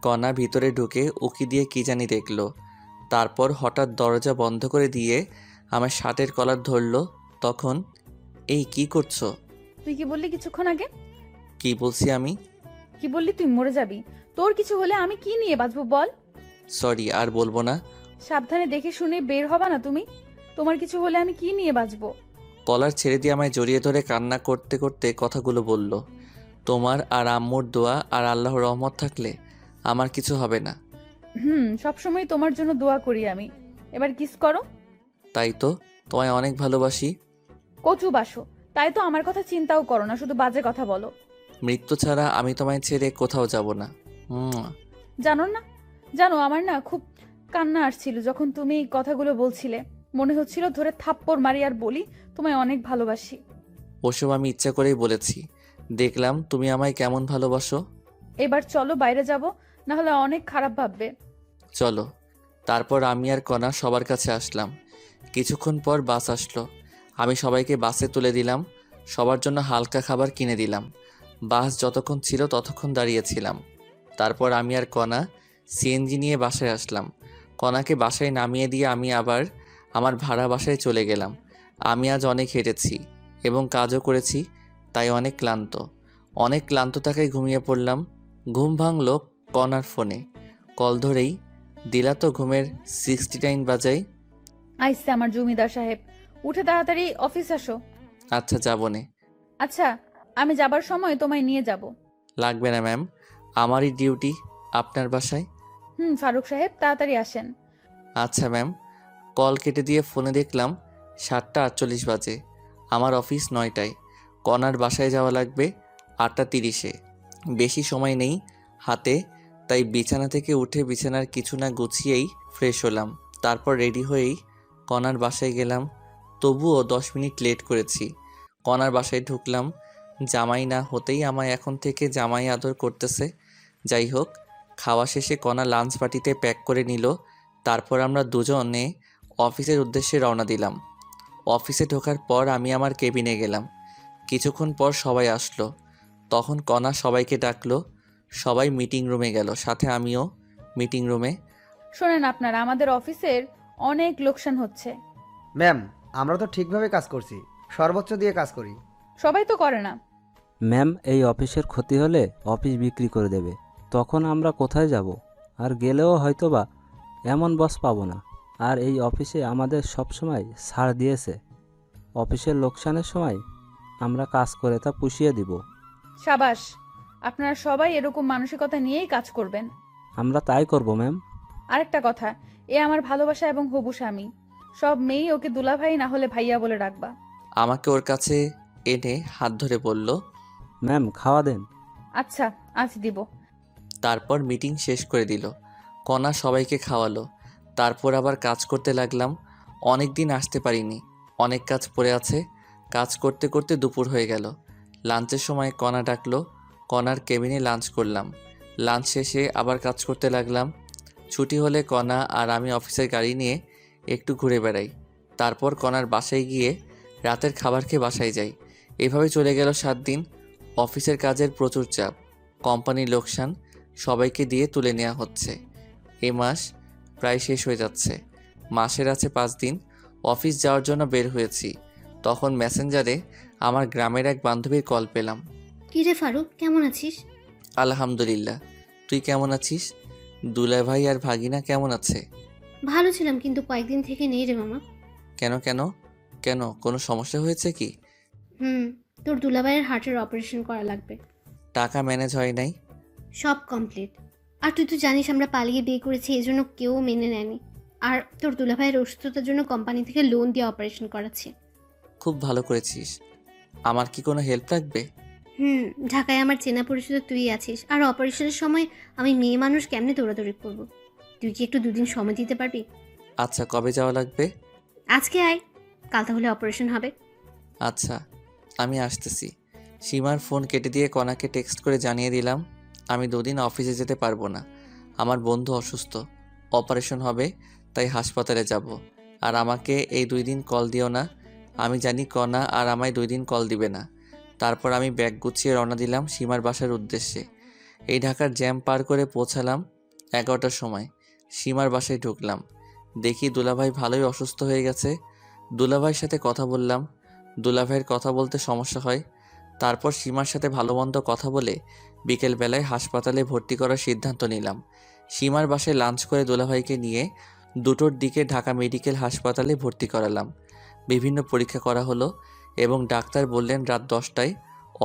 কণা ভিতরে ঢুকে উকি দিয়ে কি জানি দেখলো। তারপর হঠাৎ দরজা বন্ধ করে দিয়ে আমার শার্টের কলার ধরলো। তখন, এই কি করছো? তুই কি বললি কিছুক্ষণ আগে? কি বলছি আমি? কি বললি তুই মরে যাবি? তোর কিছু হলে আমি কি নিয়ে বাঁচবো বল? সরি, আর বলবো না। সাবধানে দেখে শুনে বের হবা না তুমি? তোমার কিছু হলে আমি কি নিয়ে বাঁচবো? কলার ছেড়ে দিয়ে আমায় জড়িয়ে ধরে কান্না করতে করতে কথাগুলো বলল। তোমার আর আম্মুর দোয়া আর আল্লাহর রহমত থাকলে আমার কিছু হবে না। সবসময় তোমার জন্য দোয়া করি আমি। এবার কিস করো। তাই তো, তোমায় অনেক ভালোবাসি। কচু বাসো, তাই তো আমার কথা চিন্তাও করো না, শুধু বাজে কথা বলো। মৃত্যু ছাড়া আমি তোমায় ছেড়ে কোথাও যাব না। জানো না, জানো আমার না খুব কান্না আসছিল যখন তুমি এই কথাগুলো বলছিলে। মনে হচ্ছিল ধরে থাপ্পড় মারি আর বলি তোমায় অনেক ভালোবাসি। ওসব আমি ইচ্ছা করেই বলেছি। দেখলাম তুমি আমায় কেমন ভালোবাসো। এবার চলো বাইরে যাব, না হলে অনেক খারাপ ভাববে। চলো। তারপর আমি আর কণা সবার কাছে আসলাম। কিছুক্ষণ পর বাস আসলো। আমি সবাইকে বাসে তুলে দিলাম। সবার জন্য হালকা খাবার কিনে দিলাম। বাস যতক্ষণ ছিল ততক্ষণ দাঁড়িয়েছিলাম। তারপর আমি আর কণা সিএনজি নিয়ে বাসায় আসলাম। কণাকে বাসায় নামিয়ে দিয়ে আমি আবার আমার ভাড়া বাসায় চলে গেলাম। আমি আজ অনেক হেঁটেছি এবং কাজও করেছি, তাই অনেক ক্লান্ত থাকায় ঘুমিয়ে পড়লাম। ঘুম ভাঙল কণার ফোনে। কল ধরেই দিলা তো ঘুমের 69 বাজায়। আইসে আমার জমিদার সাহেব, উঠে তাড়াতাড়ি অফিস আসো। আচ্ছা, যাবনে। আচ্ছা, আমি যাবার সময় তোমায় নিয়ে যাব। লাগবে না ম্যাম, আমারই ডিউটি আপনার বাসায়। ফারুক সাহেব তাড়াতাড়ি আসেন। আচ্ছা ম্যাম। কল কেটে দিয়ে ফোনে দেখলাম 7:48 বাজে। আমার অফিস 9টায়। কণার বাসায় যাওয়া লাগবে 8:30-এ। বেশি সময় নেই হাতে, তাই বিছানা থেকে উঠে বিছানার কিছু না গুছিয়েই ফ্রেশ হলাম। তারপর রেডি হয়েই কণার বাসায় গেলাম। তবুও 10 মিনিট লেট করেছি। কণার বাসায় ঢুকলাম। জামাই না হতেই আমায় এখন থেকে জামাই আদর করতেছে। যাই হোক, খাওয়া শেষে কণা লাঞ্চ পার্টিতে প্যাক করে নিল। তারপর আমরা দুজনে অফিসের উদ্দেশ্যে রওনা দিলাম। অফিসে ঢোকার পর আমি আমার কেবিনে গেলাম। কিছুক্ষণ পর সবাই আসলো। তখন কণা সবাইকে ডাকলো। সবাই মিটিং রুমে গেল, সাথে আমিও মিটিং রুমে। শোনেন, আপনারা আমাদের অফিসের অনেক লোকসান হচ্ছে। ম্যাম, আমরা তো ঠিকভাবে কাজ করছি, সর্বোচ্চ দিয়ে কাজ করি। সবাই তো করে না। ম্যাম, এই অফিসের ক্ষতি হলে অফিস বিক্রি করে দেবে, তখন আমরা কোথায় যাব? আর গেলেও হয়তোবা এমন বস পাবো না। আর এই অফিসে আমাদের সব সময় ছাড় দিয়েছে। অফিসের লোকসানের সময় আমরা কাজ করে তা পুষিয়ে দিব। সাবাস, আপনারা সবাই এরকম মানসিকতা নিয়েই কাজ করবেন। আমরা তাই করব ম্যাম। আরেকটা কথা, এ আমার ভালোবাসা এবং হবু স্বামী। সব মেয়েই ওকে দুলাভাই না হলে ভাইয়া বলে ডাকবা। আমাকে ওর কাছে এনে হাত ধরে বলল। ম্যাম খাওয়া দেন। আচ্ছা, আজ দিব। তারপর মিটিং শেষ করে দিল। কণা সবাইকে খাওয়ালো। তারপর আবার কাজ করতে লাগলাম। অনেক দিন আসতে পারিনি, অনেক কাজ পড়ে আছে। কাজ করতে করতে দুপুর হয়ে গেল। লাঞ্চের সময় কণা ডাকলো। কণার কেবিনে লাঞ্চ করলাম। লাঞ্চ শেষে আবার কাজ করতে লাগলাম। ছুটি হলে কণা আর আমি অফিসের গাড়ি নিয়ে একটু ঘুরে বেড়াই। তারপর কণার বাসায় গিয়ে রাতের খাবার খেয়ে বাসায় যাই। এভাবে চলে গেল 7 দিন। অফিসের কাজের প্রচুর চাপ, কোম্পানির লোকসান, সবাইকে দিয়ে তুলে নেওয়া হচ্ছে। এ মাস প্রায় শেষ হয়ে যাচ্ছে। মাসের আছে 5 দিন। অফিস যাওয়ার জন্য বের হয়েছি, তখন মেসেঞ্জারে আমার গ্রামের এক বান্ধবীর কল পেলাম। কি রে ফারুক, কেমন আছিস? আলহামদুলিল্লাহ, তুই কেমন আছিস? দুলা ভাই আর ভাগিনা কেমন আছে? ভালো ছিলাম, কিন্তু কয়েকদিন থেকে নেই রে মামা। কেন কেন কেন কোনো সমস্যা হয়েছে কি? তোর দুলাভাইয়ের হার্টের অপারেশন করা লাগবে। টাকা ম্যানেজ হয় নাই? সব কমপ্লিট। আর তুই তো জানিস আমরা পালিয়ে বিয়ে করেছি, এই জন্য কেউ মেনে নেয়নি। আর তোর দুলাভাইয়ের অসুস্থতার জন্য কোম্পানি থেকে লোন দিয়ে অপারেশন করাচ্ছি। খুব ভালো করেছিস। আমার কি কোনো হেল্প লাগবে? ঢাকায় আমার চেনা পরিচিত তুই আছিস, আর অপারেশনের সময় আমি মেয়ে মানুষ কেমনে দৌড়াদৌড়ি করব? তুই কি একটু 2 দিন সময় দিতে পারবি? আচ্ছা, কবে যাওয়া লাগবে? আজকে আয়, কাল তাহলে অপারেশন হবে। আচ্ছা, আমি আসতেছি। সীমার ফোন কেটে দিয়ে কণাকে টেক্সট করে জানিয়ে দিলাম আমি 2 দিন অফিসে যেতে পারবো না। আমার বন্ধু অসুস্থ, অপারেশন হবে, তাই হাসপাতালে যাব। আর আমাকে এই 2 দিন কল দিও না। আমি জানি কণা আর আমায় 2 দিন কল দিবে না। তারপর আমি ব্যাগ গুছিয়ে রওনা দিলাম সীমার বাসার উদ্দেশ্যে। এই ঢাকার জ্যাম পার করে পৌঁছালাম 11টার সময়। সীমার বাসায় ঢুকলাম, দেখি দুলাভাই ভালোই অসুস্থ হয়ে গেছে। দুলাভাইয়ের সাথে কথা বললাম। দুলাভাইয়ের কথা বলতে সমস্যা হয়। তারপর সীমার সাথে ভালো মন্দ কথা বলে বিকেলবেলায় হাসপাতালে ভর্তি করার সিদ্ধান্ত নিলাম। সীমার বাসায় লাঞ্চ করে দুলাভাইকে নিয়ে 2টোর দিকে ঢাকা মেডিকেল হাসপাতালে ভর্তি করালাম। বিভিন্ন পরীক্ষা করা হলো এবং ডাক্তার বললেন রাত 10টায়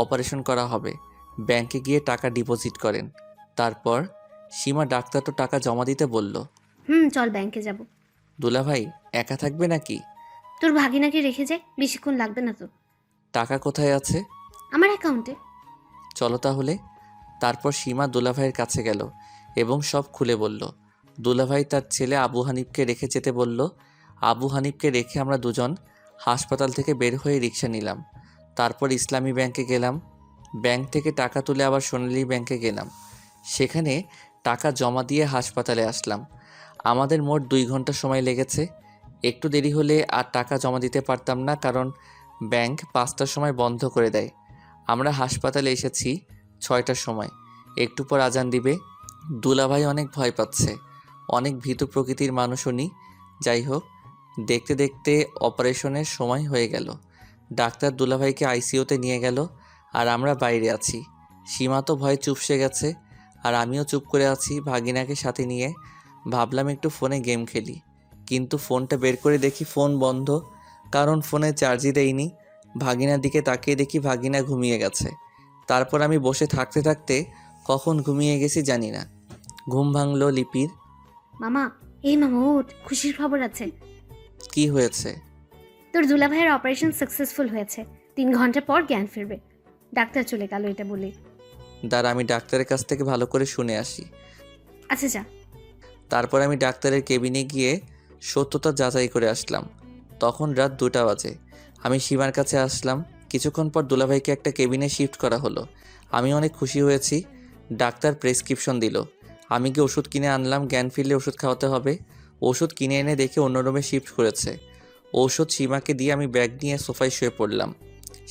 অপারেশন করা হবে, ব্যাংকে গিয়ে টাকা ডিপোজিট করেন। তারপর সীমা ডাক্তার তো টাকা জমা দিতে বলল। চল ব্যাংকে যাব। দুলাভাই একা থাকবে নাকি? তোর ভাগিনাকে রেখে যাই, বেশিক্ষণ লাগবে না তো। টাকা কোথায় আছে? আমার অ্যাকাউন্টে। চলো তাহলে। তারপর সীমা দুলাভাইয়ের কাছে গেল এবং সব খুলে বলল। দুলাভাই তার ছেলে আবু হানিফকে রেখে যেতে বলল। আবু হানিফকে রেখে আমরা দুজন হাসপাতাল থেকে বের হয়ে রিক্সা নিলাম। তারপর ইসলামী ব্যাংকে গেলাম। ব্যাংক থেকে টাকা তুলে আবার সোনালী ব্যাংকে গেলাম। সেখানে টাকা জমা দিয়ে হাসপাতালে আসলাম। আমাদের মোট 2 ঘন্টা সময় লেগেছে। একটু দেরি হলে আর টাকা জমা দিতে পারতাম না, কারণ ব্যাংক 5টার সময় বন্ধ করে দেয়। আমরা হাসপাতালে এসেছি 6টার সময়। একটু পর আজান দিবে। দুলাভাই অনেক ভয় পাচ্ছে, অনেক ভীতু প্রকৃতির মানুষ উনি। যাই হোক, দেখতে দেখতে অপারেশনের সময় হয়ে গেল। ডাক্তার দুলাভাইকে আইসিইউতে নিয়ে গেল আর আমরা বাইরে আছি। সীমা তো ভয়ে চুপসে গেছে আর আমিও চুপ করে আছি ভাগিনাকে সাথে নিয়ে। ভাবলাম একটু ফোনে গেম খেলি, কিন্তু ফোনটা বের করে দেখি ফোন বন্ধ, কারণ ফোনে চার্জই দেয়নি। ভাগিনার দিকে তাকিয়ে দেখি ভাগিনা ঘুমিয়ে গেছে। তারপর আমি বসে থাকতে থাকতে কখন ঘুমিয়ে গেছি জানি না। ঘুম ভাঙলো লিপির। মামা, মামা ওঠ, খুশির খবর আছে। কি হয়েছে? তোর দুলাভাইয়ের অপারেশন সাকসেসফুল হয়েছে। 3 ঘন্টা পর জ্ঞান ফিরবে। ডাক্তার চলে গেল এটা বলে। দাঁড়া, আমি ডাক্তারের কাছ থেকে ভালো করে শুনে আসি। আচ্ছা যা। তারপর আমি ডাক্তারের কেবিনে গিয়ে সত্যতা যাচাই করে আসলাম। তখন রাত 2টা বাজে। আমি সীমার কাছে আসলাম। কিছুক্ষণ পর দুলাভাইকে একটা কেবিনে শিফট করা হলো। আমি অনেক খুশি হয়েছি। ডাক্তার প্রেসক্রিপশন দিল। আমি কি ওষুধ কিনে আনলাম, জ্ঞান ফিরলে ওষুধ খাওয়াতে হবে। ওষুধ কিনে এনে দেখে অন্য রুমে শিফট করেছে। ঔষধ সীমাকে দিয়ে আমি ব্যাগ নিয়ে সোফায় শুয়ে পড়লাম।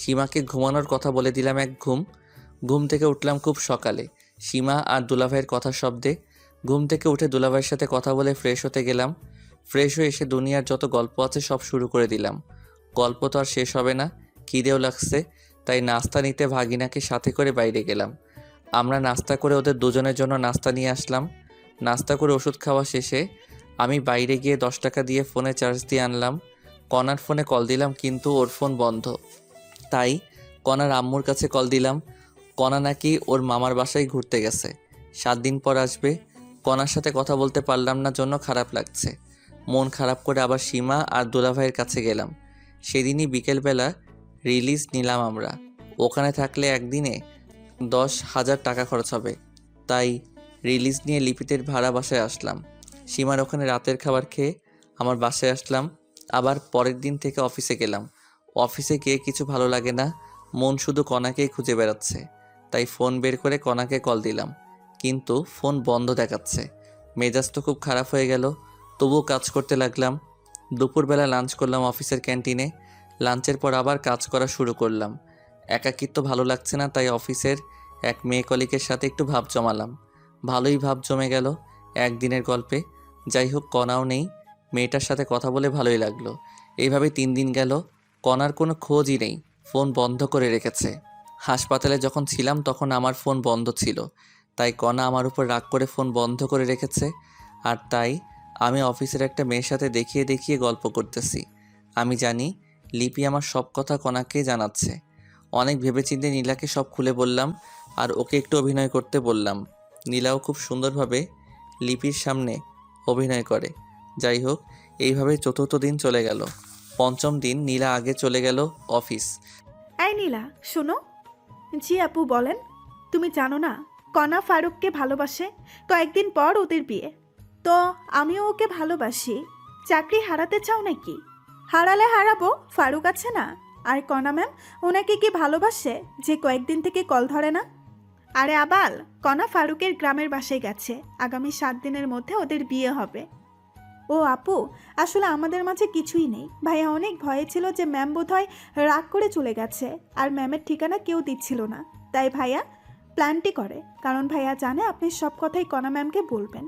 সীমাকে ঘুমানোর কথা বলে দিলাম এক ঘুম। ঘুম থেকে উঠলাম খুব সকালে, সীমা আর দুলাভাইয়ের কথার শব্দে। ঘুম থেকে উঠে দুলাভাইয়ের সাথে কথা বলে ফ্রেশ হতে গেলাম। ফ্রেশ হয়ে এসে দুনিয়ার যত গল্প আছে সব শুরু করে দিলাম। গল্প তো আর শেষ হবে না, খিদেও লাগছে, তাই নাস্তা নিতে ভাগিনাকে সাথে করে বাইরে গেলাম। আমরা নাস্তা করে ওদের দুজনের জন্য নাস্তা নিয়ে আসলাম। নাস্তা করে ওষুধ খাওয়া শেষে আমি বাইরে গিয়ে 10 টাকা দিয়ে ফোনে চার্জ দিয়ে আনলাম। কণার ফোনে কল দিলাম, কিন্তু ওর ফোন বন্ধ। তাই কণার আম্মুর কাছে কল দিলাম। কণা নাকি ওর মামার বাসায় ঘুরতে গেছে, 7 দিন পর আসবে। কণার সাথে কথা বলতে পারলাম না জন্য খারাপ লাগছে। মন খারাপ করে আবার সীমা আর দুলাভাইয়ের কাছে গেলাম। সেদিনই বিকেলবেলা রিলিজ নিলাম আমরা। ওখানে থাকলে একদিনে 10,000 টাকা খরচ হবে, তাই রিলিজ নিয়ে লিপিতের ভাড়া বাসায় আসলাম। সীমার ওখানে রাতের খাবার খেয়ে আমার বাসায় আসলাম। আবার পরের দিন থেকে অফিসে গেলাম। অফিসে গিয়ে কিছু ভালো লাগে না, মন শুধু কণাকেই খুঁজে বেড়াচ্ছে। তাই ফোন বের করে কণাকে কল দিলাম, কিন্তু ফোন বন্ধ দেখাচ্ছে। মেজাজ তো খুব খারাপ হয়ে গেল, তবুও কাজ করতে লাগলাম। দুপুরবেলা লাঞ্চ করলাম অফিসের ক্যান্টিনে। লাঞ্চের পর আবার কাজ করা শুরু করলাম। একাকিত্ব ভালো লাগছে না, তাই অফিসের এক মেয়ে কলিকের সাথে একটু ভাব জমালাম। ভালোই ভাব জমে গেল একদিনের গল্পে। যাই হোক, কণাও নেই, মেয়েটার সাথে কথা বলে ভালোই লাগলো। এইভাবে 3 দিন গেল, কণার কোনো খোঁজই নেই, ফোন বন্ধ করে রেখেছে। হাসপাতালে যখন ছিলাম তখন আমার ফোন বন্ধ ছিল, তাই কণা আমার উপর রাগ করে ফোন বন্ধ করে রেখেছে। আর তাই আমি অফিসের একটা মেয়ের সাথে দেখিয়ে দেখিয়ে গল্প করতেছি। আমি জানি লিপি আমার সব কথা কণাকে জানাচ্ছে। অনেক ভেবেচিন্তে নীলাকে সব খুলে বললাম, আর ওকে একটু অভিনয় করতে বললাম। নীলাও খুব সুন্দরভাবে লিপির সামনে অভিনয় করে। যাই হোক, এইভাবে 4র্থ দিন চলে গেল। 5ম দিন নীলা আগে চলে গেল অফিস। এই নীলা, শোনো। জি আপু, বলেন। তুমি জানো না কণা ফারুককে ভালোবাসে? কয়েকদিন পর ওদের বিয়ে। তো আমিও ওকে ভালোবাসি। চাকরি হারাতে চাও নাকি? হারালে হারাবো, ফারুক আছে না। আর কণা ম্যাম ওনাকে কি ভালোবাসে যে কয়েকদিন থেকে কল ধরে না? আরে আবাল, কণা ফারুকের গ্রামের বাসায় গেছে। আগামী 7 দিনের মধ্যে ওদের বিয়ে হবে। ও আপু, আসলে আমাদের মাঝে কিছুই নেই। ভাইয়া অনেক ভয়ে ছিল যে ম্যাম বোধহয় রাগ করে চলে গেছে, আর ম্যামের ঠিকানা কেউ দিচ্ছিল না। তাই ভাইয়া প্ল্যানটি করে, কারণ ভাইয়া জানে আপনি সব কথাই কণা ম্যামকে বলবেন।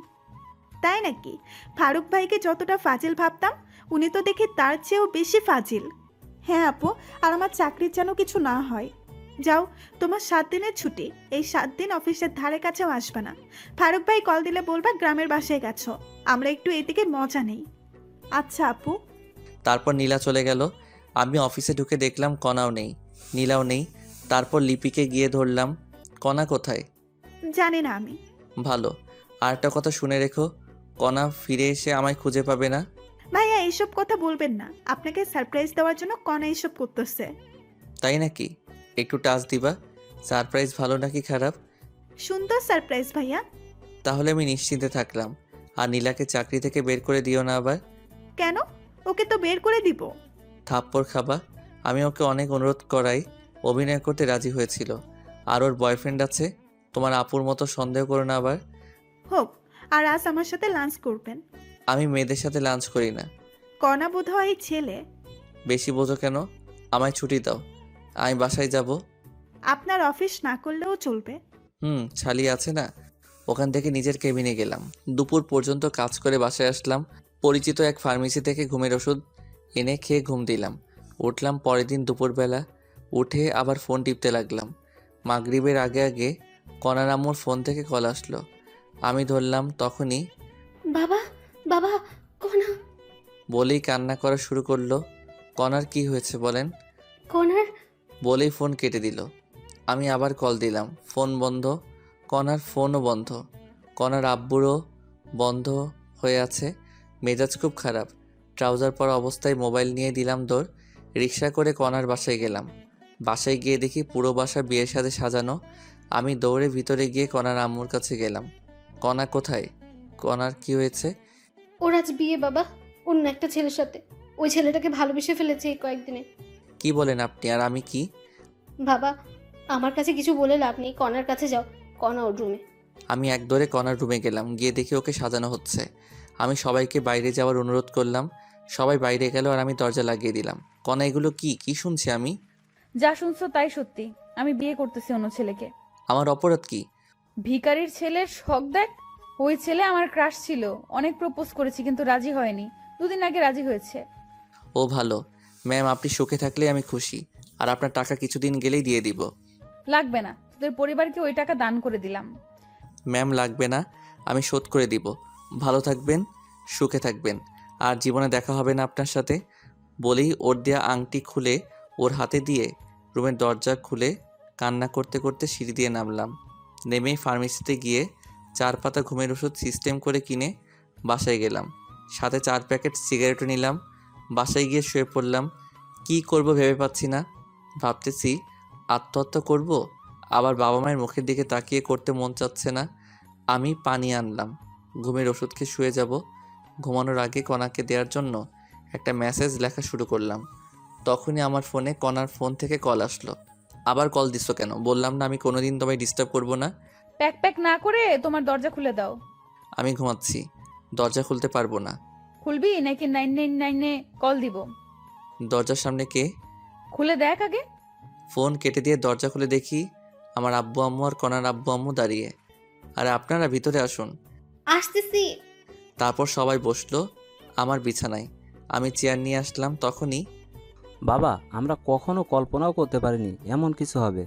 তাই নাকি? ফারুক ভাইকে যতটা ফাজিল ভাবতাম, উনি তো দেখি তার চেয়েও বেশি ফাজিল। হ্যাঁ আপু, আর আমার চাকরির যেন কিছু না হয়। যাও, তোমার 7 দিনের ছুটি। এই 7 দিন অফিসের ধারে কাছেও আসবে না। ফারুক ভাই কল দিলে বলবা গ্রামের বাসায় গেছো, আমরা একটু এদিকে মজা নেই। আচ্ছা আপু। তারপর নীলা চলে গেল। আমি অফিসে ঢুকে দেখলাম কণাও নেই, নীলাও নেই। তারপর লিপিকে গিয়ে ধরলাম। কণা কোথায়? জানি না আমি। ভালো। আর একটা কথা শুনে রেখো, কণা ফিরে এসে আমায় খুঁজে পাবে না। ভাইয়া এইসব কথা বলবেন না। আপনাকে সারপ্রাইজ দেওয়ার জন্য কণা এইসব করতেছে। তাই নাকি? একটু টাচ দিবা? সারপ্রাইজ ভালো নাকি খারাপ? সুন্দর সারপ্রাইজ ভাইয়া। তাহলে আমি নিশ্চিন্তে থাকলাম। আর নীলাকে চাকরি থেকে বের করে দিও না আবার। কেন? ওকে তো বের করে দিব। থাপ্পড় খাবা? আমি ওকে অনেক অনুরোধ করাই অভিনয় করতে রাজি হয়েছিল। আর ওর বয়ফ্রেন্ড আছে, তোমার আপুর মতো সন্দেহ করো না আবার। হোক, আর আজ আমার সাথে লাঞ্চ করবেন। আমি মেয়েদের সাথে লাঞ্চ করি না। কণা বোধহয় ছেলে। বেশি বোঝো কেন? আমায় ছুটি দাও, আমি বাসায় যাব। আপনার অফিস না করলেও চলবে। ছালি আছে না, ওখান থেকে নিজের কেবিনে গেলাম। দুপুর পর্যন্ত কাজ করে বাসায় আসলাম। পরিচিত এক ফার্মেসি থেকে ঘুমের ওষুধ এনে খেয়ে ঘুম দিলাম। উঠলাম পরের দিন দুপুরবেলা। উঠে আবার ফোন টিপতে লাগলাম। মাগরিবের আগে আগে কণার আম্মুর ফোন থেকে কল আসলো। আমি ধরলাম। তখনই বাবা, বাবা, কণা। বলেই কান্না করা শুরু করলো। কণার কি হয়েছে বলেন? কণার। বলেই ফোন কেটে দিল। আমি আবার কল দিলাম, ফোন বন্ধ। কণার ফোনও বন্ধ। কণার আব্বুরও বন্ধ হয়ে আছে। মেজাজ খুব খারাপ। ট্রাউজার পরা অবস্থায় মোবাইল নিয়ে দিলাম দৌড়। রিক্সা করে কণার বাসায় গেলাম। বাসায় গিয়ে দেখি পুরো বাসা বিয়ের সাথে সাজানো। আমি দৌড়ে ভিতরে গিয়ে কণার আম্মুর কাছে গেলাম। কণা কোথায়? কণার কি হয়েছে? ওর আজ বিয়ে বাবা, অন্য একটা ছেলের সাথে। ওই ছেলেটাকে ভালোবেসে ফেলেছে এই কয়েকদিনে। কি বলেন আপনি? আর আমি কি? বাবা, আমার কাছে কিছু বলে লাভ নেই, কণার কাছে যাও। কণা ওর রুমে। আমি এক দৌড়ে কণার রুমে গেলাম। গিয়ে দেখি ওকে সাজানো হচ্ছে। আমি সবাইকে বাইরে যাওয়ার অনুরোধ করলাম। সবাই বাইরে গেল আর আমি দরজা লাগিয়ে দিলাম। কণা, এগুলো কি কি শুনছি আমি? যা শুনছো তাই সত্যি। আমি বিয়ে করতেছি অন্য ছেলেকে। আমার অপরাধ কি? ভিখারির ছেলের শখ দেখ। ওই ছেলে আমার ক্রাশ ছিল, অনেক প্রপোজ করেছি কিন্তু রাজি হয়নি। 2 দিন আগে রাজি হয়েছে। ও ভালো। ম্যাম, আপনি সুখে থাকলে আমি খুশি। আর আপনার টাকা কিছুদিন গেলেই দিয়ে দিব। লাগবে না, তোদের পরিবারকে ওই টাকা দান করে দিলাম। ম্যাম, লাগবে না, আমি শোধ করে দিব। ভালো থাকবেন, সুখে থাকবেন, আর জীবনে দেখা হবে না আপনার সাথে। বলেই ওর দেয়া আংটি খুলে ওর হাতে দিয়ে রুমের দরজা খুলে কান্না করতে করতে সিঁড়ি দিয়ে নামলাম। নেমেই ফার্মেসিতে গিয়ে 4 পাতা ঘুমের ওষুধ সিস্টেম করে কিনে বাসায় গেলাম। সাথে 4 প্যাকেট সিগারেটও নিলাম। বাসায় গিয়ে শুয়ে পড়লাম। কি করব ভেবে পাচ্ছি না। ভাবতেছি আত্মহত্যা করব, আবার বাবা মায়ের মুখের দিকে তাকিয়ে করতে মন চাচ্ছে না। আমি পানি আনলাম, ঘুমের ওষুধ খেয়ে শুয়ে যাব। ঘুমানোর আগে কণাকে দেওয়ার জন্য একটা মেসেজ লেখা শুরু করলাম। তখনই আমার ফোনে কণার ফোন থেকে কল আসলো। আবার কল দিছো কেন? বললাম না আমি কোনোদিন তোমায় ডিস্টার্ব করব না। প্যাক প্যাক না করে তোমার দরজা খুলে দাও। আমি ঘুমাচ্ছি, দরজা খুলতে পারবো না। খুলবি নাকি 999-এ কল দিব? দরজার সামনে কে? খুলে দেখ আগে। ফোন কেটে দিয়ে দরজা খুলে দেখি আমার আব্বু আম্মু আর কণার আব্বু আম্মু দাঁড়িয়ে। আরে আপনারা ভিতরে আসুন। আসতেছি। তারপর সবাই বসলো আমার বিছানায়। আমি চেয়ার নিয়ে আসলাম। তখনই বাবা, আমরা কখনো কল্পনাও করতে পারিনি এমন কিছু হবে।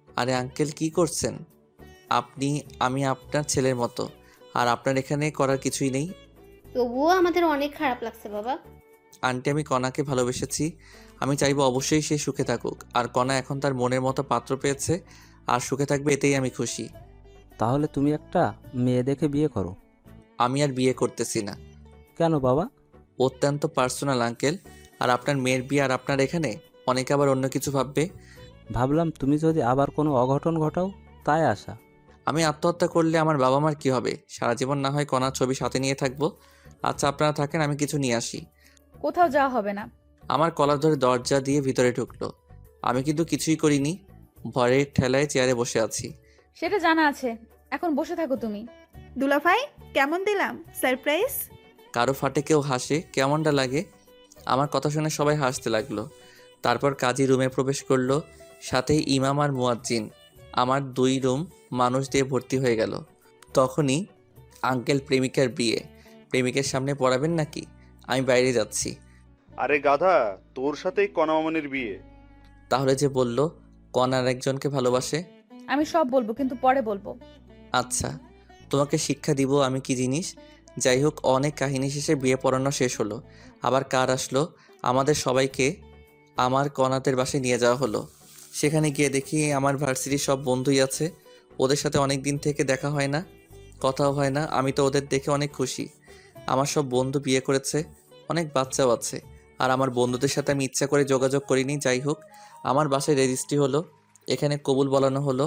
আরে আঙ্কেল কি করছেন আপনি? আমি আপনার ছেলের মতো, আর আপনার এখানে করার কিছুই নেই। তবুও আমাদের অনেক খারাপ লাগছে বাবা। আন্টি, আমি কণাকে ভালোবেসেছি। আমি চাইবো অবশ্যই সে সুখে থাকুক, আর কণা এখন তার মনের মতো পাত্র পেয়েছে আর সুখে থাকবে, এতেই আমি খুশি। তাহলে তুমি একটা মেয়ে দেখে বিয়ে করো। আমি আর বিয়ে করতেছি না। কেন বাবা? অত্যন্ত পার্সোনাল আঙ্কেল। আর আপনার মেয়ের বিয়ে আর আপনার এখানে, অনেকে আবার অন্য কিছু ভাববে। ভাবলাম তুমি যদি আবার কোনো অঘটন ঘটাও, তাই আশা। আমি আত্মহত্যা করলে আমার বাবা মার কি হবে? সারা জীবন না হয় কণার ছবি সাথে নিয়ে থাকবো। আচ্ছা আপনারা থাকেন, আমি কিছু নিয়ে আসি। কোথাও যাওয়া হবে না। আমার কলার ধরে দরজা দিয়ে ভিতরে ঢুকলো। আমি কিন্তু কিছুই করিনি, ভয়ের ঠেলায় চেয়ারে বসে আছি। সেটা জানা আছে, এখন বসে থাকো তুমি। দুলাভাই, কেমন দিলাম সারপ্রাইজ? কারো ফাটে কেউ হাসে, কেমনটা লাগে? আমার কথা শুনে সবাই হাসতে লাগলো। তারপর কাজী রুমে প্রবেশ করলো, সাথে ইমাম আর মুয়াজ্জিন। আমার 2 রুম মানুষ দিয়ে ভর্তি হয়ে গেল। তখনই আঙ্কেল, প্রেমিকার বিয়ে, প্রেমিকের সামনে পড়াবেন নাকি? আমি বাইরে যাচ্ছি। আরে গাধা, তোর সাথেই কণা মামনির বিয়ে। তাহলে যে বলল কণার একজনকে ভালোবাসে। আমি সব বলবো, কিন্তু পরে বলবো। আচ্ছা, তোমাকে শিক্ষা দিব আমি কি জিনিস। যাই হোক, অনেক কাহিনী শেষে বিয়ে পড়ানো শেষ হলো। আবার কার আসলো, আমাদের সবাইকে আমার কণাদের বাসায় নিয়ে যাওয়া হলো। সেখানে গিয়ে দেখি আমার ভার্সিটির সব বন্ধুই আছে। ওদের সাথে অনেক দিন থেকে দেখা হয় না, কথাও হয় না। আমি তো ওদের দেখে অনেক খুশি। আমার সব বন্ধু বিয়ে করেছে, অনেক বাচ্চাও আছে। আর আমার বন্ধুদের সাথে আমি ইচ্ছা করে যোগাযোগ করিনি। যাই হোক, আমার বাসায় রেজিস্ট্রি হলো, এখানে কবুল বলানো হলো।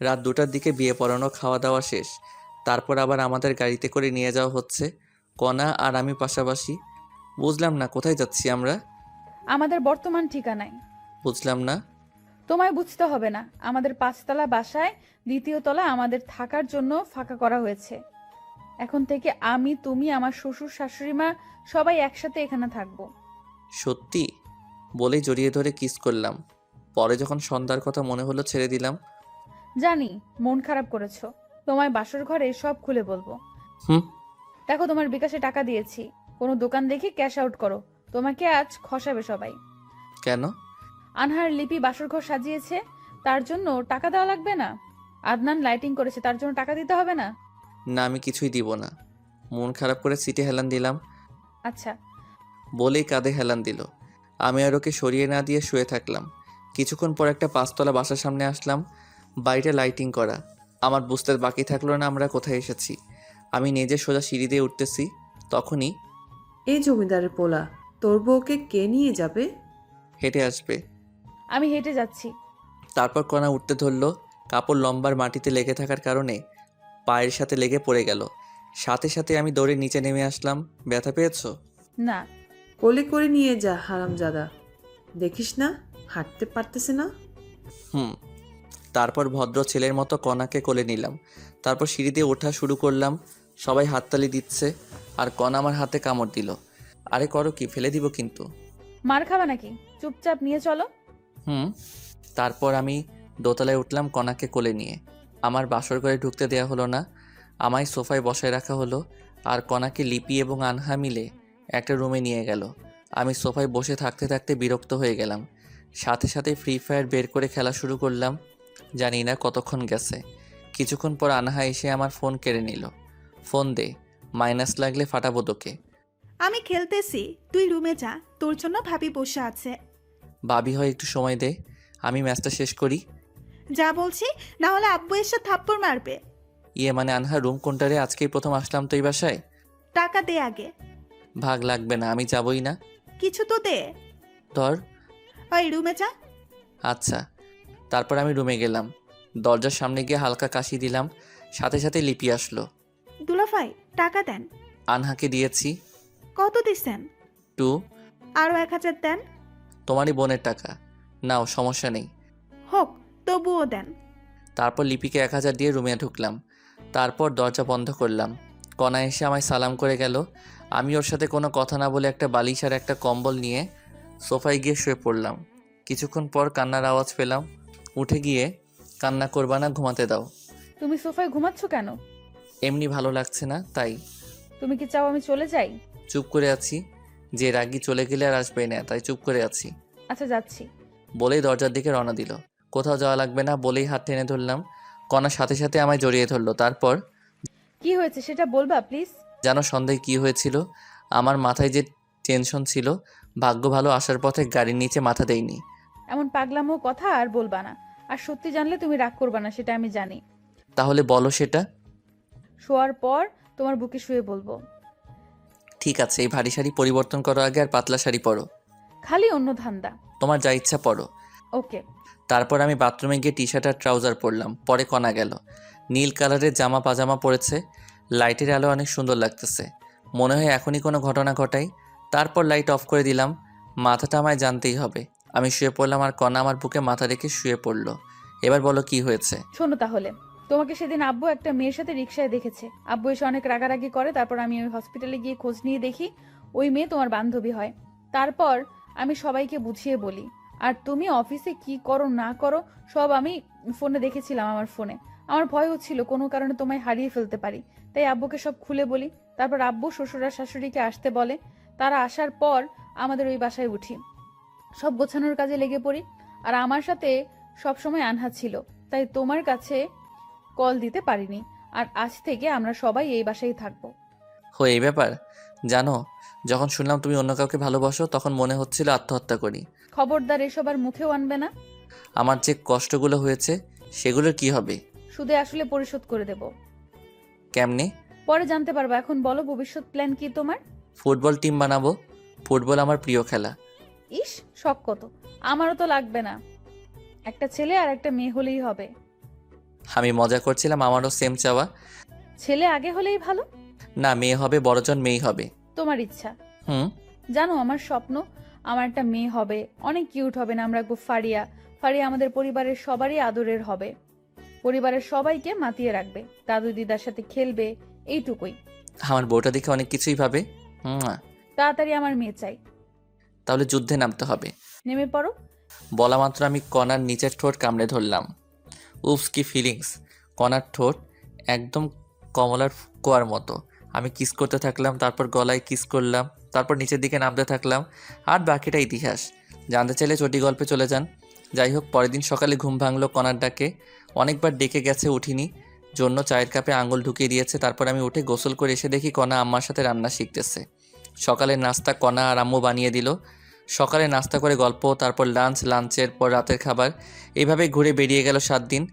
রাত 2টার দিকে বিয়ে পড়ানো, খাওয়া দাওয়া শেষ। তারপর আবার আমাদের গাড়িতে করে নিয়ে যাওয়া হচ্ছে, কণা আর আমি পাশাপাশি। বুঝলাম না কোথায় যাচ্ছি আমরা। আমাদের বর্তমান ঠিকানায়। বুঝলাম না। তোমায় বুঝতে হবে না, আমাদের 5তলা বাসায় 2য় তলা আমাদের থাকার জন্য ফাঁকা করা হয়েছে। এখন থেকে আমি, তুমি, আমার শ্বশুর শাশুড়ি মা সবাই একসাথে এখানে থাকবো। সত্যি? বলেই জড়িয়ে ধরে কিস করলাম। পরে যখন সন্ধ্যার কথা মনে হলো ছেড়ে দিলাম। জানি মন খারাপ করেছো, তোমায় বাসর ঘরে সব খুলে বলবো। হুম। দেখো, তোমার বিকাশে টাকা দিয়েছি, কোনো দোকান দেখে ক্যাশ আউট করো। তোমাকে আজ খসাবে সবাই। কেন? আনহার লিপি বাসর ঘর সাজিয়েছে, তার জন্য টাকা দেওয়া লাগবে না? আদনান লাইটিং করেছে, তার জন্য টাকা দিতে হবে না? না, আমি কিছুই দিব না। মন খারাপ করে সিটে হেলান দিলাম। আচ্ছা। বলেই কাঁধে হেলান দিল। আমি আর ওকে সরিয়ে না দিয়ে শুয়ে থাকলাম। কিছুক্ষণ পর একটা 5তলা বাসার সামনে আসলাম। বাড়িটা লাইটিং করা। আমার বুঝতে বাকি থাকলো না আমরা কোথায় এসেছি। আমি নিজে সোজা সিঁড়ি দিয়ে উঠতেছি, তখনই এই জমিদারের পোলা, তোর বউকে কে নিয়ে যাবে? হেঁটে আসবে। আমি হেঁটে যাচ্ছি। তারপর কণা উঠতে ধরলো। কাপড় লম্বার মাটিতে লেগে থাকার কারণে পায়ের সাথে লেগে পড়ে গেল। সাথে সাথে আমি দৌড়ে নিচে নেমে আসলাম। ব্যথা পেয়েছো? না। কোলে করে নিয়ে যা হারামজাদা, দেখিস না হাঁটতে পারতেছে না। হুম। তারপর ভদ্র ছেলের মতো কণাকে কোলে নিলাম। তারপর সিঁড়ি দিয়ে ওঠা শুরু করলাম। সবাই হাততালি দিচ্ছে, আর কণা আমার হাতে কামড় দিল। আরে করো কি, ফেলে দিব কিন্তু। মার খাবা নাকি? চুপচাপ নিয়ে চলো। হুম। তারপর আমি দোতলায় উঠলাম কণাকে কোলে নিয়ে। আমার বাসর ঘরে ঢুকতে দেওয়া হলো না, আমায় সোফায় বসায় রাখা হলো। আর কণাকে লিপি এবং আনহা মিলে একটা রুমে নিয়ে গেল। আমি সোফায় বসে থাকতে থাকতে বিরক্ত হয়ে গেলাম। সাথে সাথে ফ্রি ফায়ার বের করে খেলা শুরু করলাম। জানি না কতক্ষণ গেছে। কিছুক্ষণ পর আনহা এসে আমার ফোন কেড়ে নিল। ফোন দে, মাইনাস লাগলে ফাটাবো তোকে। আমি খেলতেছি, তুই রুমে যা, তোর জন্য ভাবি বসে আছে। ভাবি হয় একটু সময় দে, আমি ম্যাচটা শেষ করি। যা বলছি, না হলে আব্বু এসে থাপ্পড় মারবে। ইয়ে মানে আনহা, রুম কোনটারে? আজকেই প্রথম আসলাম তো এই বাসায়। টাকা দে আগে। ভাগ লাগবে না, আমি যাবই না। কিছু তো দে। ধর। ওই রুমে যা। আচ্ছা। তারপর আমি রুমে গেলাম, দরজার সামনে গিয়ে হালকা কাশি দিলাম, সাথে সাথে লিপি আসলো। দুলাভাই টাকা দেন। আনহাকে দিয়েছি। কত দিছেন? 2। আরো 1000 দেন। তোমারই বোনের টাকা, নাও, সমস্যা নেই। হোক, তবুও দেন। তারপর লিপিকে 1000 দিয়ে রুমে ঢুকলাম, তারপর দরজা বন্ধ করলাম। কণা এসে আমায় সালাম করে গেল। আমি ওর সাথে কোনো কথা না বলে একটা বালিশ আর একটা কম্বল নিয়ে সোফায় গিয়ে শুয়ে পড়লাম। কিছুক্ষণ পর কান্নার আওয়াজ পেলাম। উঠে গিয়ে, কান্না করবা না, ঘুমাতে দাও। তুমি সোফায় ঘুমাচ্ছ কেন? এমনি ভালো লাগছে না, তাই। তুমি কি চাও আমি চলে যাই? চুপ করে আছি, যে রাগী চলে গেলে আর আসবে না, তাই চুপ করে আছি। আচ্ছা যাচ্ছি। বলেই দরজার দিকে রওনা দিল। কোথাও যাওয়া লাগবে না বলেই হাত টেনে ধরলাম। কণার সাথে সাথে আমায় জড়িয়ে ধরলো। তারপর কি হয়েছে সেটা বলবা প্লিজ? জানো সন্ধ্যায় কী হয়েছিল? আমার মাথায় যে টেনশন ছিল, ভাগ্য ভালো আসার পথে গাড়ির নিচে মাথা দেইনি। এমন পাগলামো কথা আর বলবা না। আর সত্যি জানলে তুমি রাগ করবা না, সেটা আমি জানি। তাহলে বলো সেটা। শোয়ার পর তোমার বুকে শুয়ে বলবো। ঠিক আছে, এই ভারী শাড়ি পরিবর্তন করো আগে, আর পাতলা শাড়ি পরো। খালি অন্য ধান্দা। তোমার যা ইচ্ছা পরো। ওকে। তারপর আমি বাথরুমে গিয়ে টি শার্ট আর ট্রাউজার পরলাম। পরে কণা গেল, নীল কালারের জামা পাজামা পরেছে, লাইটের আলো অনেক সুন্দর লাগতেছে, মনে হয় এখনই কোনো ঘটনা ঘটাই। তারপর লাইট অফ করে দিলাম। মাথাটা আমায় জানতেই হবে। আমি শুয়ে পড়লাম আর কণা আমার বুকে মাথা রেখে শুয়ে পড়লো। এবার বলো কি হয়েছে। শোনো তাহলে, তোমাকে সেদিন আব্বু একটা মেয়ের সাথে রিকশায় দেখেছে। আব্বু এসে অনেক রাগারাগি করে, তারপর আমি ওই হসপিটালে গিয়ে খোঁজ নিয়ে দেখি ওই মেয়ে তোমার বান্ধবী হয়। তারপর আমি সবাইকে বুঝিয়ে বলি। আর তুমি অফিসে কি করো না করো সব আমি ফোনে দেখেছিলাম, আমার ফোনে। আমার ভয় হচ্ছিল কোনো কারণে তোমায় হারিয়ে ফেলতে পারি, তাই আব্বুকে সব খুলে বলি। তারপর আব্বু শ্বশুর আর শাশুড়িকে আসতে বলে। তারা আসার পর আমাদের ওই বাসায় উঠি, সব গোছানোর কাজে লেগে পড়ি। আর আমার সাথে সবসময় আনহা ছিল, তাই তোমার কাছে কল দিতে পারিনি। আর আজ থেকে আমরা সবাই এই বাসায় থাকবো। এই ব্যাপার। জানো, যখন শুনলাম তুমি অন্য কাউকে ভালোবাসো, তখন মনে হচ্ছিল আত্মহত্যা করি। খবরদার এসব আর মুখেও আনবে না। আমার যে কষ্টগুলো হয়েছে সেগুলোর কি হবে? সুদে আসলে পরিশোধ করে দেব। কেমনে? পরে জানতে পারবো। এখন বলো ভবিষ্যৎ প্ল্যান কি তোমার? ফুটবল টিম বানাবো। ফুটবল আমার প্রিয় খেলা। ইস, শখ কত! আমারও তো লাগবে না, একটা ছেলে আর একটা মেয়ে হলেই হবে। আমি মজা করছিলাম, আমারও সেম চাওয়া। ছেলে আগে হলেই ভালো। না, মেয়ে হবে, বড়জন মেয়েই হবে। তোমার ইচ্ছা। হুম। জানো আমার স্বপ্ন, আমার একটা মেয়ে হবে, অনেক কিউট হবে, নাম রাখবো ফারিয়া। ফারিয়া আমাদের পরিবারের সবারই আদরের হবে, পরিবারের সবাইকে মাতিয়ে রাখবে, দাদু দিদার সাথে খেলবে, এইটুকুই। আমার বউটা দেখে অনেক কিছুই ভাবে। হুম। তাড়াতাড়ি আমার মেয়ে চাই। তাহলে যুদ্ধে নামতে হবে। নেমে পড়ো। বলা মাত্র আমি কণার নিচের ঠোঁট কামড়ে ধরলাম। উফস, কি ফিলিংস! কণার ঠোঁট একদম কমলার কোয়ার মতো। আমি কিস করতে থাকলাম, তারপর গলায় কিস করলাম, তারপর নিচের দিকে নামতে থাকলাম। আর বাকিটা ইতিহাস। জানতে চাইলে চটি গল্পে চলে যান। যাই হোক, পরের দিন সকালে ঘুম ভাঙলো কণার ডাকে। অনেকবার ডেকে গেছে, উঠিনি, জন্য চায়ের কাপে আঙুল ঢুকিয়ে দিয়েছে। তারপর আমি উঠে গোসল করে এসে দেখি কণা আম্মার সাথে রান্না শিখতেছে। সকালের নাস্তা কণা আর আম্মু বানিয়ে দিল। সকালে নাস্তা করে গল্প, তারপর লাঞ্চ, লাঞ্চের পর রাতের খাবার। এইভাবে ঘুরে বেরিয়ে গেল 7 দিন।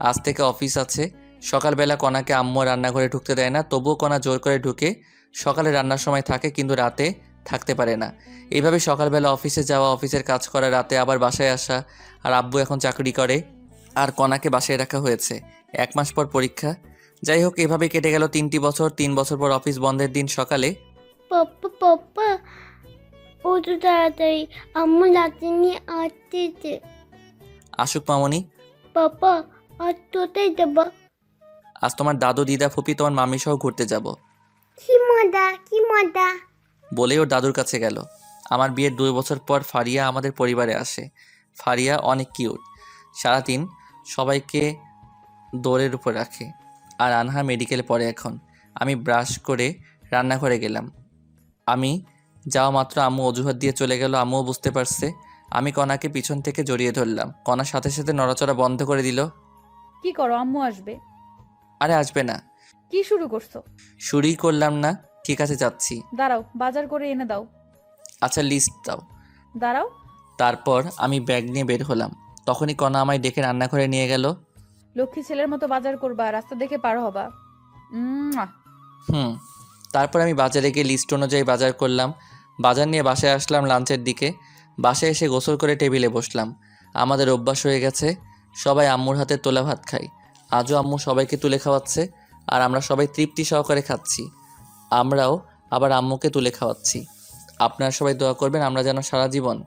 আজ থেকে অফিস আছে। সকালবেলা কণাকে আম্মু রান্নাঘরে ঢুকতে দেয় না, তবুও কণা জোর করে ঢুকে। সকালে রান্নার সময় থাকে, কিন্তু রাতে থাকতে পারে না। এইভাবে সকালবেলা অফিসে যাওয়া, অফিসের কাজ করা, রাতে আবার বাসায় আসা। আর আব্বু এখন চাকরি করে, আর কণাকে বাসায় রাখা হয়েছে। 1 মাস পর পরীক্ষা। যাই হোক, এভাবে কেটে গেল 3টি বছর। 3 বছর পর অফিস বন্ধের দিন সকালে। পাপ্পা পাপ্পা, ও তো তাড়াতাড়ি, আম্মু লাঠি নিয়ে আসতেছে। আসুক মামনি। পাপ্পা, আজ কোথায় যাবো? আজ তোমার দাদু, দিদা, ফুপি, তোমার মামি সহ ঘুরতে যাব। কি মজা, কি মজা! বলে ওর দাদুর কাছে গেল। আমার বিয়ের 2 বছর পর ফারিয়া আমাদের পরিবারে আসে। ফারিয়া অনেক কিউট, সারাদিন সবাইকে দৌড়ের উপর রাখে। আর আনহা মেডিকেলে পড়ে এখন। আমি ব্রাশ করে রান্নাঘরে গেলাম। আমি যাওয়া মাত্র আম্মু অজুহাত দিয়ে চলে গেল। আম্মুও বুঝতে পারছে। আমি কণাকে পিছন থেকে জড়িয়ে ধরলাম। কণার সাথে সাথে নড়াচড়া বন্ধ করে দিল। কি করো? আম্মু আসবে। আরে আসবে না। কি শুরু করছো? শুরুই করলাম না। ঠিক আছে, যাচ্ছি। দাঁড়াও, বাজার করে এনে দাও। আচ্ছা, লিস্ট দাও। দাঁড়াও। তারপর আমি ব্যাগ নিয়ে বের হলাম। তখনই কণা আমায় ডেকে রান্নাঘরে নিয়ে গেল। লক্ষ্মী ছেলের মতো বাজার করবা, রাস্তা দেখে পার হবা। আহ। হুম। তারপর আমি বাজারে গিয়ে লিস্ট অনুযায়ী বাজার করলাম। বাজার নিয়ে বাসায় আসলাম লাঞ্চের দিকে। বাসায় এসে গোসল করে টেবিলে বসলাম। আমাদের অভ্যাস হয়ে গেছে সবাই আম্মুর হাতে তোলা ভাত খাই। আজও আম্মু সবাইকে তুলে খাওয়াচ্ছে, আর আমরা সবাই তৃপ্তি সহকারে খাচ্ছি। আমরাও আবার আম্মুকে তুলে খাওয়াচ্ছি। আপনারা সবাই দোয়া করবেন আমরা যেন সারা জীবন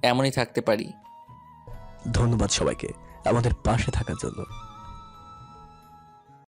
এমনই থাকতে পারি। ধন্যবাদ সবাইকে আমাদের পাশে থাকার জন্য।